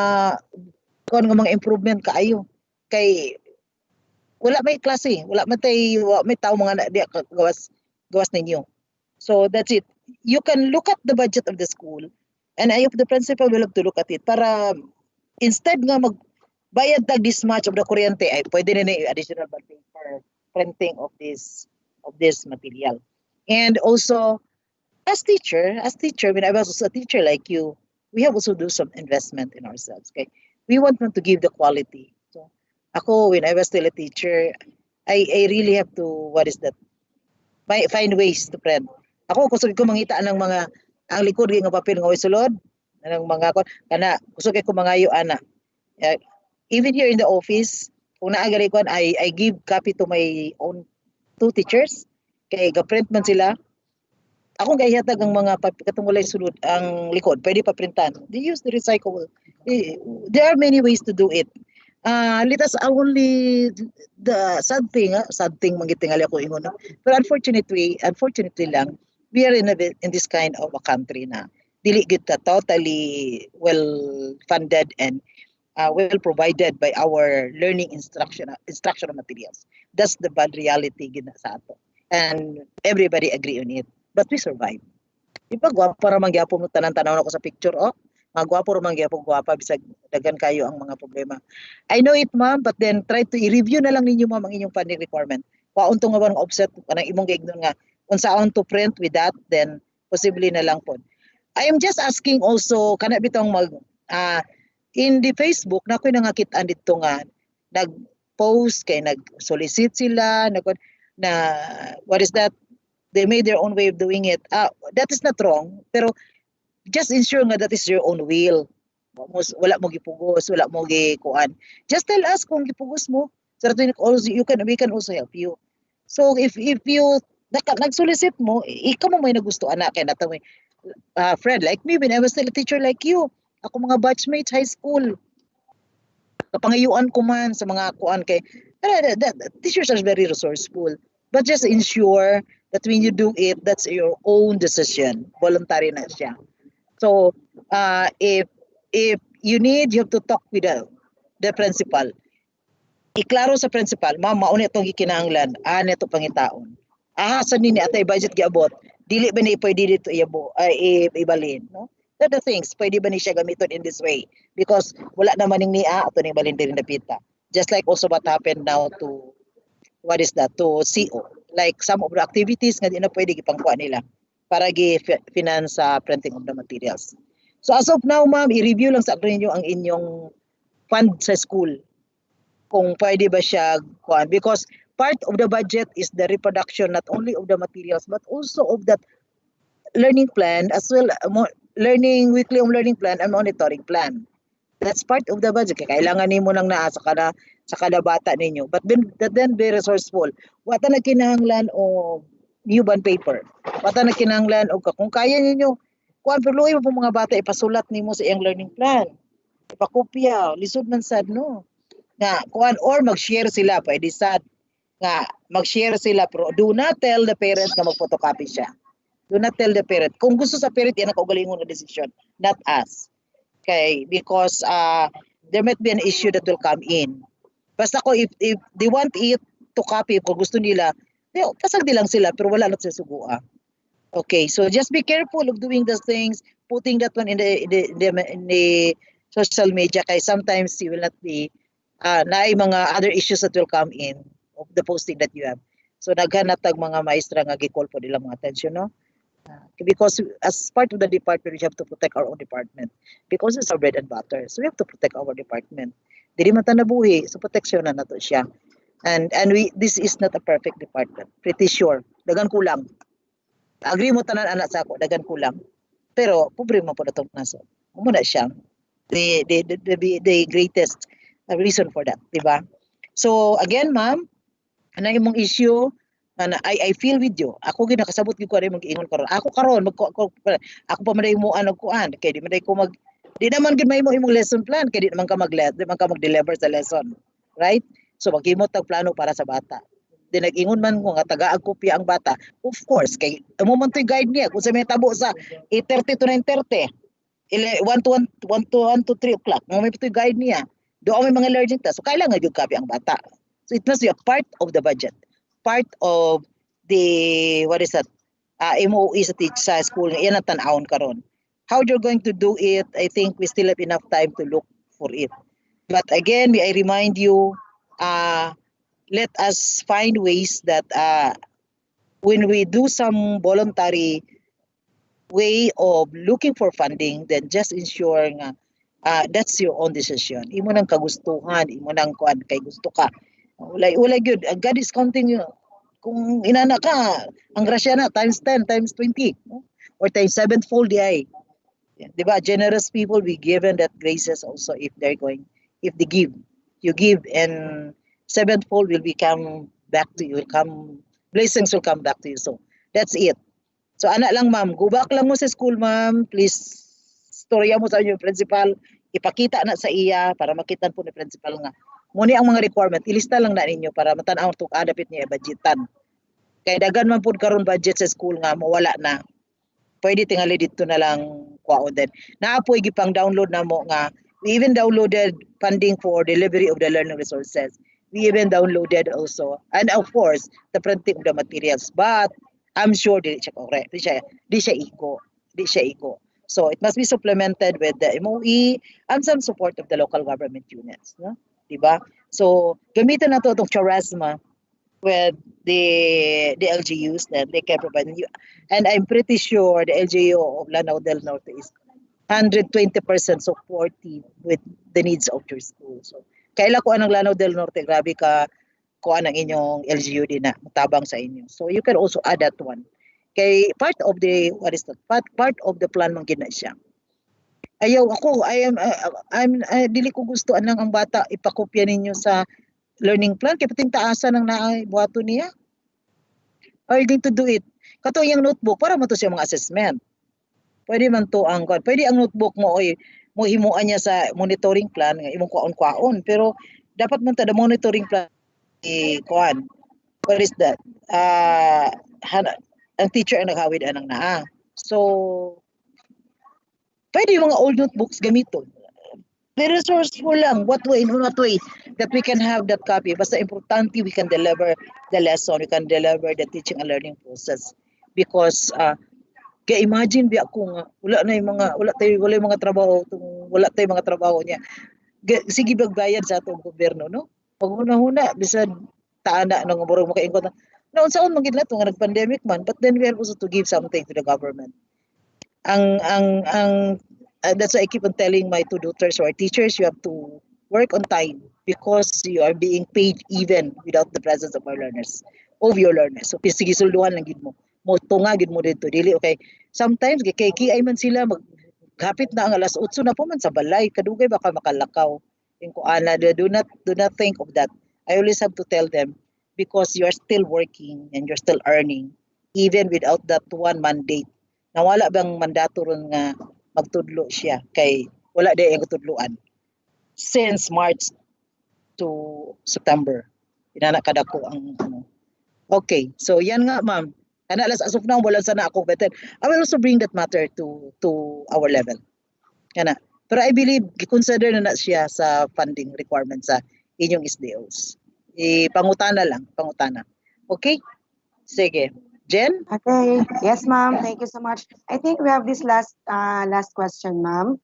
kuan nga mga improvement kaayo. Kay wala may klase, wala man tay may tawo mga di gawas ninyo. So that's it. You can look at the budget of the school. And I hope the principal will have to look at it para instead nga magbayad tag this much of the kuryente ay pwede na yung additional budget for printing of this material. And also as teacher when I was also a teacher like you, we have also do some investment in ourselves. Okay, we want them to give the quality. So ako when I was still a teacher, I really have to find ways to print. Ako gusto ko mangita ng mga ang likod nga papel nga way sulod ng mga kana gusto ko mangayo ana. Even here in the office kung naagari ko I give copy to my own 2 teachers kay ga-print man sila. Ako gahihatag ang mga katong walay sulod ang likod pwede pa printan. They use the recyclable. There are many ways to do it. Let us only the sad thing mangitingali ako ingon. But unfortunately lang we are in this kind of a country na dili kita totally well funded and well provided by our learning instructional materials. That's the bad reality gina sa ato. And everybody agree on it. But we survive. Diba gwapo ra man gyapon mo tanan-tanaw ako sa picture mga gwapo ra man gyapon gwapa bisag dagan kayo ang mga problema. I know it ma'am, but then try to i-review na lang ninyo ma'am ang inyong funding requirement. Kwaon to nga ba ng offset kanang imong giignon nga kung saan to print with that, then possibly na lang po. I am just asking also, kana bitong in the Facebook, na ako'y nangakitaan dito nga, nag-post, kay nag-solicit sila, what is that? They made their own way of doing it. That is not wrong, pero just ensure nga that is your own will. Wala mo gipugos, wala mo gikuan. Just tell us kung gipugos mo, so that we can also help you. So if you nag-solicit mo, ikaw mo may nagusto anak kay nataway friend like me when I was still a teacher like you. Ako mga batchmates high school. Kapangayuan ko man sa mga kuan kay teachers are very resourceful. But just ensure that when you do it, that's your own decision. Voluntary na siya. So if you have to talk with the principal. Iklaro sa principal, ma'am, mauna itong gikinahanglan, neto pangitaon. Sa nini atay budget giabot, dili ba ni pwede dito ibalin, no? That the things, pwede ba ni siya gamiton in this way? Because wala naman ning niya ato ni balin din napita. Just like also what happened now to to CO. Like some of the activities nga di na pwede gipangkuha nila para gi-finance sa printing of the materials. So as of now, ma'am, i-review lang sa inyo ang inyong fund sa school. Kung pwede ba siya kuan, because part of the budget is the reproduction not only of the materials but also of that learning plan as well, weekly learning plan and monitoring plan. That's part of the budget. Kailangan nimo lang naa sa kada bata ninyo. But then be resourceful. Wata na kinahanglan o new bond paper. Wata na kinahanglan o kung kaya ninyo kuan perluoy mo mga bata ipasulat nimo sa iyang learning plan. Ipakopya, lisod man sad no. Na kuan or mag-share sila pwede sad nga mag-share sila pero do not tell the parent na mag-photocopy siya. Do not tell the parent. Kung gusto sa parent, yan ang kaugalingon na decision, not us. Okay, because there might be an issue that will come in. Basta ko, if they want it to copy, kung gusto nila, pasag di lang sila, pero wala na sa sugua. Okay, so just be careful of doing those things, putting that one in the social media, kaya sometimes you will not be, na mga other issues that will come in of the posting that you have. So naghanatag mga maestra nga gi-call po nila mga attention, no? Because as part of the department, we have to protect our own department because it's our bread and butter. So we have to protect our department. Dili man ta nabuhi, so protection na nato siya. And this is not a perfect department. Pretty sure. Dagan kulang. Agree mo tanan anak sa ako, dagan kulang. Pero pobre man po natong nasod. Muna siya the greatest reason for that, di ba? So again, ma'am, ano imong issue? I feel with you. Ako ginakasabot gyud ko ari mag-ingon karon. Ako karon ako pa maday mo ano kuan kay di maday ko di naman gid mahimo imong lesson plan kay di naman ka mag-deliver sa lesson. Right? So maghimo tag plano para sa bata. Di nag-ingon man ko nga tagaag kopya ang bata. Of course kay amo man toy guide niya kung sa may tabo sa 8:30 to 9:30. 1 to 3 o'clock. Mo may toy guide niya. Doon may mga learning tasks. So kailangan gyud copy ang bata. So it must be a part of the budget. Part of the MOE sa school nga yan ang tan-awon karon. How you're going to do it, I think we still have enough time to look for it. But again, may I remind you, let us find ways that when we do some voluntary way of looking for funding, then just ensure nga that's your own decision. Imo nang kagustuhan, imo nang kuan kay gusto ka. Wala good. God is counting you. Kung inana ka, ang grasya na times 10, times 20, no? Or times 7-fold di ay. Di ba? Generous people be given that graces also if they give. You give and 7-fold will become back to you. Blessings will come back to you. So that's it. So anak lang ma'am, go back lang mo sa school ma'am. Please, storya mo sa inyong principal. Ipakita na sa iya para makitan po ni principal nga. Muni ang mga requirement, ilista lang na ninyo para matanaw ito adapit niya budgetan. Kaya dagan man po karon budget sa school nga, mawala na. Pwede tingali dito na lang kwaon din. Naapoy gipang download na mo nga, we even downloaded funding for delivery of the learning resources. We even downloaded also, and of course, the printing of the materials. But I'm sure di siya correct. Di siya ego. So it must be supplemented with the MOE and some support of the local government units. No? Diba? So, gamitin na to itong charisma with the LGUs that they can provide you. And I'm pretty sure the LGU of Lanao del Norte is 120% supportive with the needs of your school. So, kaila ko anang Lanao del Norte, grabe ka ko anang inyong LGU din na matabang sa inyo. So, you can also add that one. Kay part of the, part of the plan man gina siya. Ayaw ako, dili ko gusto anang ang bata ipakopya ninyo sa learning plan kay pating taasan ng buhato niya. Are you going to do it? Kato yung notebook para mo to siya mga assessment. Pwede man to pwede ang notebook mo mo himuan niya sa monitoring plan nga imong kwaon pero dapat man ta the monitoring plan kuan. What is that? Ang teacher ang naghawid anang naa. So pwede yung mga old notebooks gamiton. The resourceful lang. What way that we can have that copy. Basta importante we can deliver the lesson, we can deliver the teaching and learning process. Because kaya imagine biya ko nga wala tayong mga trabaho niya. Sige bagbayad sa atong gobyerno, no? Pag una bisan taana nang murag mo kaingon. Naon saon man gid nato nga nag-pandemic man, but then we are also to give something to the government. That's why I keep on telling my two daughters who are teachers, you have to work on time because you are being paid even without the presence of your learners. So sige sulduhan lang gid mo. Mo tunga gid mo dito dili okay. Sometimes kay ay man sila maghapit na ang alas 8 na po man sa balay kadugay baka makalakaw. Yung kuana do not think of that. I always have to tell them because you are still working and you're still earning even without that one mandate. Nawala bang mandato ron nga magtudlo siya kay wala day ang tudloan since March to September. Inana kada ko ang ano. Okay, so yan nga ma'am. Ana as of now wala sana ako, but then I will also bring that matter to our level. Kana. Pero I believe consider na siya sa funding requirements sa inyong SDOs. Pangutana lang, pangutana. Okay? Sige. Jen? Okay. Yes, ma'am. Thank you so much. I think we have this last question, ma'am.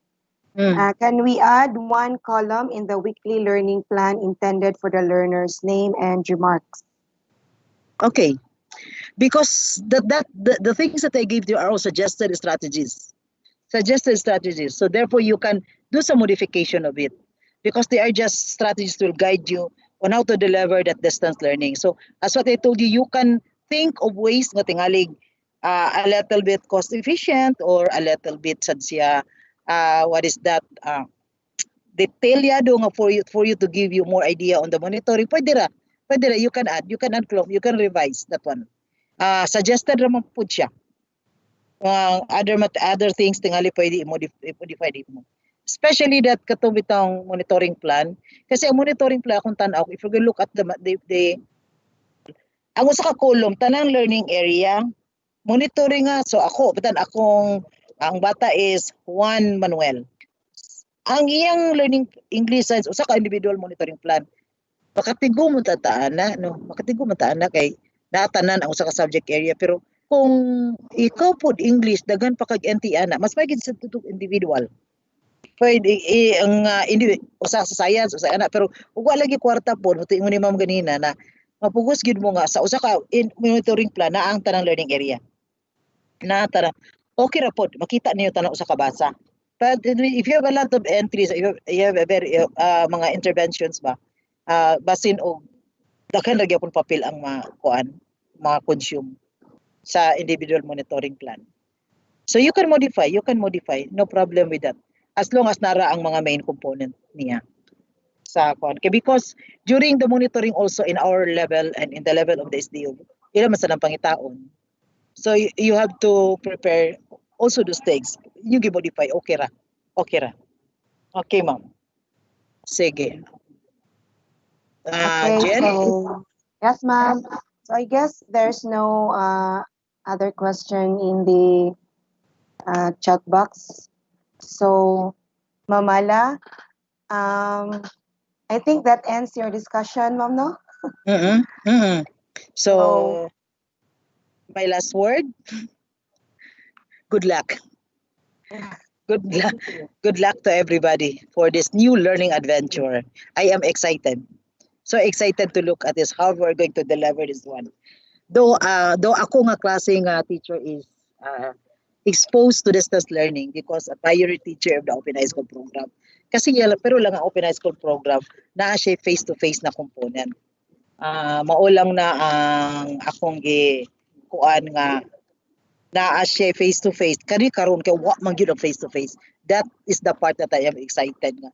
Can we add one column in the weekly learning plan intended for the learner's name and remarks? Okay. Because the things that I gave you are all suggested strategies. Suggested strategies. So therefore you can do some modification of it. Because they are just strategies to guide you on how to deliver that distance learning. So as what I told you, you can think of ways nga tingalig a little bit cost efficient or a little bit sad siya what is that detalyado nga for you to give you more idea on the monitoring. Pwede ra you can add clone, you can revise that one. Suggested ra man pud siya. Other things tingali pwede i-modify mo. Especially that katong bitong monitoring plan, kasi ang monitoring plan kung tan-aw, if you look at the ang usa ka column tanang learning area monitoring nga. So ako ang bata is Juan Manuel. Ang iyang learning English science usa ka individual monitoring plan. Makatigo mo tataan na kay natanan ang usa ka subject area, pero kung ikaw pod English daghan pa kag NT ana, mas magid sa tutog individual. Pwede ang usa sa science usa ana, pero ug wala lagi kwarta pod uti mo ni ma'am ganina na mapugos gid mo nga sa usa ka monitoring plan na ang tanang learning area. Na tanang okay ra pod makita niyo tanang usa ka basa. But if you have a lot of entries, you have a very mga interventions ba, basin og daghan lagi akong papel ang ma-consume sa individual monitoring plan. So you can modify, no problem with that. As long as nara ang mga main component niya sa kuan. Because during the monitoring also in our level and in the level of the SDO, ila man sa nang pangitaon. So you have to prepare also those things. You can modify, okay ra. Okay, ma'am. Sige. Jen? So, yes, ma'am. So I guess there's no other question in the chat box. So, Mamala, I think that ends your discussion, ma'am, no? So, my last word, good luck. Good luck to everybody for this new learning adventure. I am excited. So excited to look at this, how we're going to deliver this one. Though ako nga klase nga teacher is exposed to distance learning because a prior teacher of the Open High School program. Kasi pero lang ang Open High School program na siya face-to-face na component. Maulang na ang akong kuan nga na siya face-to-face. Kani karon kay wa man gyud ang face-to-face. That is the part that I am excited nga.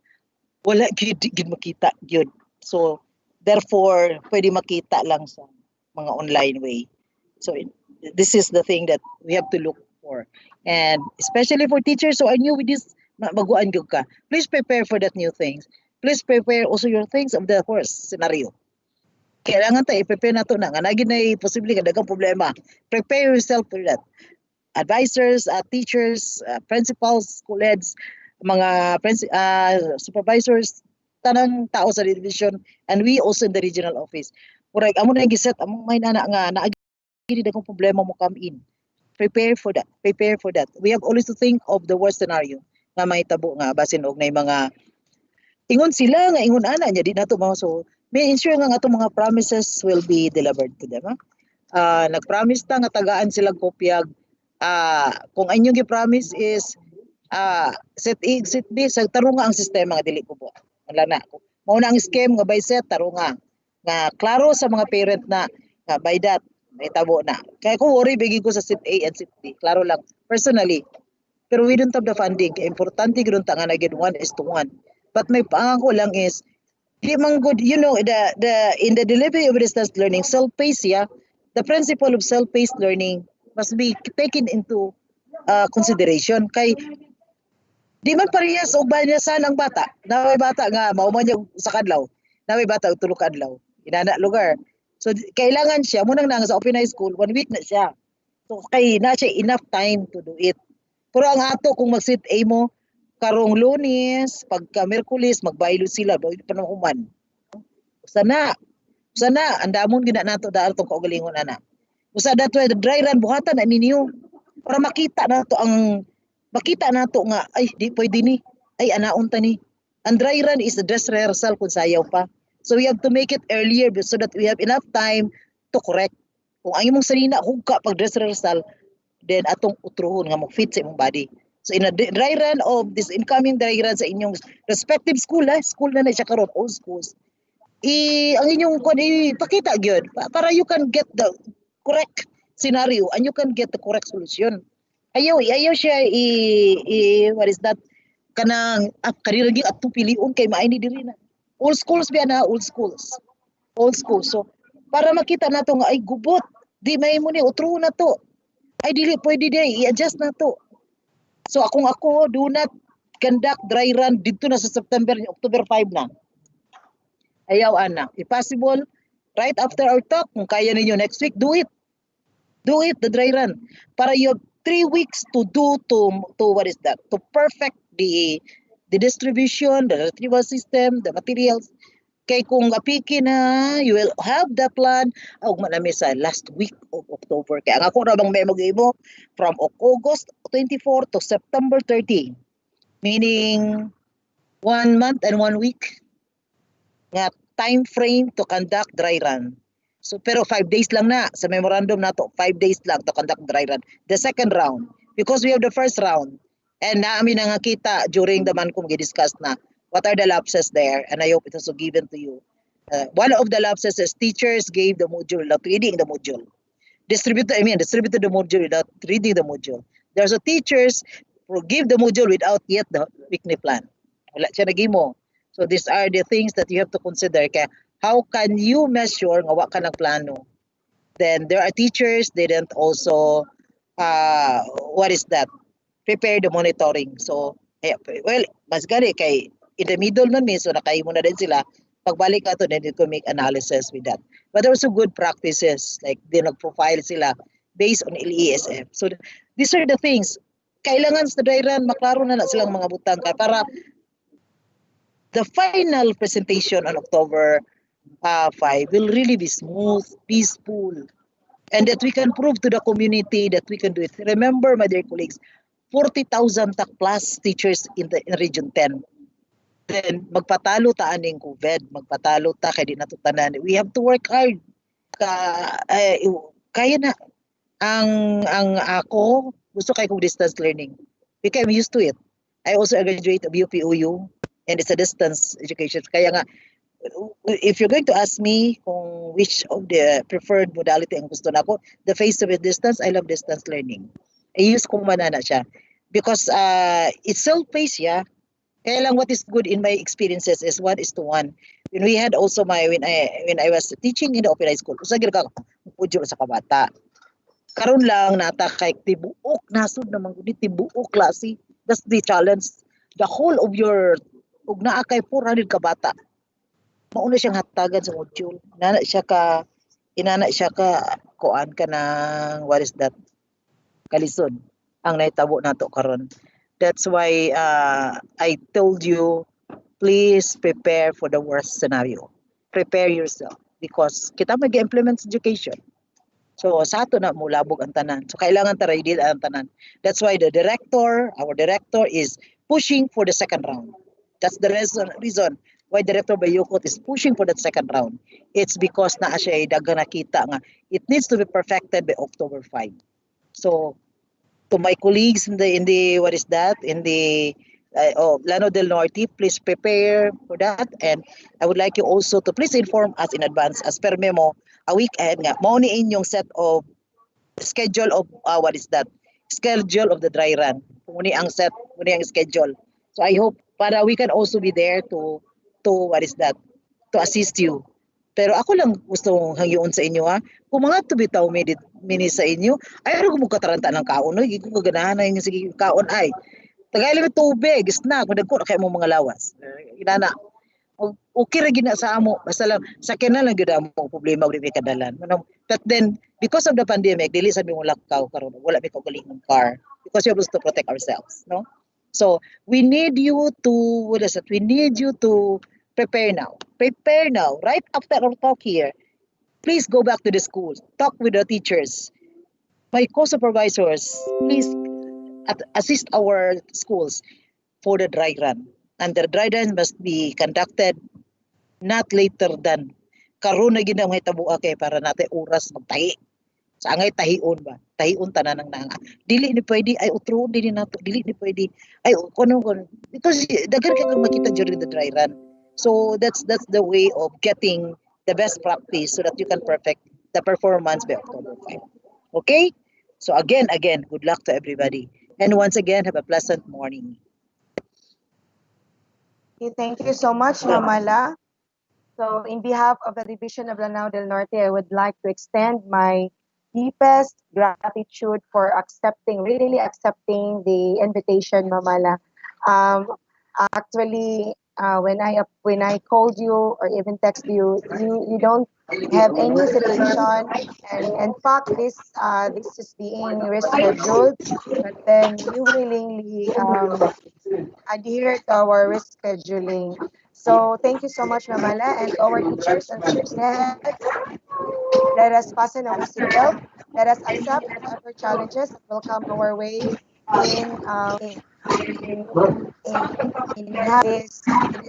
Wala gyud makita gyud. So therefore pwede makita lang sa mga online way. So this is the thing that we have to look for. And especially for teachers, so I knew with this baguan gyud ka. Please prepare for that new things. Please prepare also your things of the course scenario. Kailangan tayo i-prepare nato na nga naging na posible ka dagang problema. Prepare yourself for that. Advisors, teachers, principals, school heads, mga supervisors, tanang tao sa division, and we also in the regional office. Murag amo na giset among may nana nga naagi dagang problema mo come in. Prepare for that. We have always to think of the worst scenario nga mahitabo nga basin og nay mga ingon sila nga ingon ana nya di nato mga so may ensure nga atong mga promises will be delivered to them. Nag-promise ta nga tagaan sila kopya. Kung inyong gi-promise is set A, set B, sa tarunga ang sistema nga dili ko po. Wala na. Mao na ang scheme nga by set tarunga. Nga klaro sa mga parent na nga by that may tabo na. Kaya ko worry bigi ko sa set A and set B. Klaro lang personally. Pero we don't have the funding. Kaya importante gud ta nga na gid 1:1. But may pangako lang is di man good, you know, the in the delivery of distance learning, self-paced, the principle of self-paced learning must be taken into consideration. Kay di man parehas og banyasan ang bata. Naway bata nga mao man yung sa kadlaw. Naway bata og tulo ka adlaw. inana lugar. So kailangan siya mo nang sa open high school 1 week na siya. So kay na siya enough time to do it. Pero ang ato kung mag-sit A mo karong Lunes, pagka Miyerkules magbaylo sila, baylo pa ng human. Sana andamon gina nato daan tong kaugalingon ana. Usa dato dry run buhatan na ninyo para makita nato nga ay di pwede ni. Ay anaon ta ni. Ang dry run is the dress rehearsal kung sayaw pa. So we have to make it earlier so that we have enough time to correct. Kung ang imong sanina hugka pag dress rehearsal, then atong utruhon nga mo-fit sa imong body. So in a dry run of this incoming dry run sa inyong respective school, school na siya karon, all schools, ang inyong ipakita gyud para you can get the correct scenario and you can get the correct solution. Ayaw siya what is that kanang kariragi atong piliun kay maayni diri na. All schools biya na, all schools. So para makita nato nga ay gubot, di may mo ni utro na to. Ay dili pwede di i-adjust na to. So ako do not conduct dry run dito na sa September, October 5 na. Ayaw ana. If possible, right after our talk, kung kaya ninyo next week, do it. Do it, the dry run. Para you have 3 weeks to do to what is that? To perfect the distribution, the retrieval system, the materials. Kay kung apiki na, you will have the plan. Ugma na sa last week of October. Kaya ang ako na bang may mag-ibo from August 24 to September 30. Meaning 1 month and 1 week nga time frame to conduct dry run. So pero 5 days lang na sa memorandum nato, 5 days lang to conduct dry run. The second round because we have the first round and naami na nga kita during the man kung gi-discuss na what are the lapses there and I hope it was given to you. One of the lapses is teachers gave the module without reading the module. Distributed the module without reading the module. There's a teachers who give the module without yet the weekly plan. Wala siya nagimo. So these are the things that you have to consider. Kaya how can you measure nga wa ka ng plano? Then there are teachers they didn't also what is that? Prepare the monitoring. So well, mas gani kay in the middle man so nakahimo na din sila. Pagbalik ato then you can make analysis with that. But there are also good practices like they nag-profile sila based on LESF. So these are the things. Kailangan sa dry run maklaro na silang mga butang para the final presentation on October 5 will really be smooth, peaceful, and that we can prove to the community that we can do it. Remember, my dear colleagues, 40,000 plus teachers in Region 10. Then, magpatalo ta aning COVID, magpatalo ta kay di natutanan. We have to work hard. Kaya na. Ang ako, gusto kay kong distance learning. Because I'm used to it. I also graduate of UPOU. And it's a distance education. Kaya nga, if you're going to ask me kung which of the preferred modality ang gusto nako, the face-to-face distance, I love distance learning. I use kung manana siya. Because it's self-paced, yeah. Kaya lang what is good in my experiences is 1:1. When we had also when I was teaching in the open high school, usa gyud ka pudyo sa kabata. Karon lang nata kay tibuok nasud naman gud tibuok klase. That's the challenge. The whole of your ug naa kay 400 ka bata. Mauna siyang hatagan sa module. Inana siya ka kuan ka ng what is that? Kalisod ang naitabo nato karon. That's why I told you please prepare for the worst scenario. Prepare yourself because kita mag-implement education. So sa ato na mo labog ang tanan. So kailangan ta ready ang tanan. That's why our director is pushing for the second round. That's the reason why Director Bayukot is pushing for that second round. It's because naa siya daghang nakita nga it needs to be perfected by October 5. So to my colleagues in the what is that in the Lano del Norte, please prepare for that and I would like you also to please inform us in advance as per memo a week ahead nga mao ni inyong set of schedule of schedule of the dry run. Muni ang schedule. So I hope para we can also be there to what is that to assist you. Pero ako lang gusto hangyoon sa inyo kung mga tubitaw mini sa inyo ay ano mo kataranta ng kaon no ko ganahan na yung sige kaon ay tagay lang tubig snack madagko kay mo mga lawas inana Okay ra gina sa amo, basta lang sakyan na lang gyud amo problema ug di may kadalan. But then because of the pandemic, dili sa mi lakaw karon, wala mi kaugalingong car because we have to protect ourselves, no? So we need you to, what is it? We need you to prepare now. Prepare now. Right after our talk here, please go back to the schools. Talk with the teachers. My co-supervisors, please assist our schools for the dry run. And the dry run must be conducted not later than karon na gid ang mahitabo kay para natin oras magtahi. Sa angay tahion ba? Tahion tanan ng nanga. Dili ni pwede ay utro dili nato, dili ni pwede ay kuno because daghan ka makita during the dry run. So that's the way of getting the best practice so that you can perfect the performance by October 5. Okay? So again, good luck to everybody. And once again, have a pleasant morning. Okay, thank you so much, Mamala. So in behalf of the Division of Lanao del Norte, I would like to extend my deepest gratitude for accepting, really accepting the invitation, Mamala. Actually, when I called you or even text you, you don't have any situation, and in fact, this is being rescheduled, but then you willingly adhere to our rescheduling. So thank you so much, Mamala, and to our teachers and students. Let us fasten our seatbelt. Let us accept whatever challenges that will come our way in in in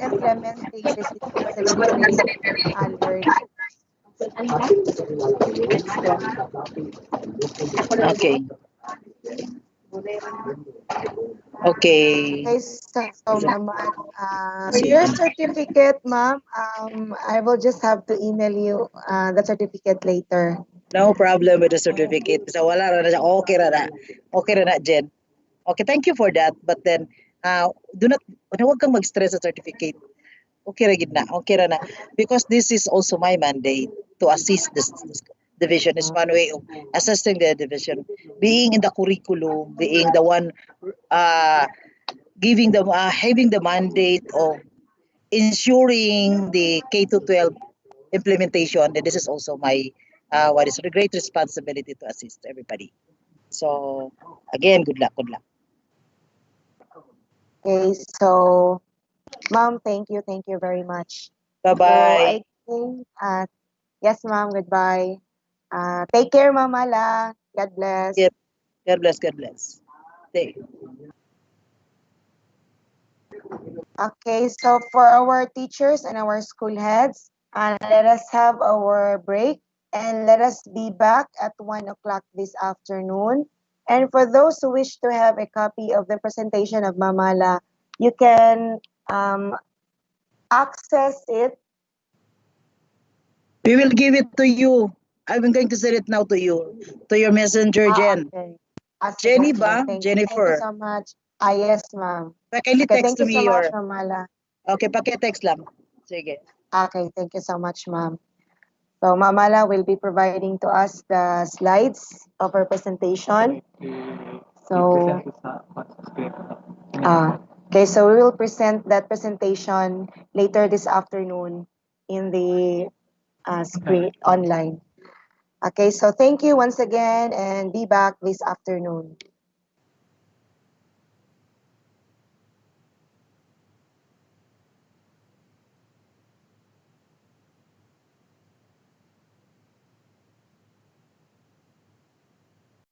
implementing this disciplinary learning. Okay. Okay. Okay, so ma'am, for your certificate, ma'am, I will just have to email you the certificate later. No problem with the certificate. So wala ra na siya. Okay ra na. Okay ra na, Jen. Okay, thank you for that. But then, do not, huwag kang mag-stress sa certificate. Okay ra gid na. Okay ra na. Because this is also my mandate to assist this division. Is one way of assisting the division. Being in the curriculum, being the one giving the, having the mandate of ensuring the K to 12 implementation. Then this is also my, what is the great responsibility to assist everybody. So again, good luck, good luck. Okay, so ma'am, thank you very much. Bye So bye. I think, yes, ma'am, goodbye. Take care, Mamala. God bless. Yep. God bless, God bless. Thank you. Okay, so for our teachers and our school heads, let us have our break and let us be back at 1 o'clock this afternoon. And for those who wish to have a copy of the presentation of Mamala, you can access it. We will give it to you. I'm going to send it now to you, to your messenger, Jen. Okay. Jenny Sige, ba? thank you Jennifer. so much. Yes, ma'am. Kindly Okay, text thank to you so me much, your, Mamala. okay, paki-text lang. Sige. Okay, thank you so much, ma'am. So Mamala will be providing to us the slides of her presentation. So, okay, so we will present that presentation later this afternoon in the screen online. Okay, so thank you once again and be back this afternoon.